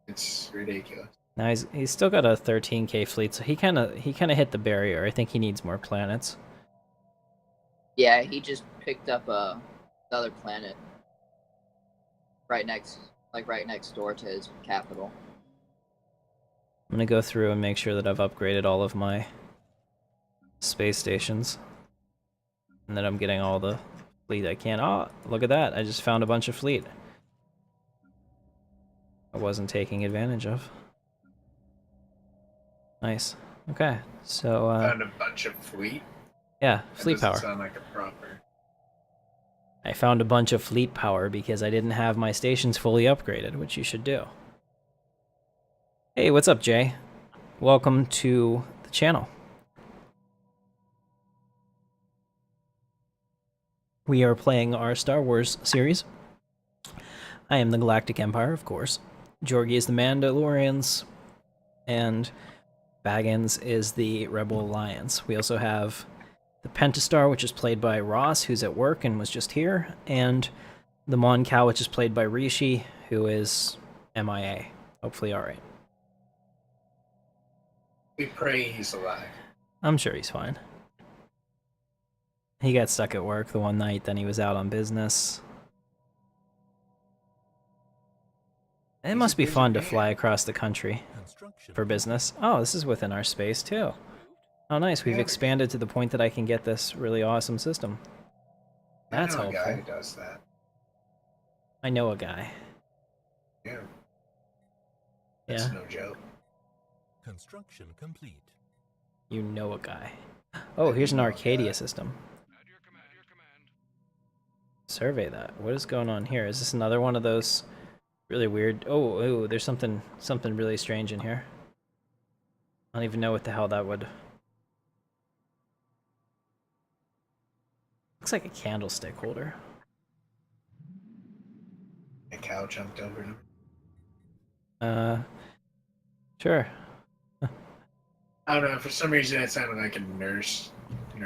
It's ridiculous. Now he's still got a 13k fleet, so he kind of hit the barrier. I think he needs more planets. Yeah, he just picked up another planet right next door to his capital. I'm gonna go through and make sure that I've upgraded all of my space stations, and that I'm getting all the fleet I can. Oh, look at that! I just found a bunch of fleet I wasn't taking advantage of. Nice. Okay, so Found a bunch of fleet. yeah, That fleet doesn't power. sound like a proper. I found a bunch of fleet power because I didn't have my stations fully upgraded, which you should do. Hey, what's up, Jay? Welcome to the channel. We are playing our Star Wars series. I am the Galactic Empire, of course. Jorgi is the Mandalorians, and Baggins is the Rebel Alliance. We also have the Pentastar, which is played by Ross, who's at work and was just here, and the Mon Cal, which is played by Rishi, who is MIA. Hopefully alright. We pray he's alive. I'm sure he's fine. He got stuck at work the one night, then he was out on business. It must be fun to fly across the country for business. Oh, this is within our space, too. Oh, nice. We've expanded to the point that I can get this really awesome system. That's helpful. I know a guy who does that. I know a guy. Yeah. That's no joke. Construction complete. You know a guy. Oh, here's an Arcadia system. Survey that. What is going on here? Is this another one of those really weird... Oh, there's something really strange in here. I don't even know what the hell that would... Looks like a candlestick holder. A cow jumped over him. Sure. I don't know, for some reason it sounded like a nurse.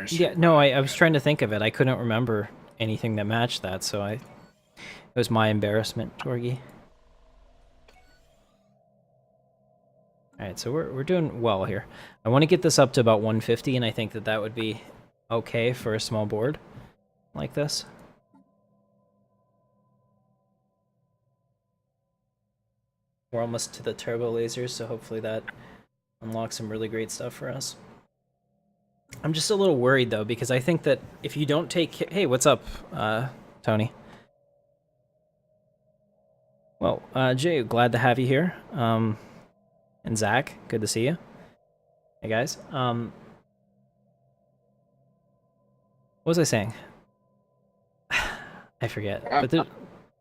Yeah, no, I was trying to think of it. I couldn't remember anything that matched that, so it was my embarrassment, Torgi. Alright, so we're doing well here. I want to get this up to about 150, and I think that would be okay for a small board like this. We're almost to the turbo lasers, so hopefully that unlocks some really great stuff for us. I'm just a little worried, though, because I think that if you don't take... Hey, what's up, Tony? Well, Jay, glad to have you here. And Zach, good to see you. Hey, guys. What was I saying? I forget. But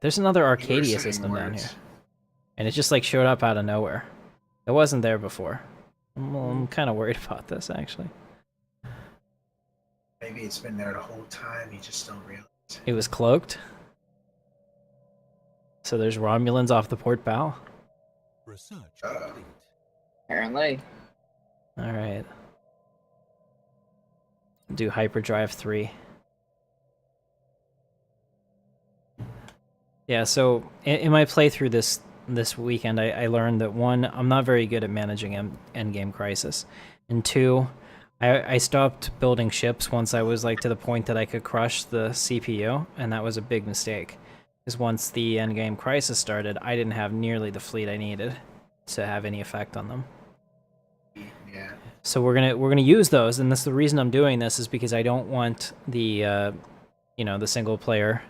there's another Arcadia system down here. And it just, like, showed up out of nowhere. It wasn't there before. I'm kind of worried about this, actually. Maybe it's been there the whole time, you just don't realize. It was cloaked? So there's Romulans off the port bow? Research complete. Apparently. Alright. Do hyperdrive 3. Yeah, so in my playthrough this weekend, I learned that 1, I'm not very good at managing endgame crisis, and 2, I stopped building ships once I was like to the point that I could crush the CPU, and that was a big mistake. Because once the endgame crisis started, I didn't have nearly the fleet I needed to have any effect on them. Yeah. So we're gonna use those, and that's the reason I'm doing this, is because I don't want the the single player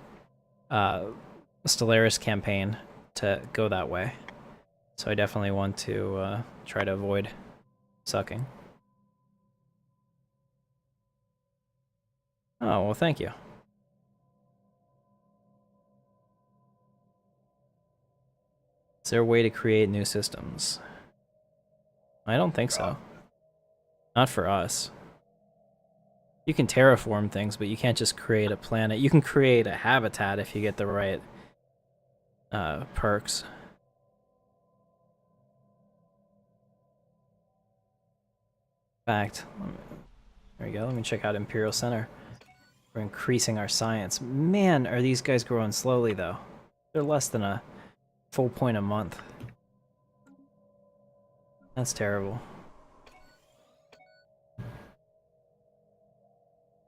Stellaris campaign to go that way. So I definitely want to try to avoid sucking. Oh, well, thank you. Is there a way to create new systems? I don't think so. Not for us. You can terraform things, but you can't just create a planet. You can create a habitat if you get the right perks. In fact, there we go. Let me check out Imperial Center. We're increasing our science. Man, are these guys growing slowly, though. They're less than a full point a month. That's terrible.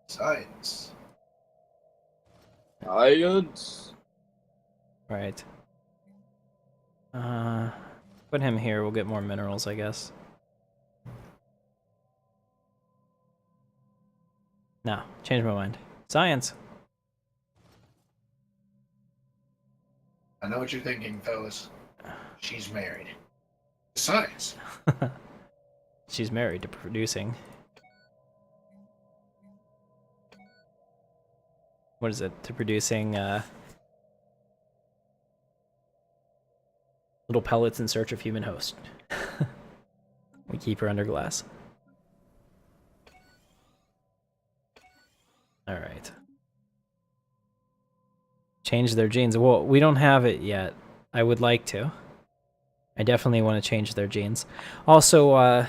Science. Science. Right. Put him here, we'll get more minerals, I guess. No, change my mind. Science. I know what you're thinking, fellas. She's married. Science. She's married to producing. What is it? To producing little pellets in search of human host. We keep her under glass. Alright. Change their genes. Well, we don't have it yet. I would like to. I definitely want to change their genes. Also,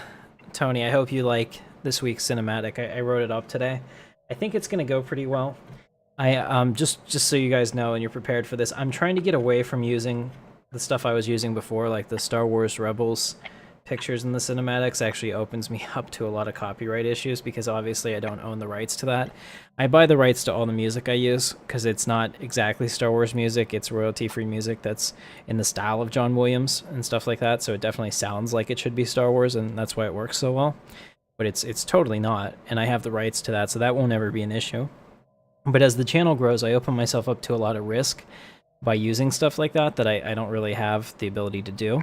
Tony, I hope you like this week's cinematic. I wrote it up today. I think it's going to go pretty well. I just so you guys know and you're prepared for this, I'm trying to get away from using the stuff I was using before, like the Star Wars Rebels pictures in the cinematics. Actually opens me up to a lot of copyright issues because obviously I don't own the rights to that. I buy the rights to all the music I use because it's not exactly Star Wars music, it's royalty-free music that's in the style of John Williams and stuff like that, so it definitely sounds like it should be Star Wars, and that's why it works so well. But it's totally not, and I have the rights to that, so that won't ever be an issue. But as the channel grows, I open myself up to a lot of risk by using stuff like that I don't really have the ability to do.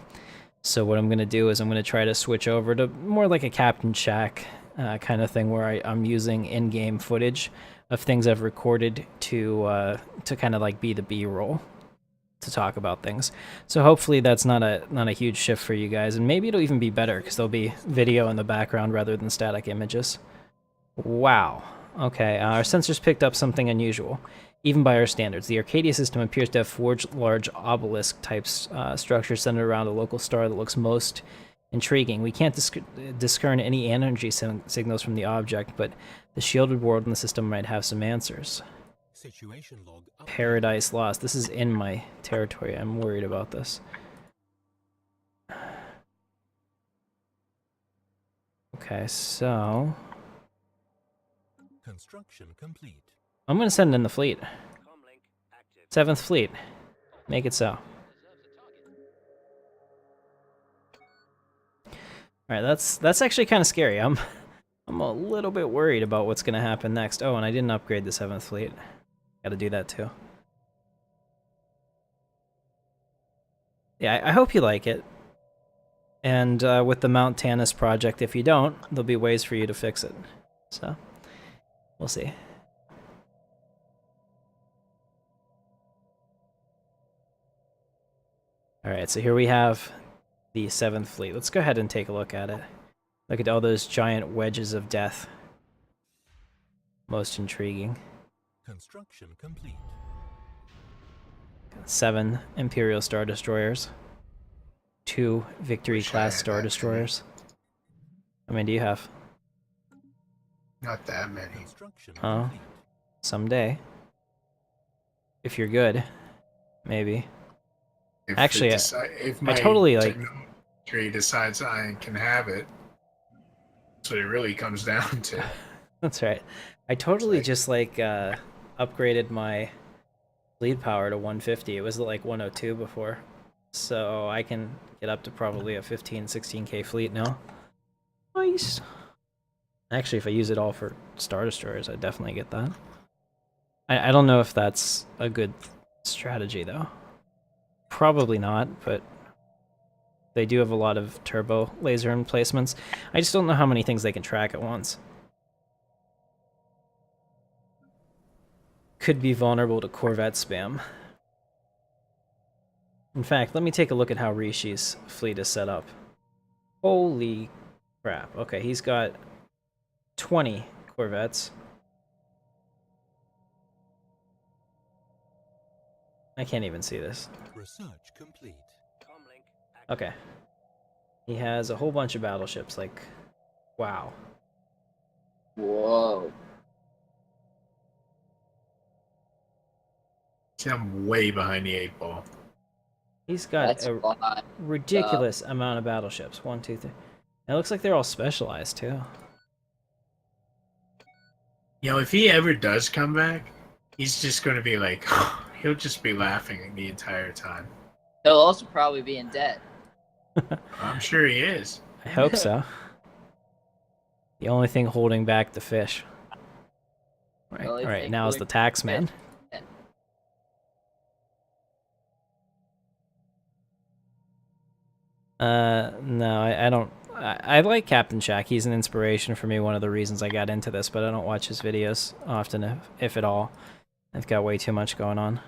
So what I'm going to do is I'm going to try to switch over to more like a Captain Shack kind of thing where I'm using in-game footage of things I've recorded to kind of like be the B-roll to talk about things. So hopefully that's not a huge shift for you guys, and maybe it'll even be better because there'll be video in the background rather than static images. Wow. Okay, our sensors picked up something unusual. Even by our standards, the Arcadia system appears to have forged large obelisk-type structures centered around a local star that looks most intriguing. We can't discern any energy signals from the object, but the shielded world in the system might have some answers. Situation log update. Paradise Lost. This is in my territory. I'm worried about this. Okay, so... Construction complete. I'm going to send in the fleet. 7th Fleet. Make it so. Alright, that's actually kind of scary. I'm a little bit worried about what's going to happen next. Oh, and I didn't upgrade the 7th Fleet. Gotta do that too. Yeah, I hope you like it. And with the Mount Tannis project, if you don't, there'll be ways for you to fix it. So, we'll see. Alright, so here we have the 7th Fleet. Let's go ahead and take a look at it. Look at all those giant wedges of death. Most intriguing. Construction complete. 7 Imperial Star Destroyers. 2 Victory-class Star Destroyers. How many do you have? Not that many. Construction Oh, complete. someday. If you're good. Maybe. If Actually, if I totally, like... technology decides I can have it, that's what it really comes down to. That's right. I totally just, like, upgraded my bleed power to 150. It was, like, 102 before. So I can get up to probably a 16K fleet now. Nice. Actually, if I use it all for Star Destroyers, I'd definitely get that. I don't know if that's a good strategy, though. Probably not, but they do have a lot of turbo laser emplacements. I just don't know how many things they can track at once. Could be vulnerable to Corvette spam. In fact, let me take a look at how Rishi's fleet is set up. Holy crap. Okay, he's got 20 Corvettes. I can't even see this. Research complete. Okay. He has a whole bunch of battleships, like, wow. Whoa. See, I'm way behind the 8 ball. He's got That's a lot. ridiculous amount of battleships. 1, 2, 3. It looks like they're all specialized, too. You know, if he ever does come back, he's just going to be like, he'll just be laughing the entire time. He'll also probably be in debt. I'm sure he is. I hope so. The only thing holding back the fish. Right, only right thing now is the holding tax man. No, I don't. I like Captain Shack. He's an inspiration for me. One of the reasons I got into this, but I don't watch his videos often, if at all. I've got way too much going on.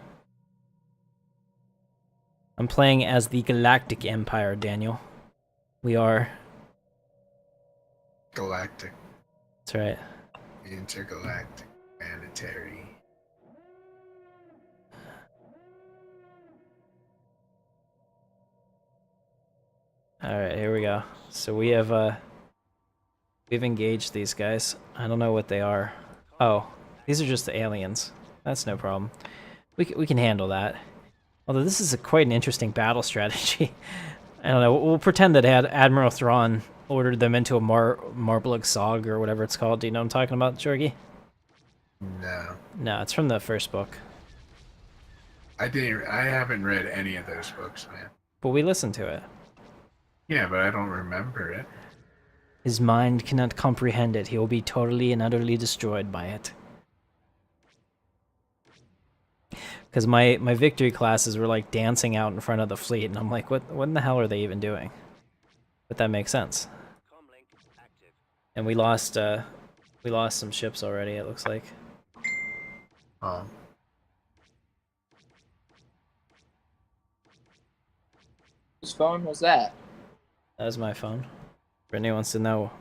I'm playing as the Galactic Empire, Daniel. We are Galactic. That's right. Intergalactic. Planetary. Alright, here we go. So we have, we've engaged these guys. I don't know what they are. Oh, these are just the aliens. That's no problem. We can handle that. Although this is quite an interesting battle strategy. I don't know, we'll pretend that Admiral Thrawn ordered them into a Marblug Sog or whatever it's called. Do you know what I'm talking about, Jorgie? No. No, it's from the first book. I haven't read any of those books, man. But we listened to it. Yeah, but I don't remember it. His mind cannot comprehend it. He will be totally and utterly destroyed by it. Because my victory classes were like dancing out in front of the fleet, and I'm like, what in the hell are they even doing? But that makes sense. And we lost some ships already, it looks like. Oh. Whose phone was that? That was my phone. Brittany wants to know,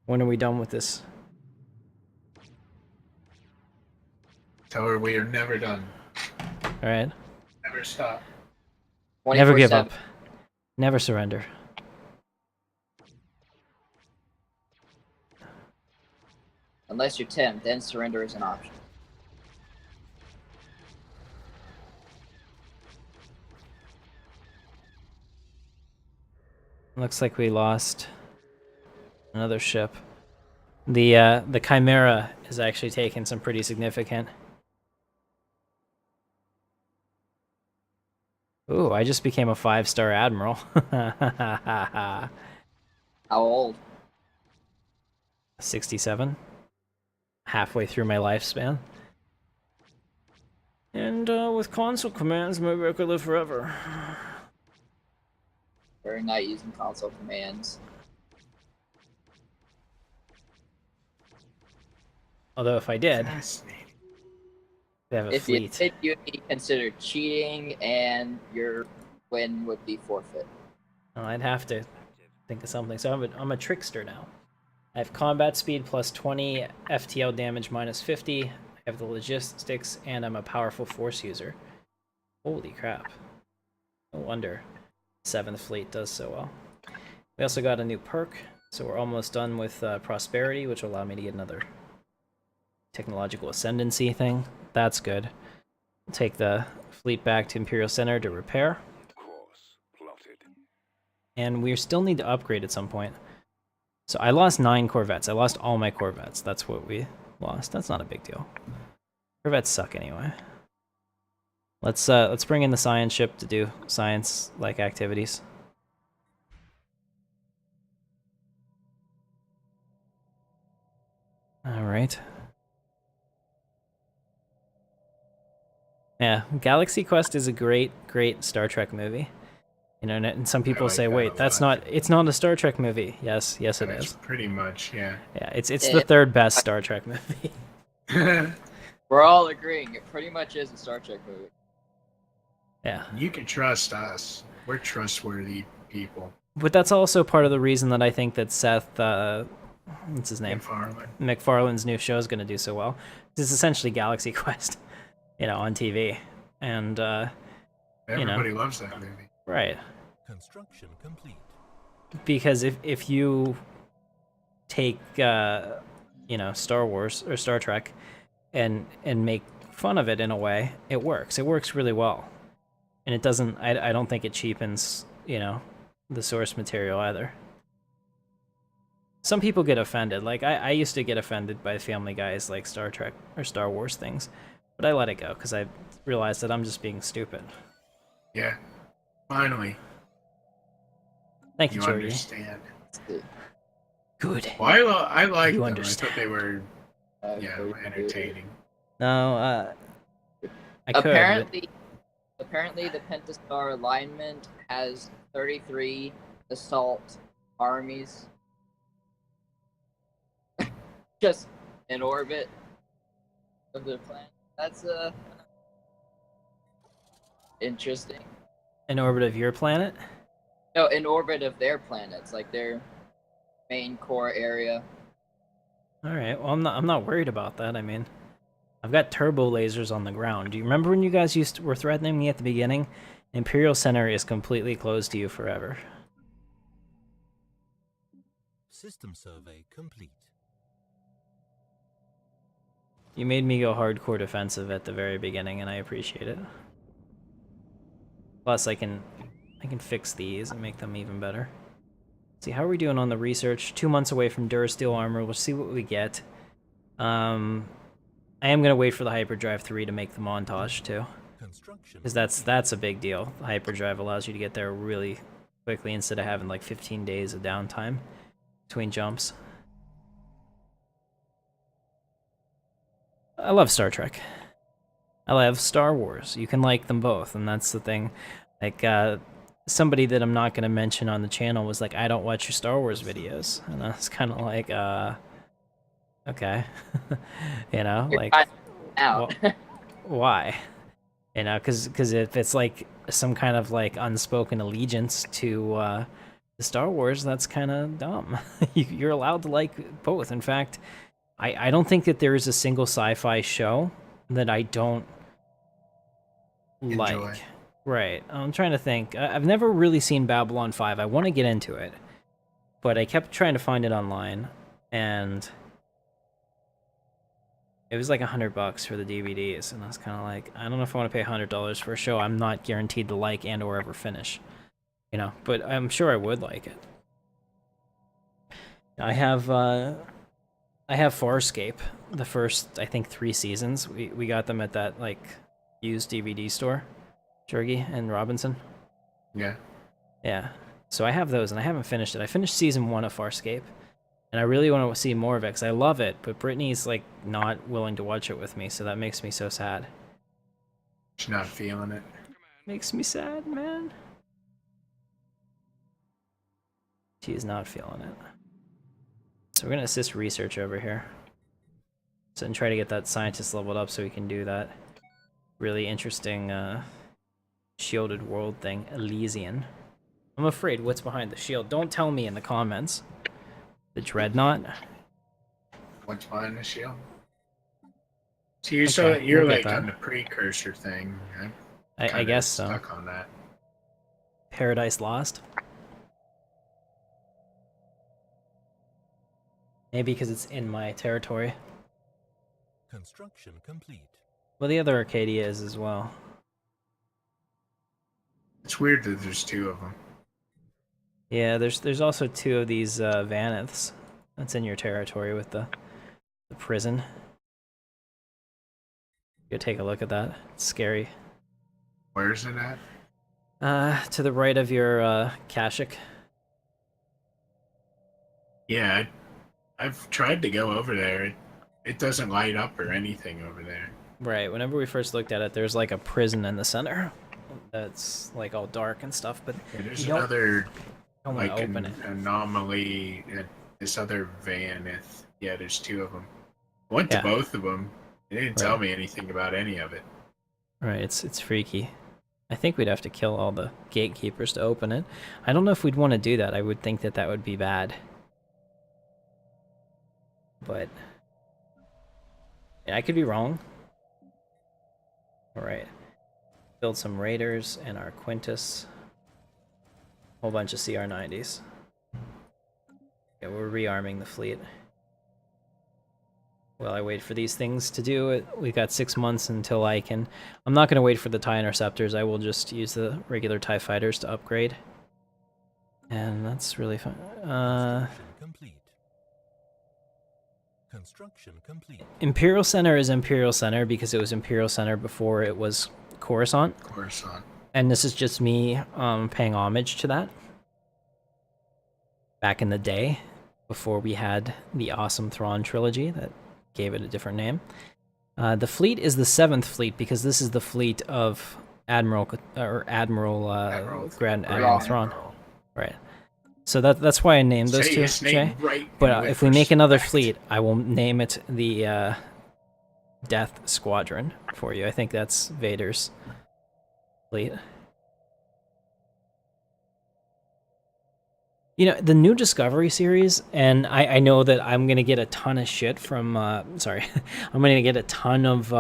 when are we done with this? Tell her we are never done. Alright. Never stop. Never give 24/7. up. Never surrender. Unless you're Tim, then surrender is an option. Looks like we lost another ship. The Chimera is actually taking some pretty significant. Ooh, I just became a 5-star admiral. How old? 67. Halfway through my lifespan. And with console commands, maybe I could live forever. Very not using console commands. Although if I did, Fascinating. we have a If fleet. you did, you would be considered cheating, and your win would be forfeit. Well, I'd have to think of something. So I'm a trickster now. I have combat speed plus 20, FTL damage minus 50. I have the logistics, and I'm a powerful force user. Holy crap. No wonder 7th Fleet does so well. We also got a new perk, so we're almost done with prosperity, which will allow me to get another technological ascendancy thing. That's good. We'll take the fleet back to Imperial Center to repair. And we still need to upgrade at some point. So I lost 9 Corvettes. I lost all my Corvettes. That's what we lost. That's not a big deal. Corvettes suck anyway. Let's bring in the science ship to do science-like activities. All right. Yeah, Galaxy Quest is a great Star Trek movie. You know, and some people like say, that "Wait, a it's lot. not a Star Trek movie." Yes, it That's is. pretty much, yeah. Yeah, it's the third best Star Trek movie. We're all agreeing. It pretty much is a Star Trek movie. Yeah. You can trust us. We're trustworthy people. But that's also part of the reason that I think that Seth, what's his name? MacFarlane's new show is going to do so well. It's essentially Galaxy Quest, on TV. And, Everybody loves that movie. Right. Construction complete. Because if you take, Star Wars or Star Trek and make fun of it in a way, it works. It works really well. And it doesn't, I don't think it cheapens, the source material either. Some people get offended. Like, I used to get offended by Family Guy's, like, Star Trek or Star Wars things. But I let it go, because I realized that I'm just being stupid. Yeah. Finally. Thank you, You Jorgie. understand. Good. Well, I like You them. understand. I thought they were, entertaining. No, I could. Apparently, the Pentastar alignment has 33 assault armies just in orbit of the planet. That's interesting. In orbit of your planet? No, in orbit of their planets. Like they're main core area. All right. Well, I'm not worried about that. I mean, I've got turbo lasers on the ground. Do you remember when you guys were threatening me at the beginning? Imperial Center is completely closed to you forever. System survey complete. You made me go hardcore defensive at the very beginning, and I appreciate it. Plus, I can fix these and make them even better. Let's see, how are we doing on the research? 2 months away from Durasteel armor. We'll see what we get. I am gonna wait for the Hyperdrive 3 to make the montage too, because that's a big deal. The Hyperdrive allows you to get there really quickly instead of having like 15 days of downtime between jumps. I love Star Trek. I love Star Wars. You can like them both, and that's the thing. Like, somebody that I'm not going to mention on the channel was like, I don't watch your Star Wars videos. And I was kind of like, okay. You know, You're like, out. why? You know, because if it's like some kind of like unspoken allegiance to the Star Wars, that's kind of dumb. You're allowed to like both. In fact, I don't think that there is a single sci-fi show that I don't Enjoy. like. Right. I'm trying to think. I've never really seen Babylon 5. I want to get into it, but I kept trying to find it online, and it was like $100 for the DVDs, and I was kind of like, I don't know if I want to pay $100 for a show I'm not guaranteed to like and or ever finish. You know, but I'm sure I would like it. I have Farscape, the first, I think, 3 seasons. We got them at that, like, used DVD store, Jurgi and Robinson. Yeah. Yeah. So I have those, and I haven't finished it. I finished season 1 of Farscape, and I really want to see more of it, because I love it, but Brittany's, like, not willing to watch it with me, so that makes me so sad. She's not feeling it. Makes me sad, man. She's not feeling it. So we're going to assist research over here. So and try to get that scientist leveled up so we can do that really interesting shielded world thing, Elysian. I'm afraid what's behind the shield. Don't tell me in the comments. The Dreadnought? What's behind the shield? So you're we'll like on the precursor thing. I guess so. Stuck on that. Paradise Lost? Maybe because it's in my territory. Construction complete. Well, the other Arcadia is as well. It's weird that there's 2 of them. Yeah, there's also 2 of these Vaniths. That's in your territory with the prison. Go take a look at that. It's scary. Where's it at? To the right of your Kashyyyk. Yeah, I've tried to go over there. It doesn't light up or anything over there. Right, whenever we first looked at it, there's like a prison in the center that's like all dark and stuff, but Yeah, there's you another don't like want to open it. anomaly at this other Vanith. Yeah, there's 2 of them. I went to both of them. They didn't tell me anything about any of it. Right, it's freaky. I think we'd have to kill all the gatekeepers to open it. I don't know if we'd want to do that. I would think that that would be bad. But yeah, I could be wrong. Alright. Build some Raiders and our Quintus. Whole bunch of CR-90s. Yeah, we're rearming the fleet. While I wait for these things to do it, we've got 6 months until I can... I'm not going to wait for the TIE Interceptors. I will just use the regular TIE Fighters to upgrade. And that's really fun. Construction complete. Imperial Center is Imperial Center because it was Imperial Center before it was Coruscant. Coruscant. And this is just me paying homage to that. Back in the day, before we had the awesome Thrawn trilogy that gave it a different name. The fleet is the 7th fleet because this is the fleet of Grand Admiral Thrawn. Right. So that's why I named those 2, Jay. Right, but if we make another fleet, I will name it the Death Squadron for you. I think that's Vader's fleet. You know, the new Discovery series, and I know that I'm going to get a ton of shit from, sorry, I'm going to get a ton of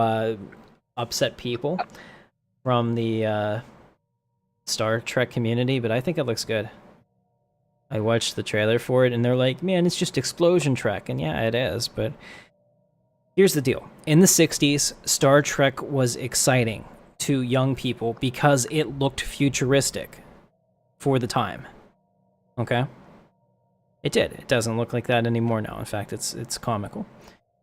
upset people from the Star Trek community, but I think it looks good. I watched the trailer for it, and they're like, man, it's just explosion Trek, and yeah, it is, but here's the deal. In the 60s, Star Trek was exciting to young people because it looked futuristic for the time. Okay? It did. It doesn't look like that anymore now. In fact, it's comical,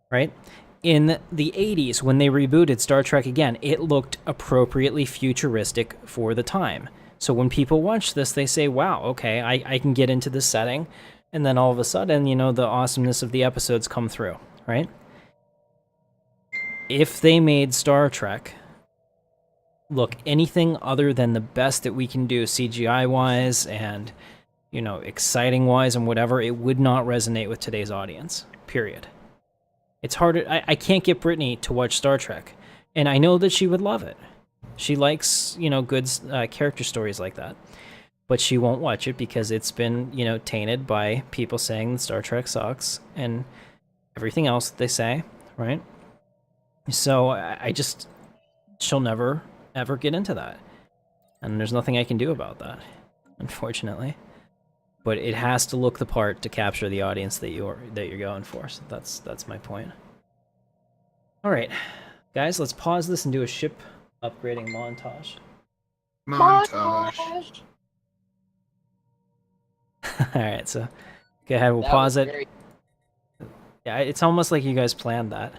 right? In the 80s, when they rebooted Star Trek again, it looked appropriately futuristic for the time. So when people watch this, they say, wow, okay, I can get into this setting. And then all of a sudden, you know, the awesomeness of the episodes come through, right? If they made Star Trek look anything other than the best that we can do CGI-wise and, you know, exciting-wise and whatever, it would not resonate with today's audience, period. It's harder. I can't get Brittany to watch Star Trek, and I know that she would love it. She likes, you know, good character stories like that, but she won't watch it because it's been, you know, tainted by people saying that Star Trek sucks and everything else that they say, right? So I just, she'll never, ever get into that. And there's nothing I can do about that, unfortunately. But it has to look the part to capture the audience that you're going for. So that's my point. All right, guys, let's pause this and do a ship upgrading montage. Montage. All right, so go ahead. We'll pause it. Yeah, it's almost like you guys planned that.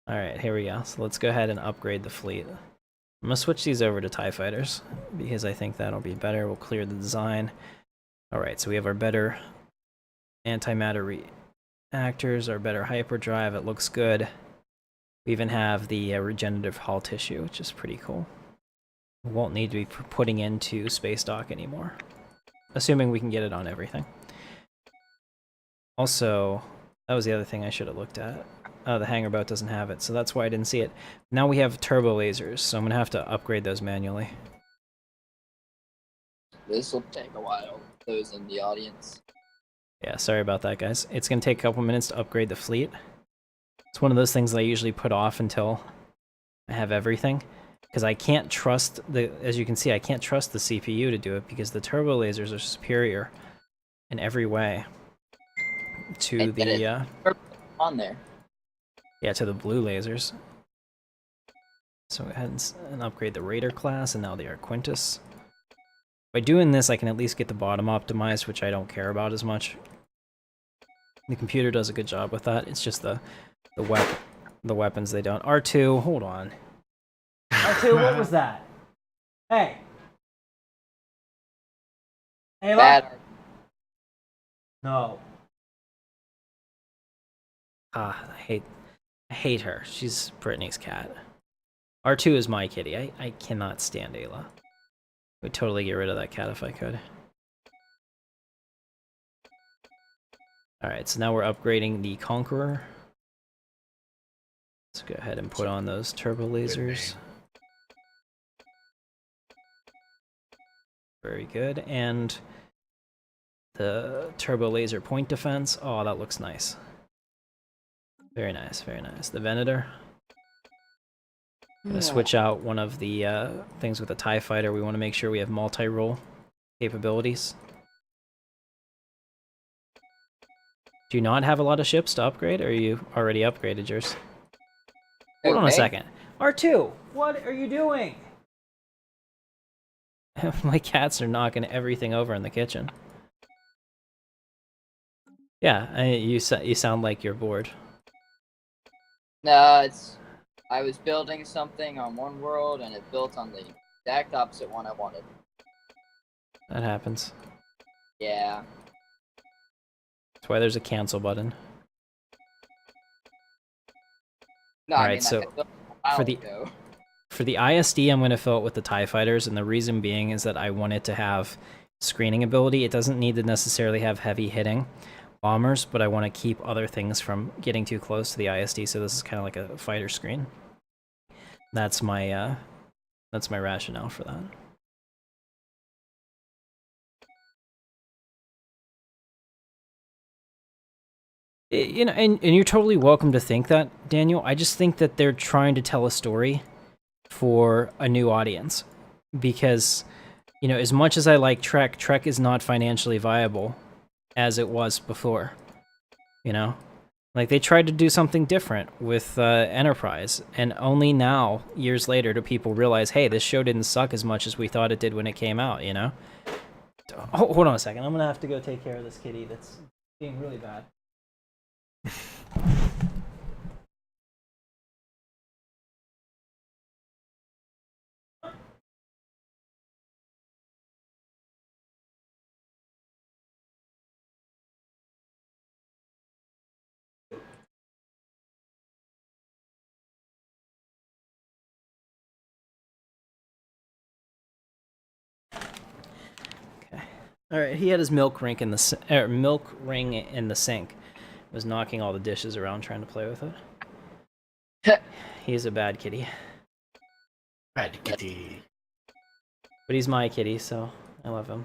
All right, here we go. So let's go ahead and upgrade the fleet. I'm gonna switch these over to TIE fighters because I think that'll be better. We'll clear the design. All right, so we have our better antimatter reactors, our better hyperdrive. It looks good. We even have the regenerative hull tissue, which is pretty cool. We won't need to be putting into space dock anymore, assuming we can get it on everything. Also, that was the other thing I should have looked at. The hangar boat doesn't have it, so that's why I didn't see it. Now we have turbo lasers, so I'm going to have to upgrade those manually. This will take a while, those in the audience. Yeah, sorry about that, guys. It's going to take a couple minutes to upgrade the fleet. It's one of those things that I usually put off until I have everything, because I can't trust as you can see, I can't trust the CPU to do it, because the turbo lasers are superior in every way to the... on there. Yeah, to the blue lasers. So go ahead and upgrade the Raider class, and now the Arquintus. By doing this, I can at least get the bottom optimized, which I don't care about as much. The computer does a good job with that. It's just the weapons they don't. R2, hold on. R2, what was that? Hey. Hey, Bad. No. I hate her. She's Brittany's cat. R2 is my kitty. I cannot stand Ayla. I would totally get rid of that cat if I could. Alright, so now we're upgrading the Conqueror. Let's go ahead and put on those turbo lasers. Very good. And the turbo laser point defense. Oh, that looks nice. Very nice, very nice. The Venator. I'm going to switch out one of the things with the TIE fighter. We want to make sure we have multi-role capabilities. Do you not have a lot of ships to upgrade, or you already upgraded yours? Hold on a second. R2, what are you doing? My cats are knocking everything over in the kitchen. Yeah, you sound like you're bored. No, I was building something on one world, and it built on the exact opposite one I wanted. That happens. Yeah. That's why there's a cancel button. No, Alright, so for the ISD, I'm going to fill it with the TIE fighters, and the reason being is that I want it to have screening ability. It doesn't need to necessarily have heavy hitting bombers, but I want to keep other things from getting too close to the ISD, so this is kind of like a fighter screen. That's my rationale for that. You know, and you're totally welcome to think that, Daniel. I just think that they're trying to tell a story for a new audience. Because, you know, as much as I like Trek, Trek is not financially viable as it was before. You know? Like, they tried to do something different with Enterprise, and only now, years later, do people realize, hey, this show didn't suck as much as we thought it did when it came out, you know? Oh, hold on a second. I'm gonna have to go take care of this kitty that's being really bad. All right, he had his milk ring in the milk ring in the sink. Was knocking all the dishes around trying to play with it. He's a bad kitty. Bad kitty. But he's my kitty, so I love him.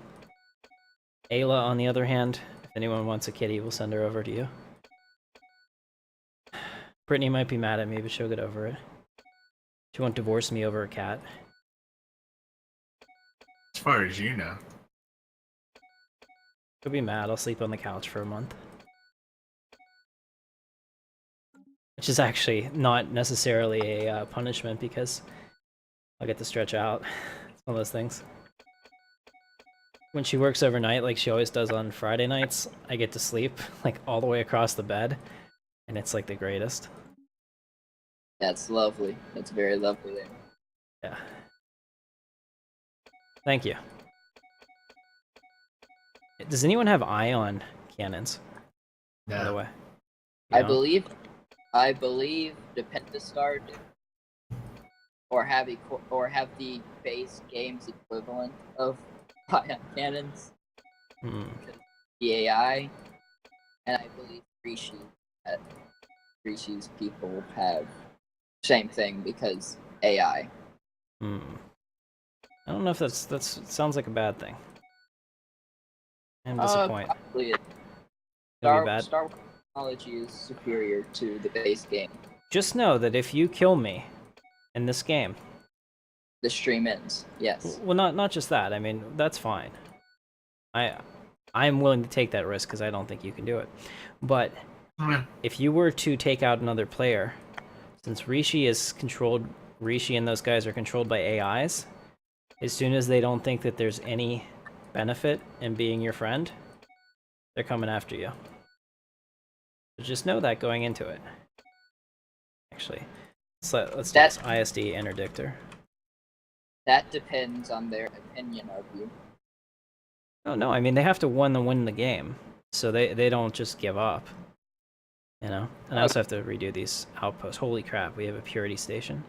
Ayla, on the other hand, if anyone wants a kitty, we'll send her over to you. Brittany might be mad at me, but she'll get over it. She won't divorce me over a cat. As far as you know. She'll be mad. I'll sleep on the couch for a month. Which is actually not necessarily a punishment, because I'll get to stretch out. It's one of those things. When she works overnight, like she always does on Friday nights, I get to sleep like all the way across the bed, and it's like the greatest. That's lovely. That's very lovely there. Yeah. Thank you. Does anyone have ion cannons? No. By the way, I believe Dependestar or have the base game's equivalent of ion cannons. The AI, and I believe Rishi's people have same thing because AI. I don't know if that's sounds like a bad thing. I'm disappointed. Probably It'll be bad. Star Wars technology is superior to the base game. Just know that if you kill me in this game, the stream ends. Yes. Well, not just that. I mean, that's fine. I'm willing to take that risk because I don't think you can do it. But if you were to take out another player, since Rishi and those guys are controlled by AIs, as soon as they don't think that there's any benefit in being your friend, they're coming after you. So just know that going into it. Actually, let's do this ISD interdictor. That depends on their opinion of you. Oh no, I mean they have to win the game, so they don't just give up. You know, and I also have to redo these outposts. Holy crap, we have a purity station.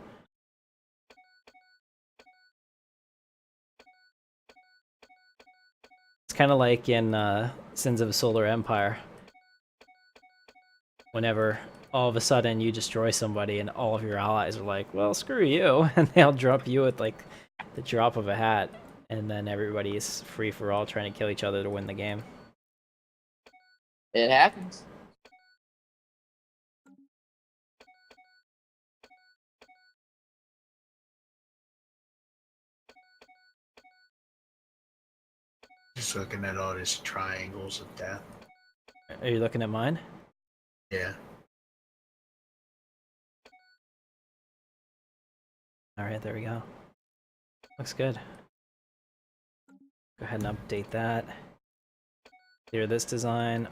It's kind of like in Sins of a Solar Empire. Whenever all of a sudden you destroy somebody and all of your allies are like, well, screw you, and they'll drop you at like the drop of a hat, and then everybody is free for all trying to kill each other to win the game. It happens. Just looking at all these triangles of death. Are you looking at mine? Yeah. Alright, there we go. Looks good. Go ahead and update that. Clear this design.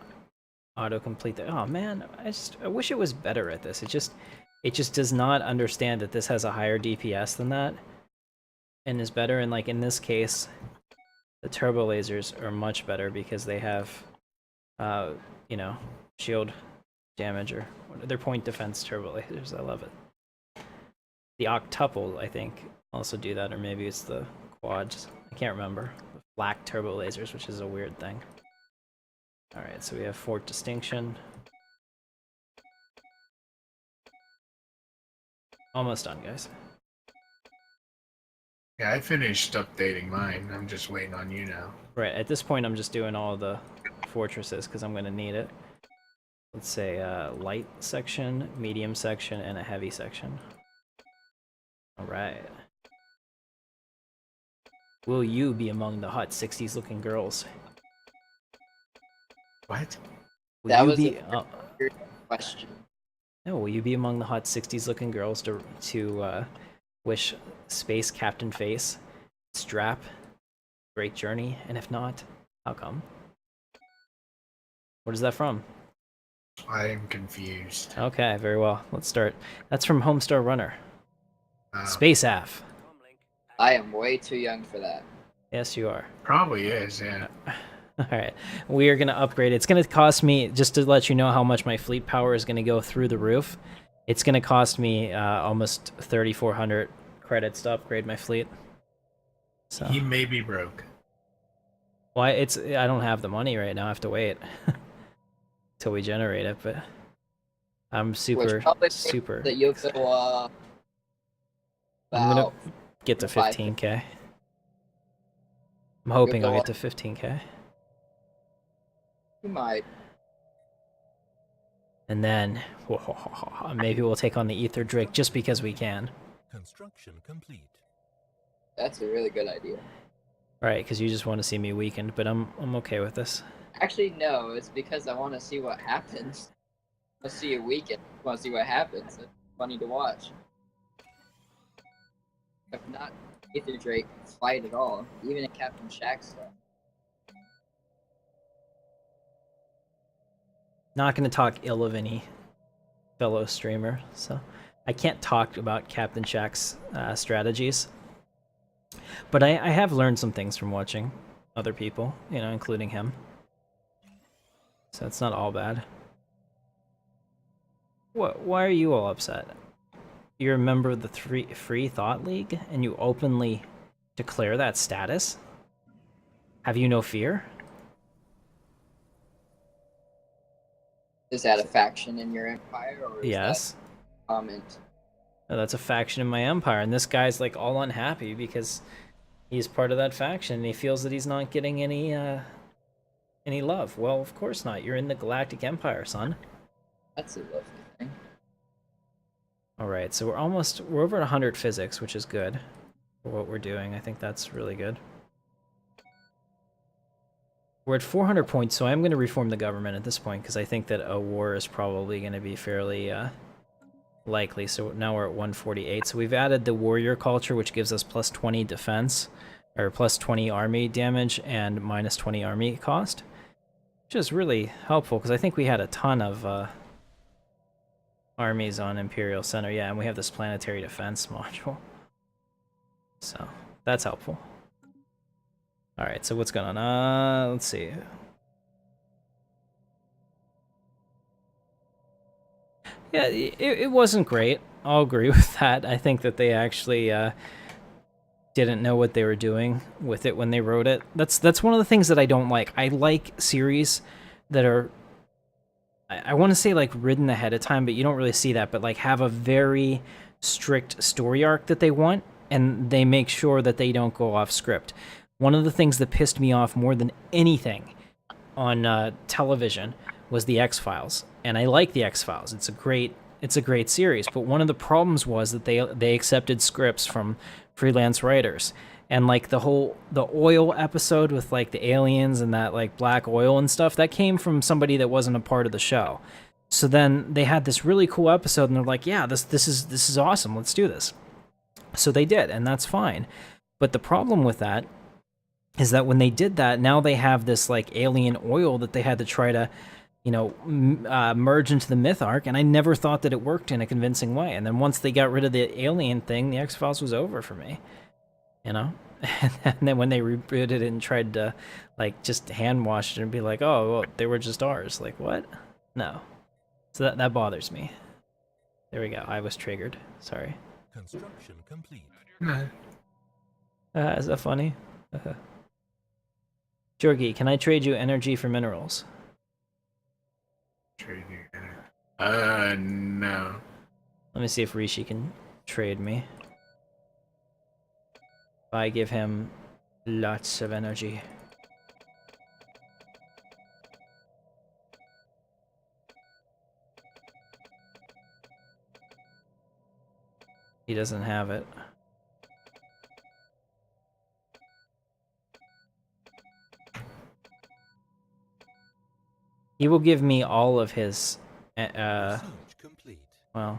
Autocomplete that. Oh man, I wish it was better at this. It just does not understand that this has a higher DPS than that. And is better, and like in this case, the turbo lasers are much better because they have you know, shield damage, or their point defense turbo lasers. I love it. The octuple, I think, also do that, or maybe it's the quads. I can't remember. The black turbo lasers, which is a weird thing. Alright, so we have Fort Distinction. Almost done, guys. Yeah, I finished updating mine. I'm just waiting on you now. Right, at this point I'm just doing all the fortresses because I'm going to need it. let's say light section, medium section, and a heavy section. All right. Will you be among the hot 60s looking girls? What? Will That you was be, a weird question. no, will you be among the hot 60s looking girls to wish Space Captain Face, Strap, great journey? And if not, how come? What is that from? I am confused. Okay, very well. Let's start. That's from Homestar Runner. Oh, Space AF. I am way too young for that. Yes, you are. probably is, yeah. Alright, we are going to upgrade. It's going to cost me, just to let you know how much my fleet power is going to go through the roof, it's going to cost me almost 3,400 credits to upgrade my fleet. So, He may be broke. well, I don't have the money right now. I have to wait till we generate it, but I'm super, super... That you'll go, I'm going about to get to 5. 15k. I'm hoping You'll I'll go get to 15k. You might. And then, maybe we'll take on the Ether Drake just because we can. Construction complete. That's a really good idea. Right, because you just want to see me weakened, but I'm okay with this. Actually, no. It's because I want to see what happens. I see you weaken. I want to see what happens. It's funny to watch. If not, Ether Drake fight at all, even in Captain Shack's stuff. Not going to talk ill of any fellow streamer, so I can't talk about Captain Shack's strategies. But I have learned some things from watching other people, you know, including him. So it's not all bad. Why are you all upset? You're a member of the Free Thought League, and you openly declare that status? Have you no fear? Is that a faction in your empire, or is Yes. that a comment? No, that's a faction in my empire, and this guy's like all unhappy because he's part of that faction, and he feels that he's not getting any love. Well, of course not. You're in the Galactic Empire, son. That's a lovely thing. Alright, so we're over 100 physics, which is good for what we're doing. I think that's really good. We're at 400 points, so I'm going to reform the government at this point, because I think that a war is probably going to be fairly likely. So now we're at 148. So we've added the warrior culture, which gives us plus 20 defense, or plus 20 army damage, and minus 20 army cost, which is really helpful, because I think we had a ton of armies on Imperial Center. Yeah, and we have this planetary defense module. So that's helpful. Alright, so what's going on? Let's see. Yeah, it wasn't great. I'll agree with that. I think that they actually didn't know what they were doing with it when they wrote it. That's one of the things that I don't like. I like series that are, I want to say like written ahead of time, but you don't really see that, but like have a very strict story arc that they want, and they make sure that they don't go off script. One of the things that pissed me off more than anything on television was the X-Files, and I like the X-Files. It's a great series, but one of the problems was that they accepted scripts from freelance writers, and like the oil episode with like the aliens and that like black oil and stuff, that came from somebody that wasn't a part of the show. So then they had this really cool episode, and they're like, yeah, this is awesome, let's do this. So they did, and that's fine. But the problem with that is that when they did that, now they have this like alien oil that they had to try to, you know, merge into the myth arc, and I never thought that it worked in a convincing way. And then once they got rid of the alien thing, the X-Files was over for me, you know? And then when they rebooted it and tried to like just hand wash it and be like, oh, well, they were just ours, like what? No. So that bothers me. There we go. I was triggered. Sorry. Construction complete. Is that funny? Jorgi, can I trade you energy for minerals? Trading. No. Let me see if Rishi can trade me. If I give him lots of energy. He doesn't have it. He will give me all of his, Research complete. well,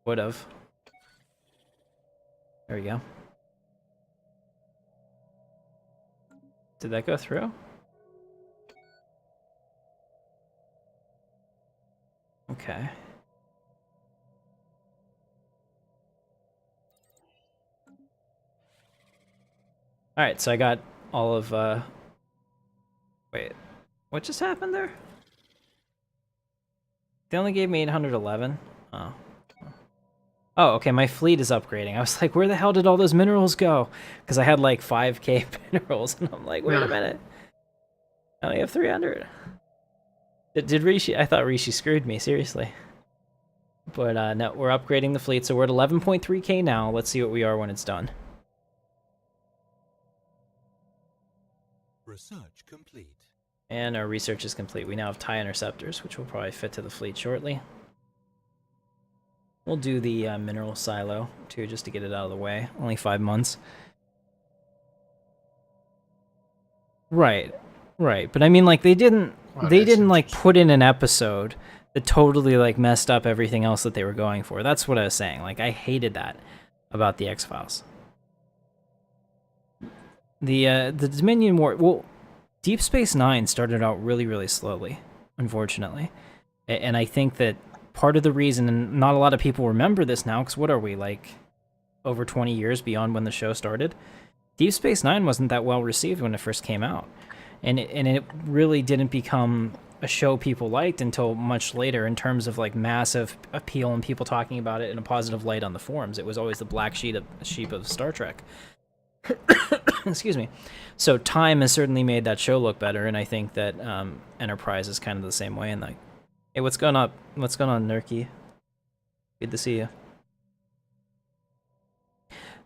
would've. There we go. Did that go through? Okay. Alright, so I got all of, wait. What just happened there? They only gave me 811? Oh. Oh, okay, my fleet is upgrading. I was like, where the hell did all those minerals go? Because I had like 5k minerals, and I'm like, wait a minute. I only have 300. Did Rishi? I thought Rishi screwed me, seriously. But no, we're upgrading the fleet, so we're at 11.3k now. Let's see what we are when it's done. Research complete. And our research is complete. We now have TIE interceptors, which will probably fit to the fleet shortly. We'll do the mineral silo, too, just to get it out of the way. Only 5 months. Right, right. But I mean, like, they didn't like put in an episode that totally like messed up everything else that they were going for. That's what I was saying. Like, I hated that about the X-Files. The Dominion War, well, Deep Space Nine started out really, really slowly, unfortunately. And I think that part of the reason, and not a lot of people remember this now, because what are we, like, over 20 years beyond when the show started? Deep Space Nine wasn't that well received when it first came out. And it really didn't become a show people liked until much later in terms of, like, massive appeal and people talking about it in a positive light on the forums. It was always the black sheep of Star Trek. Excuse me. So time has certainly made that show look better, and I think that Enterprise is kind of the same way. And like, hey, what's going on? What's going on, Nerky? Good to see you.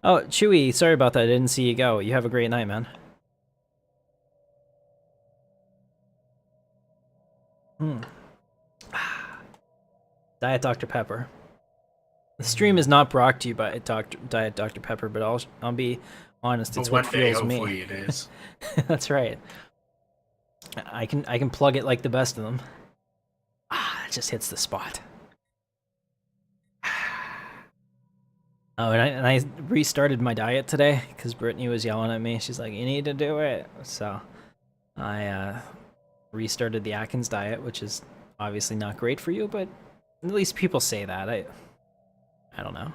Oh, Chewie, sorry about that. I didn't see you go. You have a great night, man. Diet Dr. Pepper. The stream is not brought to you by Diet Dr. Pepper, but I'll be honest, it's what fuels me. Hopefully it is. That's right. I can plug it like the best of them. It just hits the spot. Oh, and I restarted my diet today because Brittany was yelling at me. She's like, "You need to do it." So I restarted the Atkins diet, which is obviously not great for you, but at least people say that. I don't know.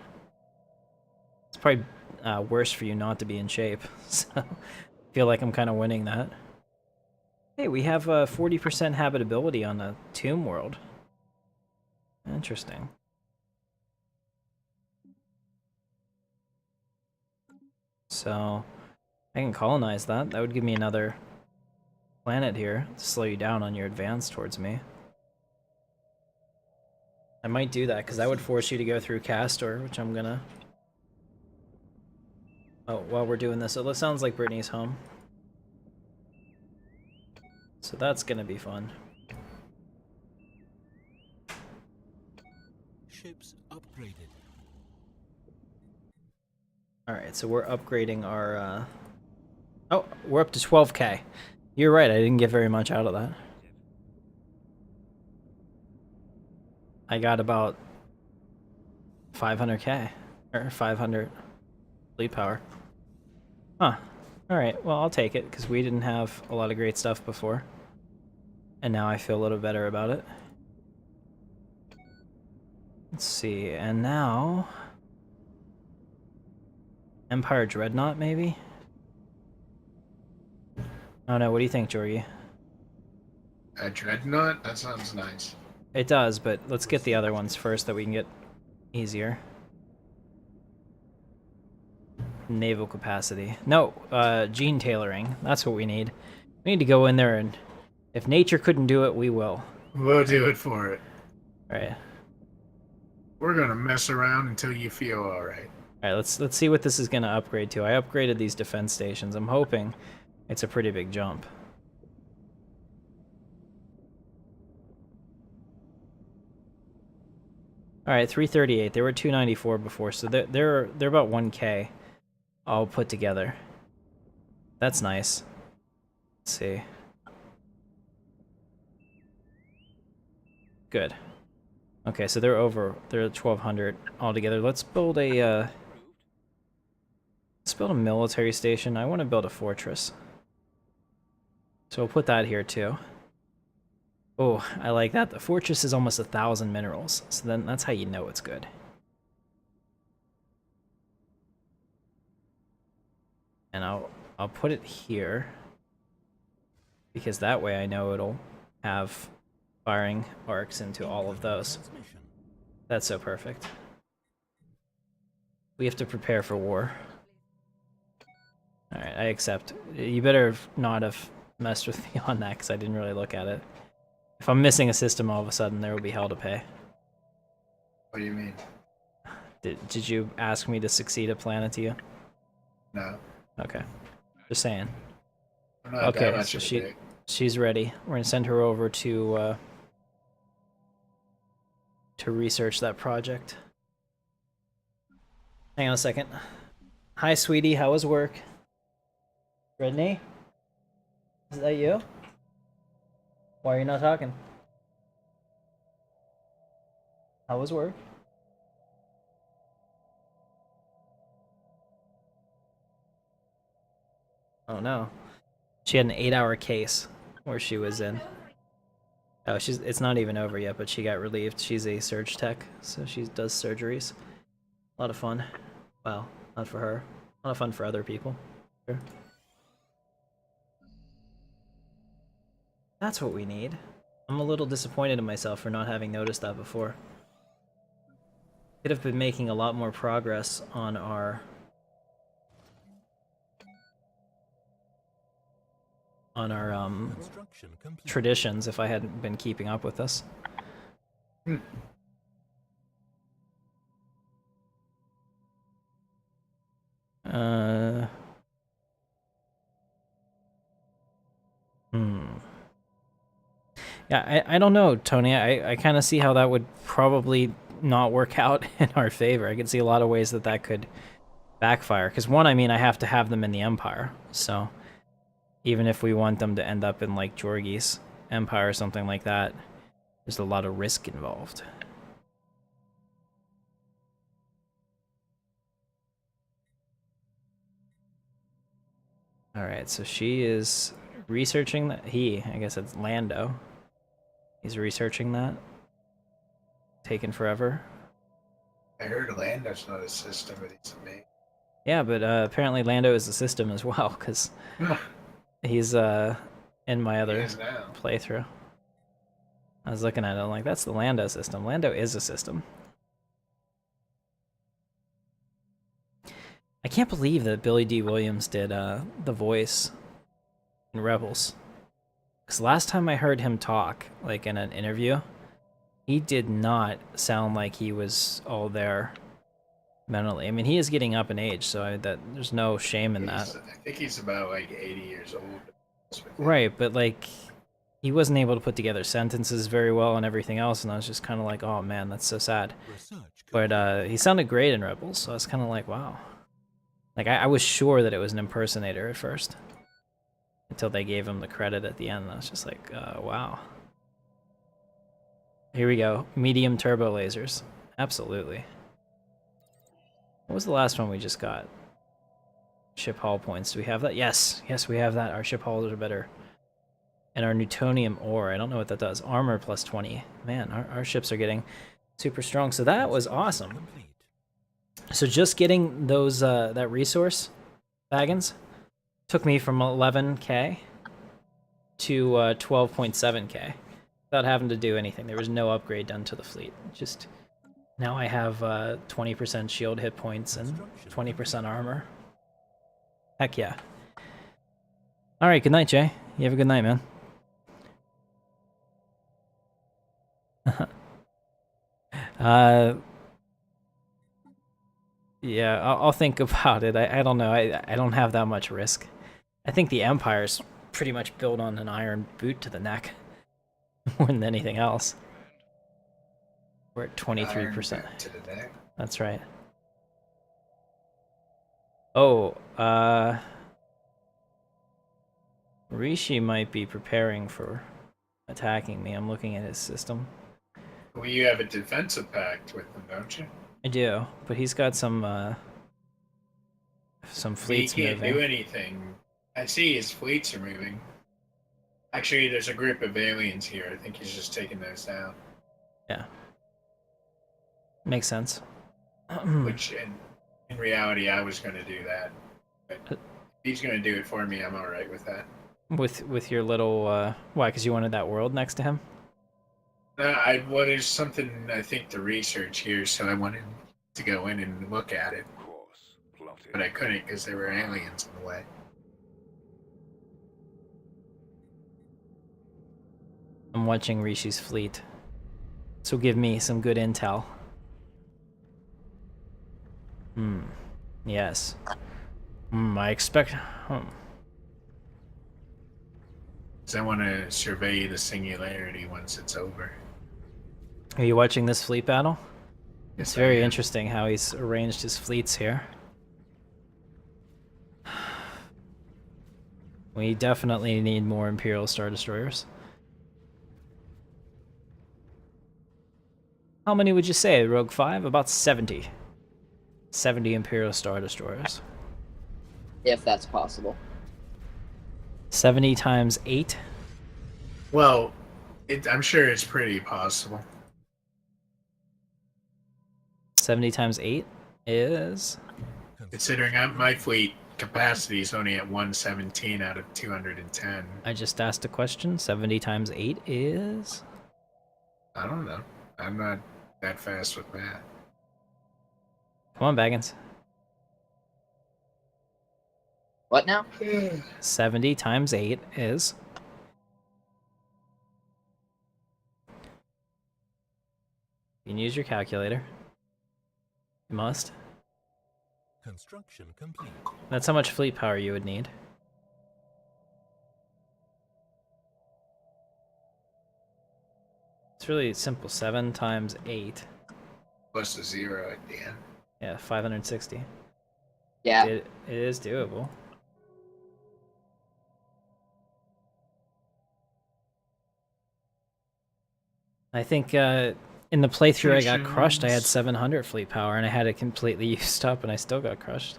It's probably worse for you not to be in shape. So I feel like I'm kind of winning that. Hey, we have 40% habitability on the tomb world. Interesting. So I can colonize that. That would give me another planet here to slow you down on your advance towards me. I might do that because that would force you to go through Castor, which I'm gonna. Oh, while we're doing this, it sounds like Brittany's home. So that's gonna be fun. Ships upgraded. Alright, so we're upgrading our, Oh, we're up to 12k. You're right, I didn't get very much out of that. I got about 500k, or 500 fleet power. Huh. Alright, well, I'll take it, because we didn't have a lot of great stuff before. And now I feel a little better about it. Let's see, and now... Empire Dreadnought, maybe? Oh no, what do you think, Jorgie? A Dreadnought? That sounds nice. It does, but let's get the other ones first that we can get easier. Naval capacity. No, gene tailoring. That's what we need. We need to go in there and... If nature couldn't do it, we will. We'll do it for it. Alright. We're gonna mess around until you feel alright. Alright, let's see what this is gonna upgrade to. I upgraded these defense stations. I'm hoping it's a pretty big jump. All right, 338. They were 294 before, so they're about 1K all put together. That's nice. Let's see. Good. Okay, so they're at 1,200 altogether. Let's build a military station. I want to build a fortress. So we'll put that here too. Oh, I like that. The fortress is almost 1,000 minerals, so then that's how you know it's good. And I'll put it here because that way I know it'll have firing arcs into all of those. That's so perfect. We have to prepare for war. Alright, I accept. You better not have messed with me on that because I didn't really look at it. If I'm missing a system all of a sudden, there will be hell to pay. What do you mean? Did you ask me to succeed a planet to you? No. Okay. Just saying. I'm not Okay, that much so of a dick. she's ready. We're gonna send her over to research that project. Hang on a second. Hi, sweetie. How was work? Brittany? Is that you? Why are you not talking? How was work? Oh no. She had an 8-hour case where she was in. Oh, it's not even over yet, but she got relieved. She's a surge tech, so she does surgeries. A lot of fun. Well, not for her. A lot of fun for other people. Sure. That's what we need. I'm a little disappointed in myself for not having noticed that before. Could have been making a lot more progress on our traditions if I hadn't been keeping up with this. Yeah, I don't know, Tony. I kind of see how that would probably not work out in our favor. I can see a lot of ways that that could backfire. Because one, I mean, I have to have them in the Empire. So even if we want them to end up in, like, Georgie's Empire or something like that, there's a lot of risk involved. Alright, so she is researching that. I guess it's Lando. He's researching that. Taking forever. I heard Lando's not a system, but he's amazing. Yeah, but apparently Lando is the system as well, because he's in my other playthrough. I was looking at it, I'm like, that's the Lando system. Lando is a system. I can't believe that Billy D. Williams did the voice in Rebels. Because last time I heard him talk, like in an interview, he did not sound like he was all there mentally. I mean, he is getting up in age, so there's no shame in that. I think he's about like 80 years old. Right, but like, he wasn't able to put together sentences very well and everything else, and I was just kind of like, oh man, that's so sad. But he sounded great in Rebels, so I was kind of like, wow. Like, I was sure that it was an impersonator at first. Until they gave him the credit at the end, and I was just like, wow. Here we go. Medium turbo lasers. Absolutely. What was the last one we just got? Ship hull points. Do we have that? Yes. Yes, we have that. Our ship hulls are better. And our Newtonium ore. I don't know what that does. Armor plus 20. Man, our ships are getting super strong. So that was awesome. So just getting those that resource wagons took me from 11k to 12.7k without having to do anything. There was no upgrade done to the fleet. Just now I have 20% shield hit points and 20% armor. Heck yeah. All right, good night, Jay. You have a good night, man. Yeah, I'll think about it. I don't know. I don't have that much risk. I think the Empire's pretty much built on an iron boot to the neck more than anything else. We're at 23%. To the deck. That's right. Oh, Rishi might be preparing for attacking me. I'm looking at his system. Well, you have a defensive pact with them, don't you? I do, but he's got some fleets He can't moving. do anything. I see his fleets are moving. Actually, there's a group of aliens here. I think he's just taking those down. Yeah. Makes sense. Which, in reality, I was going to do that. But if he's going to do it for me, I'm all right with that. With your little why? Because you wanted that world next to him. Well, there's something I think to research here, so I wanted to go in and look at it. But I couldn't because there were aliens in the way. I'm watching Rishi's fleet. So give me some good intel. Yes. I expect... So I want to survey the singularity once it's over. Are you watching this fleet battle? Yes, It's very interesting how he's arranged his fleets here. We definitely need more Imperial Star Destroyers. How many would you say, Rogue 5? About 70. 70 Imperial Star Destroyers. If that's possible. 70 times 8? Well, I'm sure it's pretty possible. 70 times 8 is... Considering my fleet capacity is only at 117 out of 210. I just asked a question. 70 times 8 is... I don't know. I'm not that fast with math. Come on, Baggins. What now? 70 times 8 is... You can use your calculator. You must. Construction complete. That's how much fleet power you would need. It's really simple. 7 times 8. Plus a 0 at the end. Yeah, 560. Yeah. It is doable. I think in the playthrough I got crushed, I had 700 fleet power, and I had it completely used up, and I still got crushed.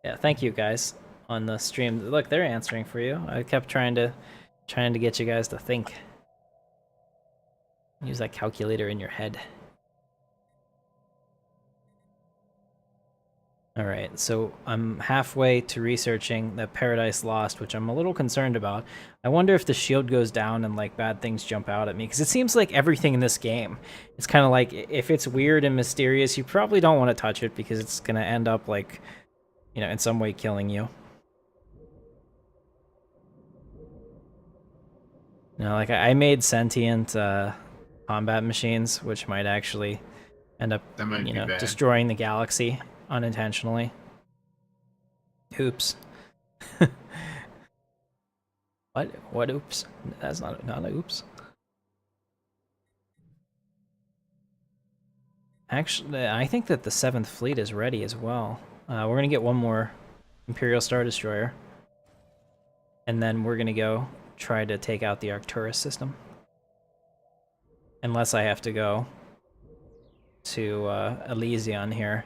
Yeah, thank you guys on the stream. Look, they're answering for you. I kept trying to get you guys to think. Use that calculator in your head. Alright, so I'm halfway to researching the Paradise Lost, which I'm a little concerned about. I wonder if the shield goes down and like bad things jump out at me, because it seems like everything in this game, it's kind of like, if it's weird and mysterious, you probably don't want to touch it, because it's going to end up like, you know, in some way killing you. You know, like I made sentient combat machines, which might actually end up, you know, destroying the galaxy unintentionally. Oops. What oops? That's not a oops. Actually, I think that the 7th fleet is ready as well. We're gonna get one more Imperial Star Destroyer, and then we're gonna go try to take out the Arcturus system. Unless I have to go to Elysion here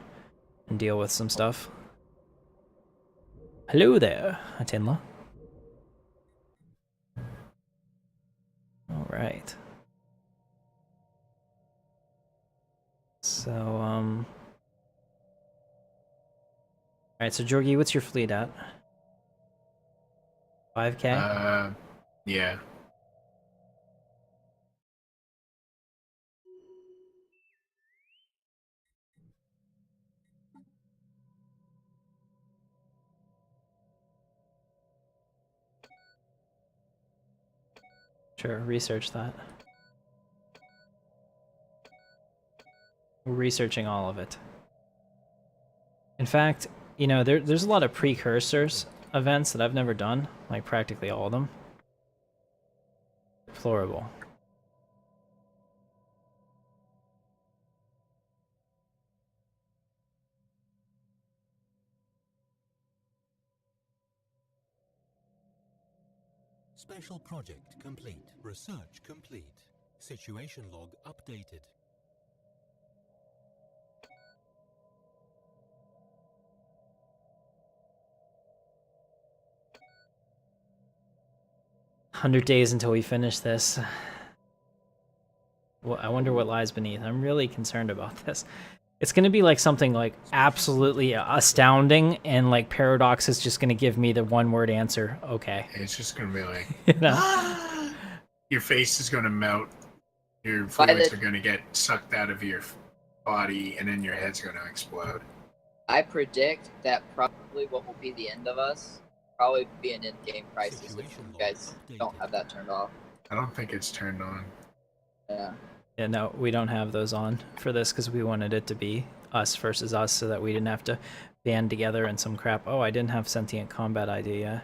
and deal with some stuff. Hello there, Atinla. Alright. So, Alright, so Jorgi, what's your fleet at? 5K? Yeah. Sure, research that. We're researching all of it. In fact, you know, there's a lot of precursors events that I've never done, like practically all of them. deplorable. Special project complete. Research complete. Situation log updated. "100 days until we finish this." Well, I wonder what lies beneath. I'm really concerned about this. It's going to be like something like absolutely astounding, and like Paradox is just going to give me the one-word answer, okay. It's just going to be like, You know? Your face is going to melt, your fluids are going to get sucked out of your body, and then your head's going to explode. I predict that probably what will be the end of us probably be an in-game crisis if you guys don't have that turned off. I don't think it's turned on. Yeah. Yeah, no, we don't have those on for this because we wanted it to be us versus us so that we didn't have to band together and some crap. Oh, I didn't have sentient combat idea.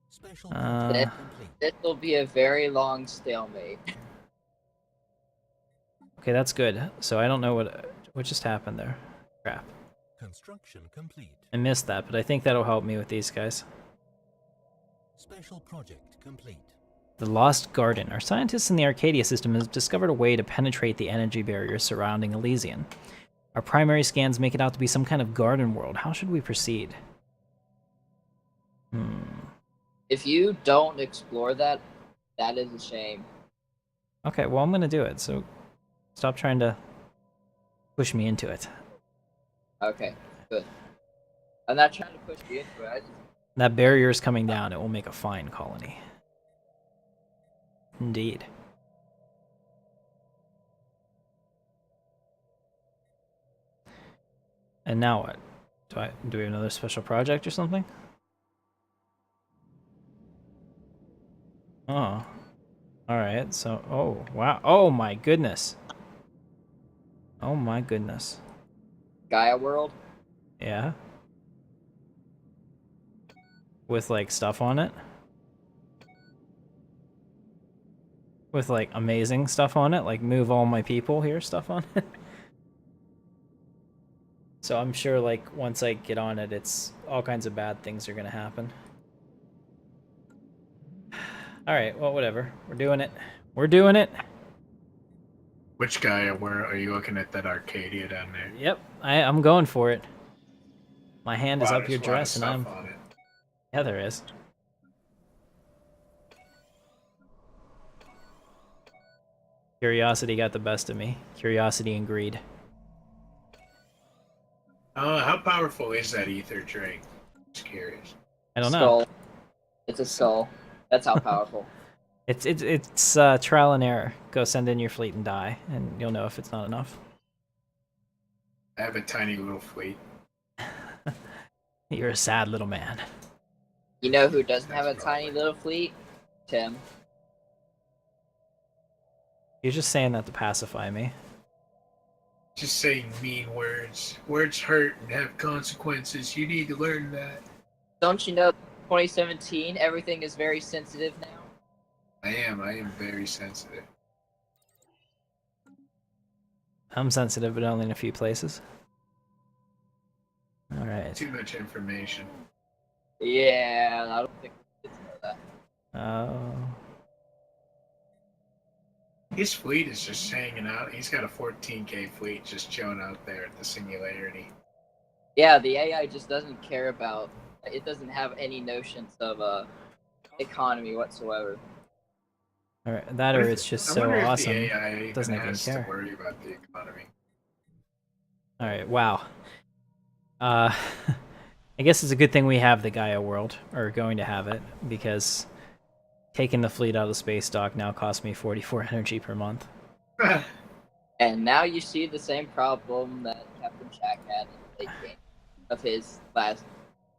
This will be a very long stalemate. Okay, that's good. So I don't know what just happened there. Crap. Construction complete. I missed that, but I think that'll help me with these guys. Special project complete. The Lost Garden. Our scientists in the Arcadia system have discovered a way to penetrate the energy barrier surrounding Elysian. Our primary scans make it out to be some kind of garden world. How should we proceed? If you don't explore that, that is a shame. Okay, well, I'm going to do it, so stop trying to push me into it. Okay, good. I'm not trying to push you into it. That barrier is coming down. It will make a fine colony. Indeed. And now what? Do we have another special project or something? Oh. Alright, so... Oh, wow. Oh my goodness. Oh my goodness. Gaia World? Yeah. With, like, stuff on it? With, like, amazing stuff on it? Like, move all my people here stuff on it? So I'm sure, like, once I get on it, it's... all kinds of bad things are gonna happen. Alright, well, whatever. We're doing it. We're doing it! Which guy, where are you looking at that Arcadia down there? Yep, I'm going for it. My hand is Wow, up your there's a lot of dress, and I'm... stuff on it. Yeah, there is. Curiosity got the best of me. Curiosity and greed. How powerful is that ether drink? Just curious. I don't know. Skull. It's a skull. That's how powerful. It's trial and error. Go send in your fleet and die, and you'll know if it's not enough. I have a tiny little fleet. You're a sad little man. You know who doesn't have a tiny little fleet? Tim. You're just saying that to pacify me. Just saying mean words. Words hurt and have consequences. You need to learn that. Don't you know 2017, everything is very sensitive now? I am very sensitive. I'm sensitive, but only in a few places. Alright. Too much information. Yeah, I don't think we need to know that. Oh. His fleet is just hanging out. He's got a 14k fleet just chilling out there at the Singularity. Yeah, the AI just doesn't care about... It doesn't have any notions of economy whatsoever. Alright, that or it's just so awesome. The AI It doesn't even has care. to worry about the economy. Alright, wow. I guess it's a good thing we have the Gaia world, or going to have it, because taking the fleet out of the space dock now costs me 44 energy per month. And now you see the same problem that Captain Shack had in the late game of his last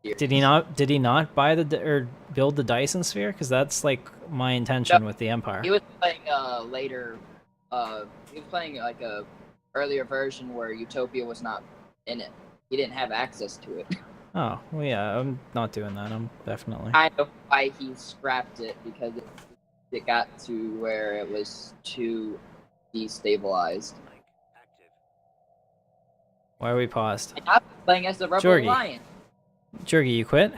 year. Did he not buy or build the Dyson sphere? Because that's like my intention with the Empire. He was playing later. He was playing like a earlier version where Utopia was not in it. He didn't have access to it. Oh, well, yeah, I'm not doing that. I'm definitely... Kind of why he scrapped it, because it got to where it was too destabilized. Why are we paused? I'm playing as the Rebel Jorgie. Alliance. Jorgie, you quit?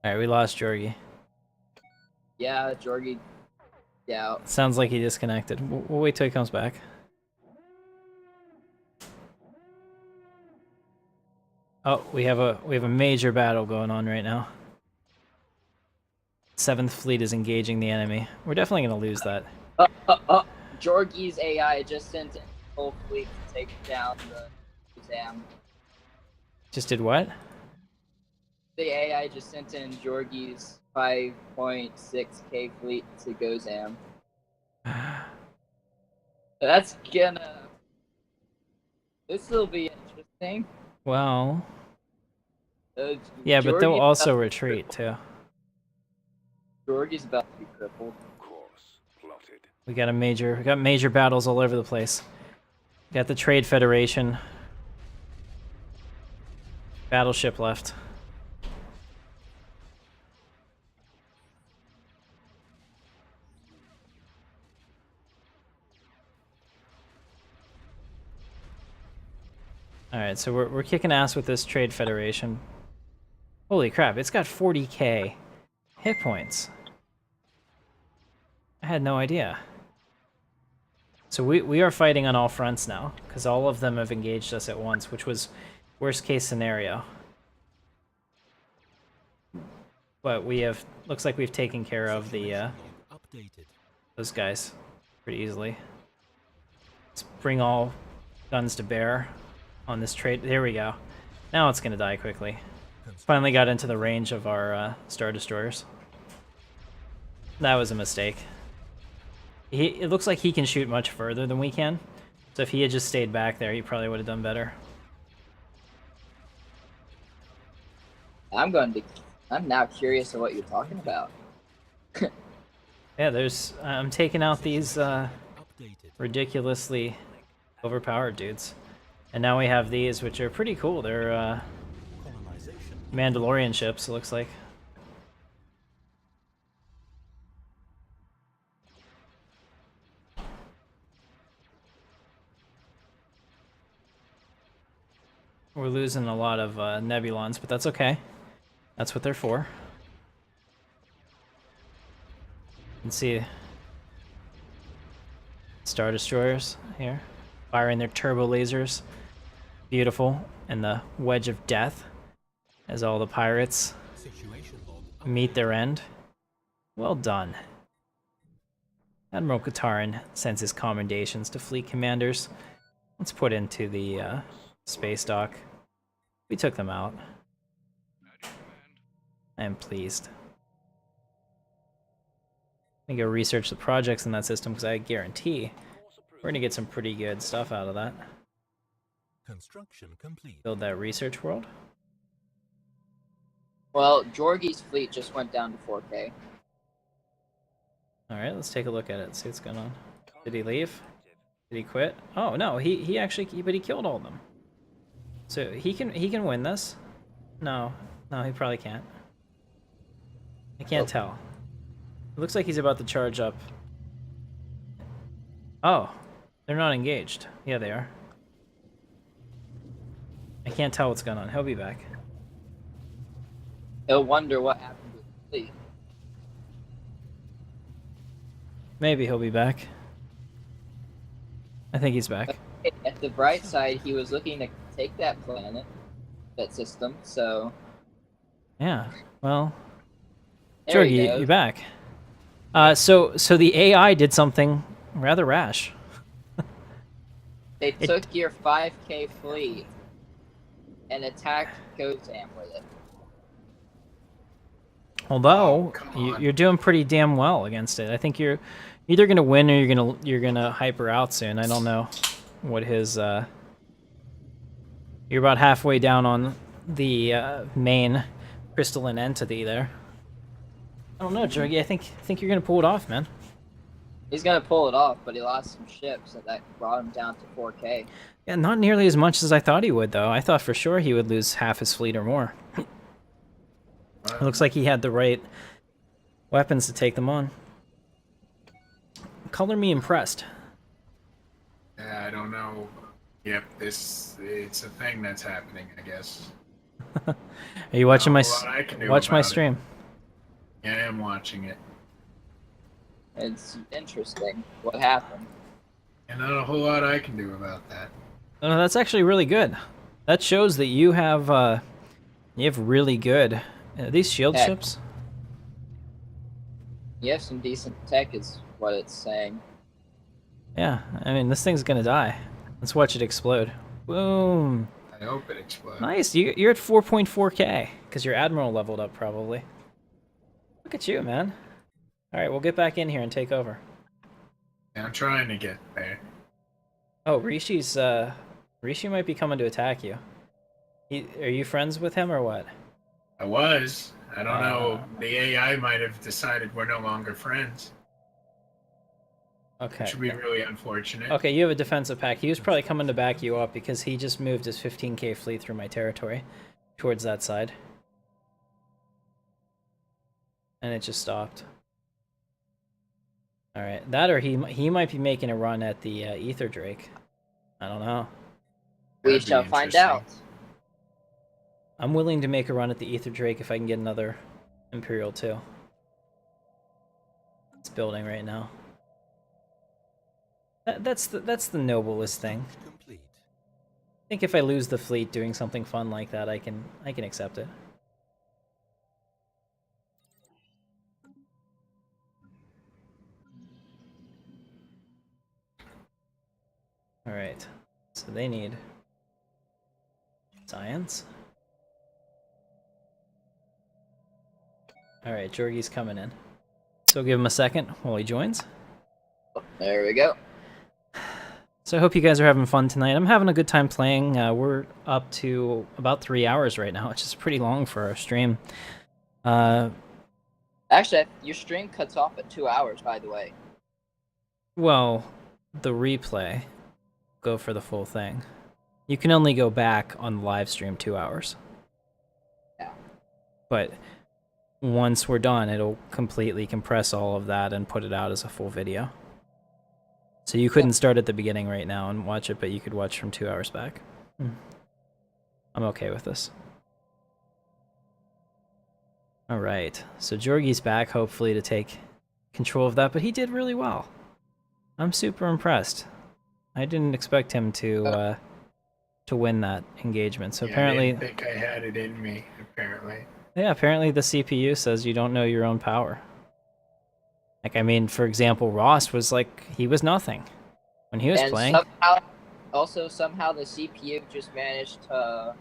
Alright, we lost Jorgie. Yeah, Jorgie. Yeah. Sounds like he disconnected. We'll wait till he comes back. Oh, we have a major battle going on right now. 7th Fleet is engaging the enemy. We're definitely going to lose that. Jorgie's AI just sent a whole fleet to take down the exam. Just did what? The AI just sent in Jorgie's 5.6k fleet to Gozam. That's gonna... This'll be interesting. Well... yeah, but they'll also retreat, too. Jorgie's about to be crippled. We got major battles all over the place. Got the Trade Federation. Battleship left. Alright, so we're kicking ass with this Trade Federation. Holy crap, it's got 40k hit points. I had no idea. So we are fighting on all fronts now, because all of them have engaged us at once, which was worst case scenario. But we have, looks like we've taken care of the those guys pretty easily. Let's bring all guns to bear on this trade. There we go. Now it's gonna die quickly. Finally got into the range of our Star Destroyers. That was a mistake. It looks like he can shoot much further than we can. So if he had just stayed back there, he probably would have done better. I'm now curious of what you're talking about. Yeah, I'm taking out these ridiculously overpowered dudes. And now we have these, which are pretty cool. They're Mandalorian ships, it looks like. We're losing a lot of Nebulons, but that's okay. That's what they're for. You can see Star Destroyers here, firing their turbo lasers. Beautiful. And the Wedge of Death as all the pirates meet their end. Well done. Admiral Katarn sends his commendations to fleet commanders. Let's put into the space dock. We took them out. I am pleased. I'm gonna go research the projects in that system because I guarantee we're gonna get some pretty good stuff out of that. Construction complete. Build that research world. Well, Jorgie's fleet just went down to 4k. All right, let's take a look at it. See what's going on. Did he leave? Did he quit? Oh no, he actually, but he killed all of them. So he can win this. No, he probably can't. I can't tell. It looks like he's about to charge up. Oh, they're not engaged. Yeah, they are. I can't tell what's going on. He'll be back. He'll wonder what happened to the fleet. Maybe he'll be back. I think he's back. At the bright side, he was looking to take that planet, that system, so... Yeah, well... There Jorgie, you're back. So the AI did something rather rash. They took your 5k fleet and attacked Gozam with it. Although you're doing pretty damn well against it. I think you're either gonna win or you're gonna hyper out soon. I don't know what his. You're about halfway down on the main crystalline entity there. I don't know, Jorgie. I think you're gonna pull it off, man. He's gonna pull it off, but he lost some ships, so that brought him down to 4k. Yeah, not nearly as much as I thought he would, though. I thought for sure he would lose half his fleet or more. It looks like he had the right weapons to take them on. Color me impressed. I don't know. Yep, it's a thing that's happening, I guess. Are you watching my watch my stream? Yeah, I am watching it. It's interesting. What happened? And not a whole lot I can do about that. Oh, that's actually really good. That shows that you have really good. These shield Tech. ships. You have some decent tech, is what it's saying. Yeah, I mean this thing's gonna die. Let's watch it explode. Boom. I hope it explodes. Nice. You're at 4.4K because your admiral leveled up probably. Look at you, man. All right, we'll get back in here and take over. Yeah, I'm trying to get there. Oh, Rishi might be coming to attack you. Are you friends with him or what? I was. I don't know. The AI might have decided we're no longer friends. Okay. Which would be really unfortunate. Okay, you have a defensive pack. He was probably coming to back you up because he just moved his 15K fleet through my territory towards that side. And it just stopped. Alright, that or he might be making a run at the Ether Drake. I don't know. We shall find out. I'm willing to make a run at the Ether Drake if I can get another Imperial too. It's building right now. That's the noblest thing. Complete. I think if I lose the fleet doing something fun like that, I can accept it. All right, so they need science. All right, Jorgie's coming in. So give him a second while he joins. There we go. So I hope you guys are having fun tonight. I'm having a good time playing. We're up to about 3 hours right now, which is pretty long for our stream. Actually, your stream cuts off at 2 hours, by the way. Well, the replay, go for the full thing. You can only go back on the live stream 2 hours. Yeah. But once we're done, it'll completely compress all of that and put it out as a full video. So you couldn't start at the beginning right now and watch it, but you could watch from 2 hours back. I'm okay with this. Alright, so Jorgie's back, hopefully to take control of that, but he did really well. I'm super impressed. I didn't expect him to win that engagement, so apparently... I didn't think I had it in me, apparently. Yeah, apparently the CPU says you don't know your own power. Like, I mean, for example, Ross was like, he was nothing when he was playing. Somehow the CPU just managed to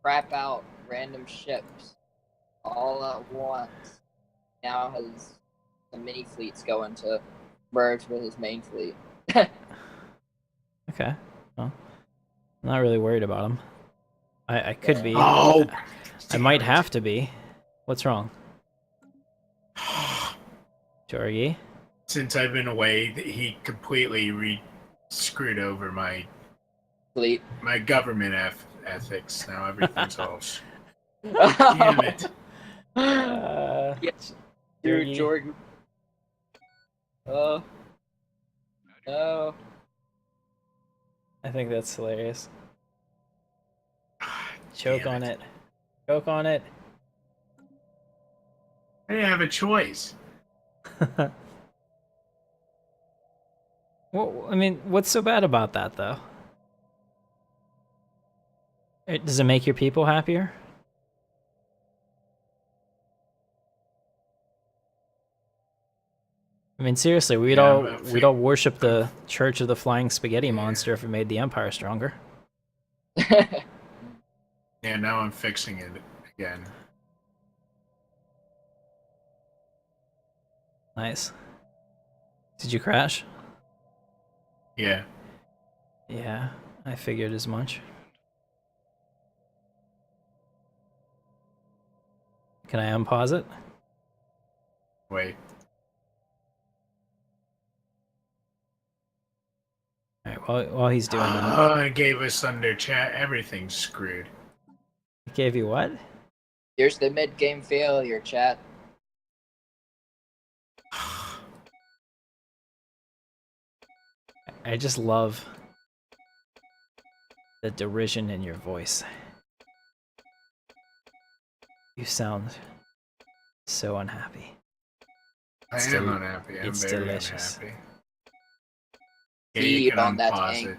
crap out random ships all at once. Now has the mini fleets going to merge with his main fleet. Okay, well, I'm not really worried about him. I could be. Oh! I might have to be. What's wrong? Jorgie? Since I've been away, he completely screwed over my Fleet. my government ethics. Now everything's all. Damn it! Dude, Jordan. Oh. No. I think that's hilarious. Choke on it. Choke on it. I didn't have a choice. Well, I mean, what's so bad about that, though? Does it make your people happier? I mean, seriously, we'd all worship the Church of the Flying Spaghetti Monster if it made the Empire stronger. Yeah, now I'm fixing it again. Nice. Did you crash? Yeah. Yeah, I figured as much. Can I unpause it? Wait. Alright, while he's doing that. Oh, it gave us under chat. Everything's screwed. It gave you what? Here's the mid-game failure, chat. I just love the derision in your voice. You sound so unhappy. I am unhappy. I'm it's very delicious. unhappy. Yeah, you can on that unpause tank. it.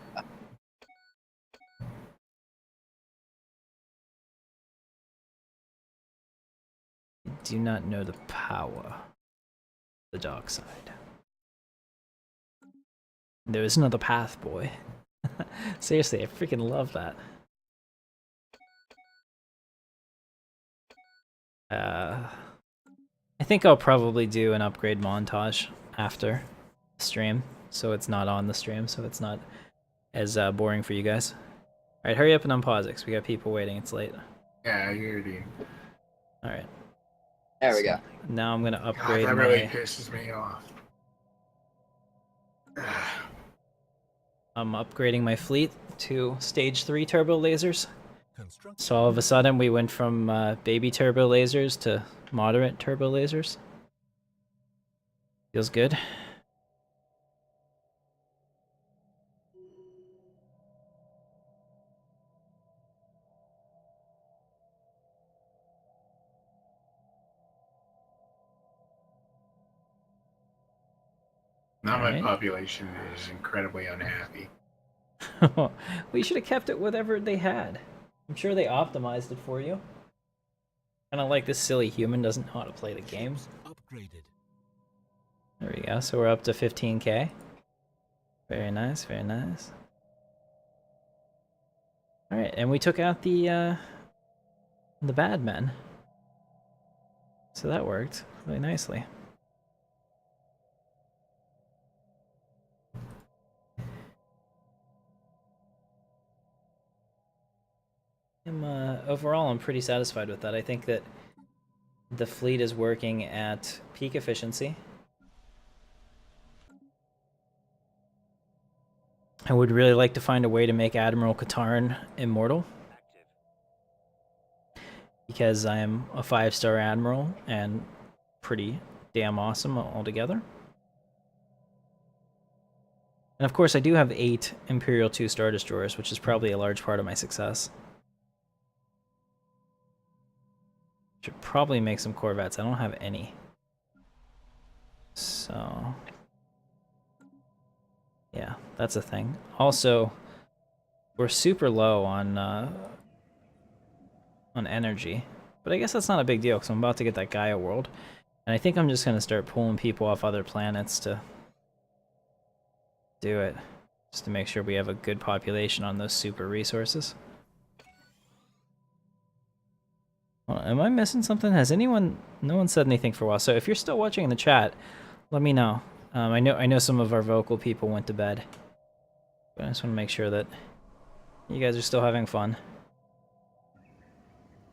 You do not know the power of the dark side. There is another path, boy. Seriously, I freaking love that. I think I'll probably do an upgrade montage after the stream, so it's not on the stream, so it's not as boring for you guys. Alright, hurry up and unpause it, 'cause we got people waiting, it's late. Yeah, you already. Alright. There we go. Now I'm gonna God, upgrade that my... really pisses me off. I'm upgrading my fleet to stage 3 turbo lasers. Construction. So all of a sudden we went from baby turbo lasers to moderate turbo lasers. Feels good. Now my Alright. population is incredibly unhappy. We should have kept it whatever they had. I'm sure they optimized it for you. Kind of like this silly human doesn't know how to play the games. Upgraded. There we go. So we're up to 15k. Very nice, very nice. All right, and we took out the bad men. So that worked really nicely. Overall, I'm pretty satisfied with that. I think that the fleet is working at peak efficiency. I would really like to find a way to make Admiral Katarn immortal. Because I am a 5-star admiral and pretty damn awesome altogether. And of course, I do have 8 Imperial 2 Star Destroyers, which is probably a large part of my success. Should probably make some Corvettes. I don't have any. So... yeah, that's a thing. Also, we're super low on energy. But I guess that's not a big deal, because I'm about to get that Gaia world. And I think I'm just going to start pulling people off other planets to do it. Just to make sure we have a good population on those super resources. Well, am I missing something? Has anyone... no one said anything for a while. So if you're still watching in the chat, let me know. I know some of our vocal people went to bed. But I just want to make sure that you guys are still having fun.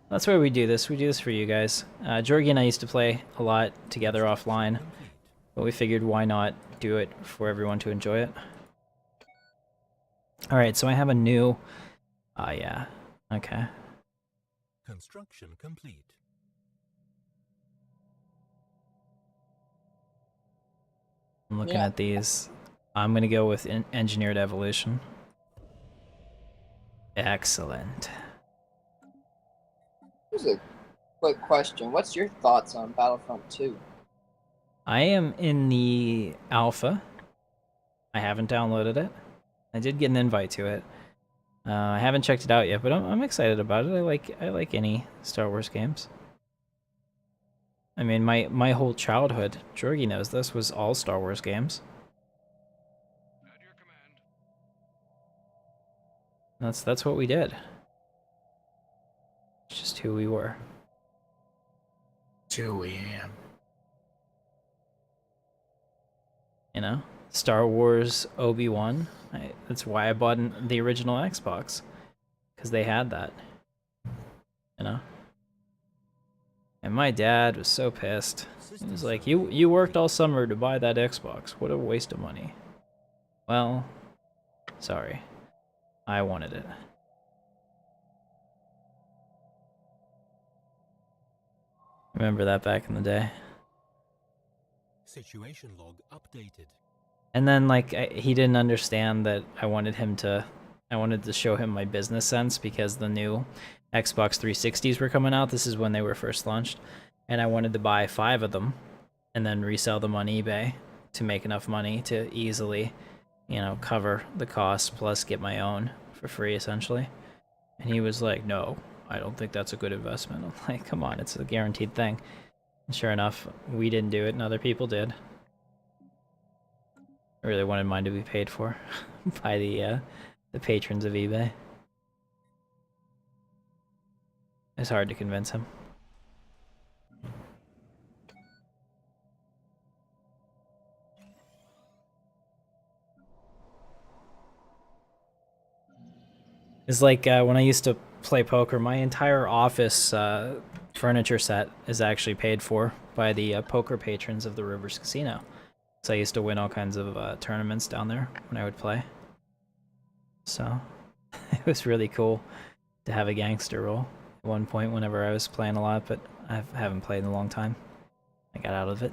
That's why we do this. We do this for you guys. Jorgie and I used to play a lot together offline. But we figured why not do it for everyone to enjoy it. Alright, so I have a new... yeah. Okay. Construction complete. I'm looking at these. I'm gonna go with engineered evolution. Excellent. Here's a quick question. What's your thoughts on Battlefront 2? I am in the alpha. I haven't downloaded it. I did get an invite to it. I haven't checked it out yet, but I'm excited about it. I like any Star Wars games. I mean, my whole childhood, Jorgie knows this, was all Star Wars games. At your command. That's what we did. It's just who we were. It's who we am. You know? Star Wars Obi-Wan. That's why I bought the original Xbox. Because they had that. You know? And my dad was so pissed. He was like, you worked all summer to buy that Xbox. What a waste of money. Well, sorry. I wanted it. Remember that back in the day. Situation log updated. And then like he didn't understand that I wanted to show him my business sense because the new Xbox 360s were coming out. This is when they were first launched, and I wanted to buy 5 of them and then resell them on eBay to make enough money to easily, you know, cover the cost plus get my own for free essentially. And he was like, "No, I don't think that's a good investment." I'm like, "Come on, it's a guaranteed thing." And sure enough, we didn't do it and other people did. I really wanted mine to be paid for by the patrons of eBay. It's hard to convince him. It's like when I used to play poker, my entire office furniture set is actually paid for by the poker patrons of the Rivers Casino. So I used to win all kinds of tournaments down there when I would play. So it was really cool to have a gangster role at one point whenever I was playing a lot, but I haven't played in a long time. I got out of it.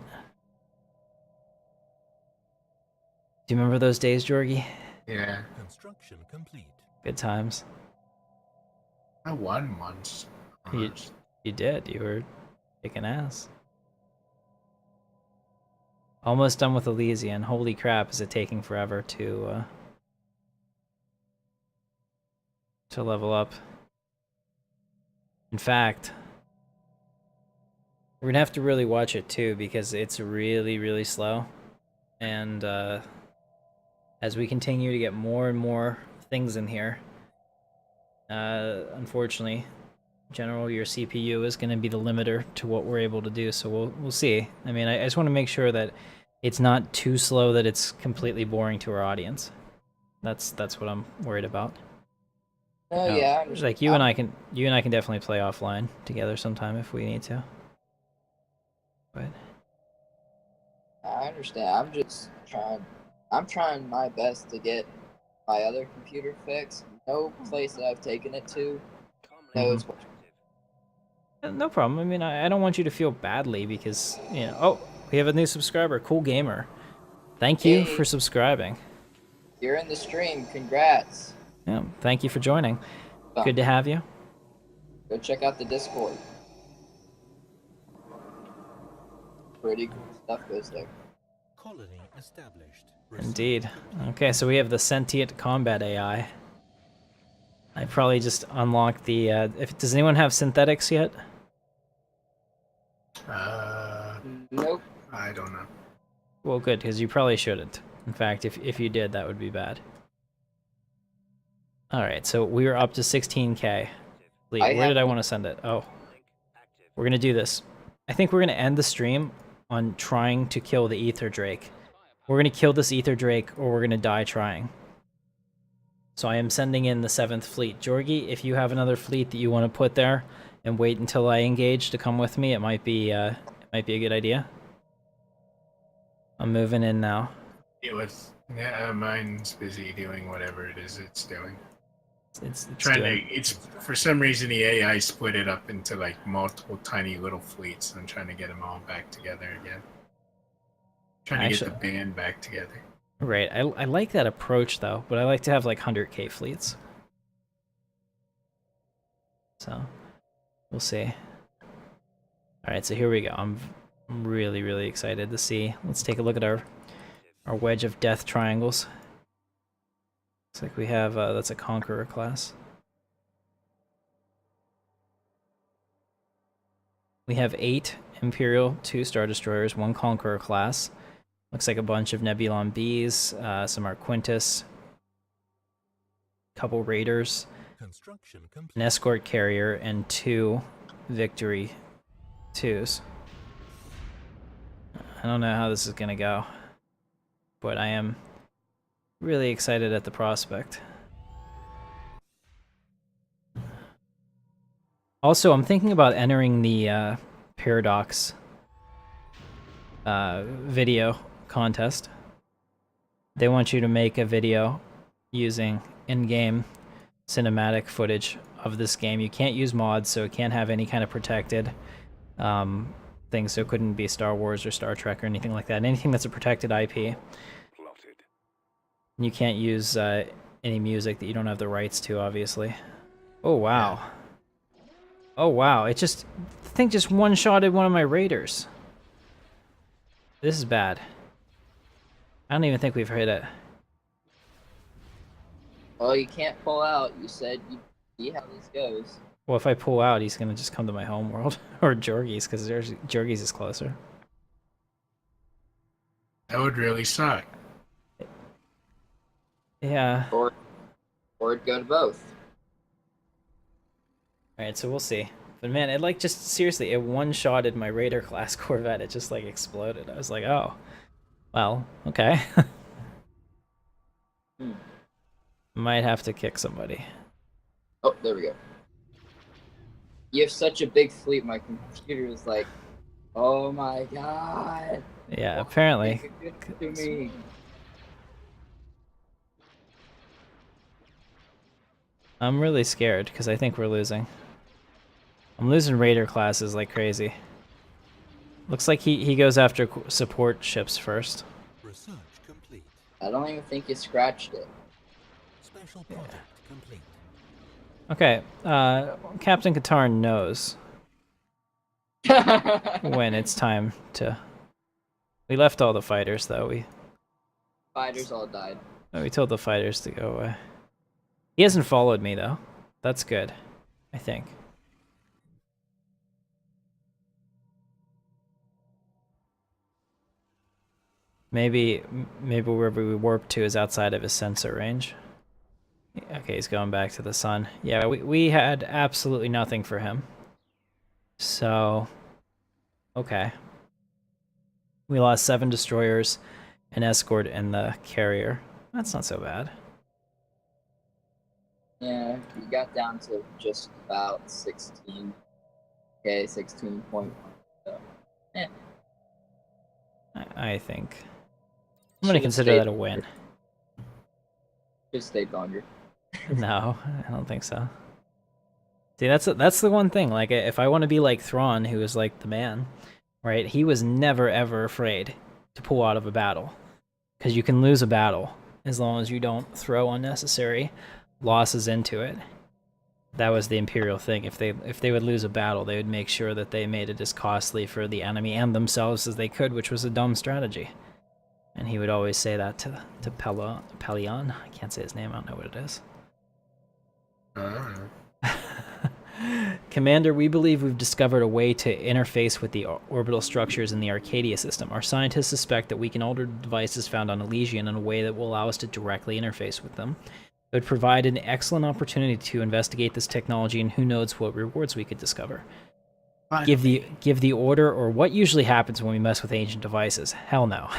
Do you remember those days, Georgie? Yeah. Construction complete. Good times. I won once. You did. You were kicking ass. Almost done with Elysian. Holy crap, is it taking forever to level up. In fact, we're gonna have to really watch it too because it's really, really slow. And as we continue to get more and more things in here, unfortunately, General, your CPU is going to be the limiter to what we're able to do, so we'll see. I mean, I just want to make sure that it's not too slow that it's completely boring to our audience. That's what I'm worried about. Oh yeah. Like you and I can definitely play offline together sometime if we need to. But I understand. I'm trying my best to get my other computer fixed. No place that I've taken it to knows what. No problem. I mean, I don't want you to feel badly because, you know... Oh, we have a new subscriber. Cool Gamer. Thank you for subscribing. You're in the stream. Congrats. Yeah, thank you for joining. Good to have you. Go check out the Discord. Pretty cool stuff goes there. Colony established. Indeed. Okay, so we have the sentient combat AI. I probably just unlocked the... does anyone have synthetics yet? Nope. I don't know. Well, good, because you probably shouldn't. In fact, if you did, that would be bad. Alright, so we are up to 16k. Where did I want to send it? Oh. We're going to do this. I think we're going to end the stream on trying to kill the Ether Drake. We're going to kill this Ether Drake, or we're going to die trying. So I am sending in the 7th Fleet. Georgie, if you have another fleet that you want to put there and wait until I engage to come with me, it might be a good idea. I'm moving in now. Mine's busy doing whatever it is it's doing. It's for some reason the AI split it up into like multiple tiny little fleets. I'm trying to get them all back together again. Trying to get the band back together. Right, I like that approach though, but I like to have like 100k fleets. So, we'll see. Alright, so here we go. I'm really, really excited to see. Let's take a look at our wedge of death triangles. Looks like we have, that's a Conqueror class. We have 8 Imperial, 2 Star Destroyers, 1 Conqueror class. Looks like a bunch of Nebulon Bs, some Arquintus, couple Raiders, an Escort Carrier, and 2 Victory 2s. I don't know how this is gonna go, but I am really excited at the prospect. Also, I'm thinking about entering the Paradox video contest. They want you to make a video using in-game cinematic footage of this game. You can't use mods, so it can't have any kind of protected things, so it couldn't be Star Wars or Star Trek or anything like that. Anything that's a protected IP. You can't use any music that you don't have the rights to, obviously. Oh, wow. Yeah. Oh, wow. The thing just one-shotted one of my raiders. This is bad. I don't even think we've hit it. Well, you can't pull out. You said you'd see how this goes. Well, if I pull out, he's gonna just come to my home world. Or Jorgie's, because Jorgie's is closer. That would really suck. Yeah. Or it'd go to both. Alright, so we'll see. But man, it like just seriously, it one-shotted my Raider class Corvette. It just like exploded. I was like, oh, well, okay. Might have to kick somebody. Oh, there we go. You have such a big fleet, my computer is like, oh my god. Yeah, apparently. To me. I'm really scared because I think we're losing. I'm losing Raider classes like crazy. Looks like he goes after support ships first. Research complete. I don't even think you scratched it. Special project complete. Okay, Captain Katarn knows when it's time to... We left all the fighters, though. Fighters all died. We told the fighters to go away. He hasn't followed me, though. That's good, I think. Maybe wherever we warp to is outside of his sensor range. Okay, he's going back to the sun. Yeah, we had absolutely nothing for him. So, okay. We lost 7 destroyers, an escort, and the carrier. That's not so bad. Yeah, you got down to just about 16. Okay, 16.1. So, I think. I'm going to consider that a win. Just stayed longer. No, I don't think so. See, that's the one thing. Like, if I want to be like Thrawn, who is like the man, right? He was never ever afraid to pull out of a battle, because you can lose a battle as long as you don't throw unnecessary losses into it. That was the Imperial thing. If they would lose a battle, they would make sure that they made it as costly for the enemy and themselves as they could, which was a dumb strategy. And he would always say that to Pelion. I can't say his name. I don't know what it is. Commander, we believe we've discovered a way to interface with the orbital structures in the Arcadia system. Our scientists suspect that we can alter devices found on Elysian in a way that will allow us to directly interface with them. It would provide an excellent opportunity to investigate this technology, and who knows what rewards we could discover. Give the order, or what usually happens when we mess with ancient devices? Hell no.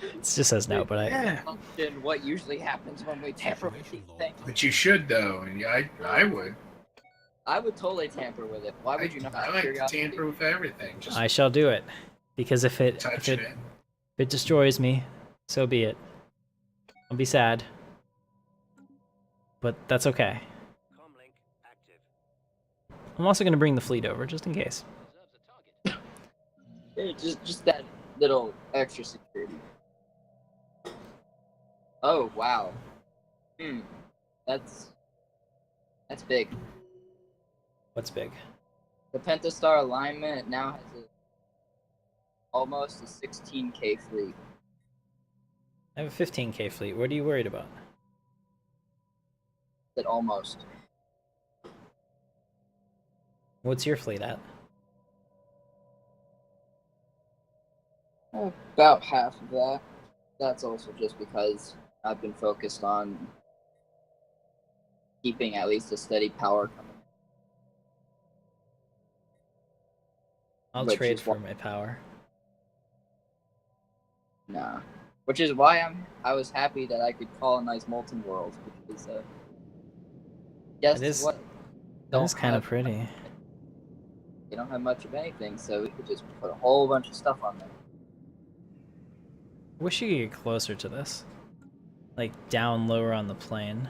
It just says no, but What usually happens when we tamper with these things? But you should, though, and I would. I would totally tamper with it. Why would you not? I like to tamper with everything. Just I shall do it, because if it destroys me, so be it. I'll be sad, but that's okay. Comlink active. I'm also going to bring the fleet over, just in case. Observes a target. Just that little extra security. Oh wow. That's big. What's big? The Pentastar alignment now has almost a 16K fleet. I have a 15K fleet. What are you worried about? That almost. What's your fleet at? About half of that. That's also just because I've been focused on keeping at least a steady power coming. I'll Which trade is for why- my power. Nah. Which is why I was happy that I could colonize Molten World, which is guess It is- what? That is kind of have- pretty. They don't have much of anything, so we could just put a whole bunch of stuff on there. Wish you could get closer to this. Like, down lower on the plane.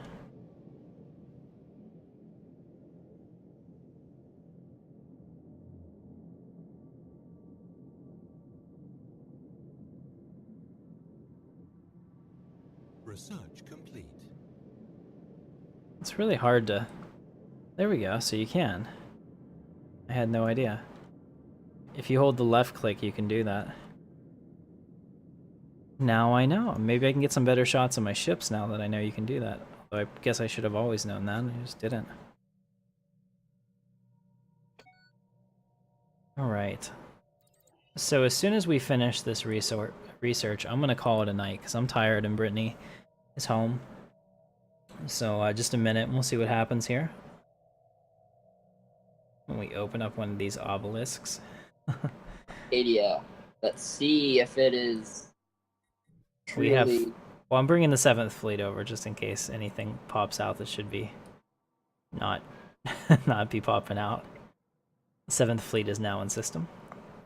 Research complete. It's really hard to... There we go, so you can. I had no idea. If you hold the left click, you can do that. Now I know. Maybe I can get some better shots of my ships now that I know you can do that. Although I guess I should have always known that, I just didn't. Alright. So as soon as we finish this research, I'm gonna call it a night, because I'm tired and Brittany is home. So just a minute, and we'll see what happens here. When we open up one of these obelisks. Adia. Let's see if it is truly... We have... Well, I'm bringing the 7th Fleet over, just in case anything pops out that should be... not... not be popping out. The 7th Fleet is now in system.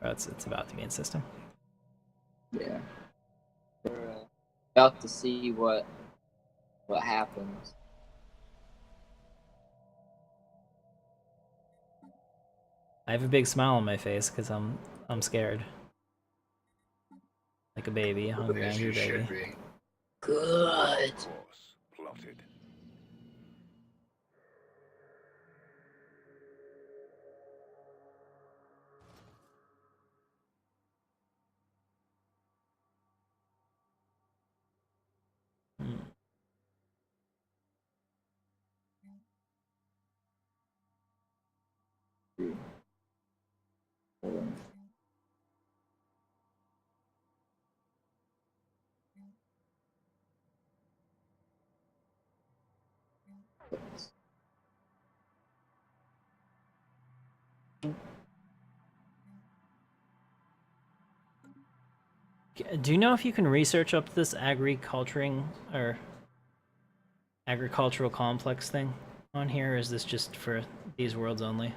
Or it's about to be in system. Yeah. We're about to see what happens. I have a big smile on my face because I'm scared. Like a baby, a hungry, As angry you should baby. be. Good. Course plotted. Hmm. Do you know if you can research up this agricultural complex thing on here, or is this just for these worlds only?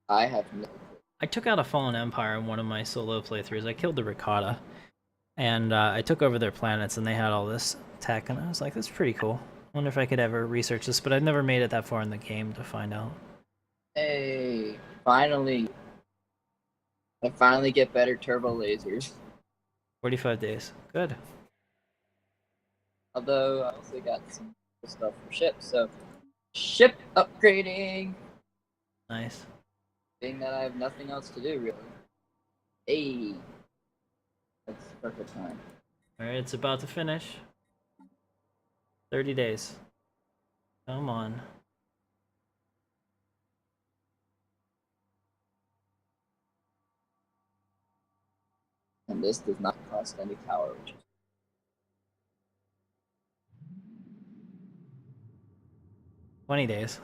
I have no... I took out a fallen empire in one of my solo playthroughs. I killed the Ricotta, and I took over their planets, and they had all this tech, and I was like, that's pretty cool. I wonder if I could ever research this, but I've never made it that far in the game to find out. Hey, finally. I finally get better turbo lasers. 45 days. Good. Although I also got some cool stuff for ships, so ship upgrading. Nice. Being that I have nothing else to do really. Hey, that's perfect time. Alright, it's about to finish. 30 days. Come on. And this does not cost any power, which is 20 days.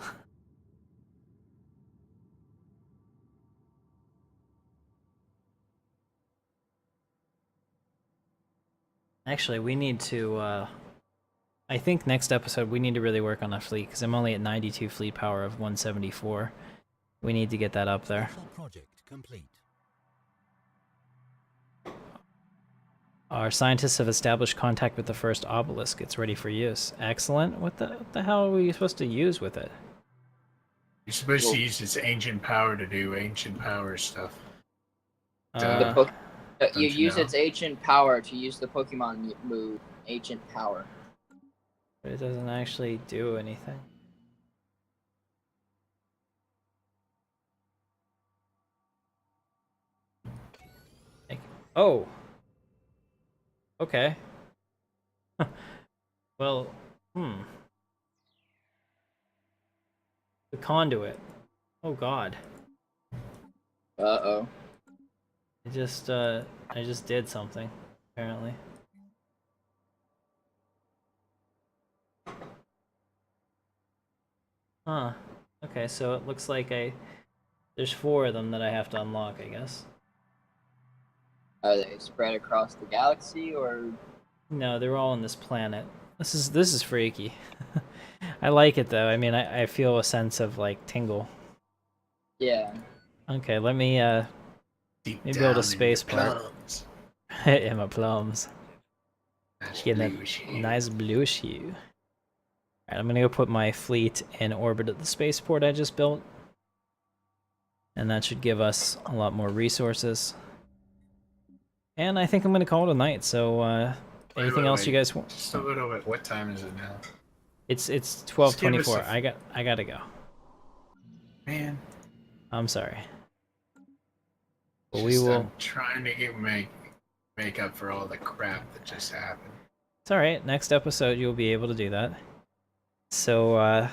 Actually, we need to, I think next episode we need to really work on that fleet, because I'm only at 92 fleet power of 174. We need to get that up there. Special project complete. Our scientists have established contact with the first obelisk. It's ready for use. Excellent. What the hell are we supposed to use with it? You're supposed to use its ancient power to do ancient power stuff. you you use know? its ancient power to use the Pokemon move Ancient Power. But it doesn't actually do anything. Oh! Okay. Well, The conduit. Oh god. Uh-oh. I just did something, apparently. Huh. Okay, so it looks like there's 4 of them that I have to unlock, I guess. Are they spread across the galaxy, or...? No, they're all on this planet. This is freaky. I like it, though. I mean, I feel a sense of, like, tingle. Yeah. Okay, let me, Deep maybe build down a space in your part. plums. In my plums. Nice Getting blue that shade. nice blue hue. Alright, I'm gonna go put my fleet in orbit at the spaceport I just built. And that should give us a lot more resources. And I think I'm gonna call it a night, so Anything else you guys want? Just a little bit. What time is it now? It's Just 12:24. give us I gotta go. Man, I'm sorry. But just, we will. I'm trying to make up for all the crap that just happened. It's all right. Next episode, you'll be able to do that. So,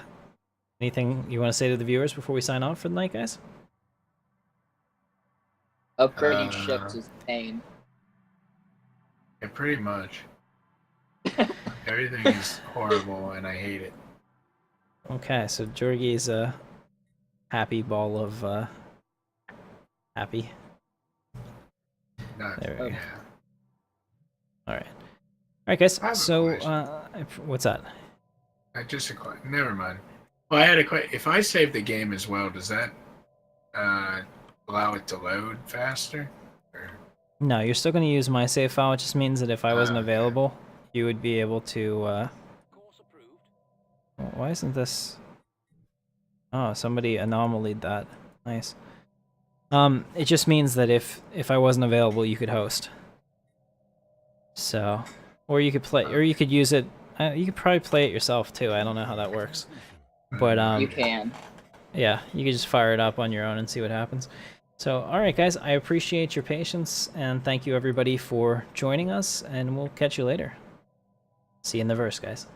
anything you want to say to the viewers before we sign off for the night, guys? Upgrading ships is pain. Yeah, pretty much. Everything is horrible, and I hate it. Okay, so Jorgi's a happy ball of happy. Not, There we go. yeah. All right. All right, guys. I have a So, question. what's that? Never mind. Well, I had a question. If I save the game as well, does that allow it to load faster? Or... No, you're still going to use my save file. It just means that if I wasn't Okay. available, you would be able to. Course approved. Why isn't this? Oh, somebody anomalied that. Nice. It just means that if I wasn't available, you could host. So, or you could play, or you could use it. You could probably play it yourself too. I don't know how that works, but You can. yeah, you could just fire it up on your own and see what happens. So, all right, guys, I appreciate your patience and thank you everybody for joining us, and we'll catch you later. See you in the verse, guys.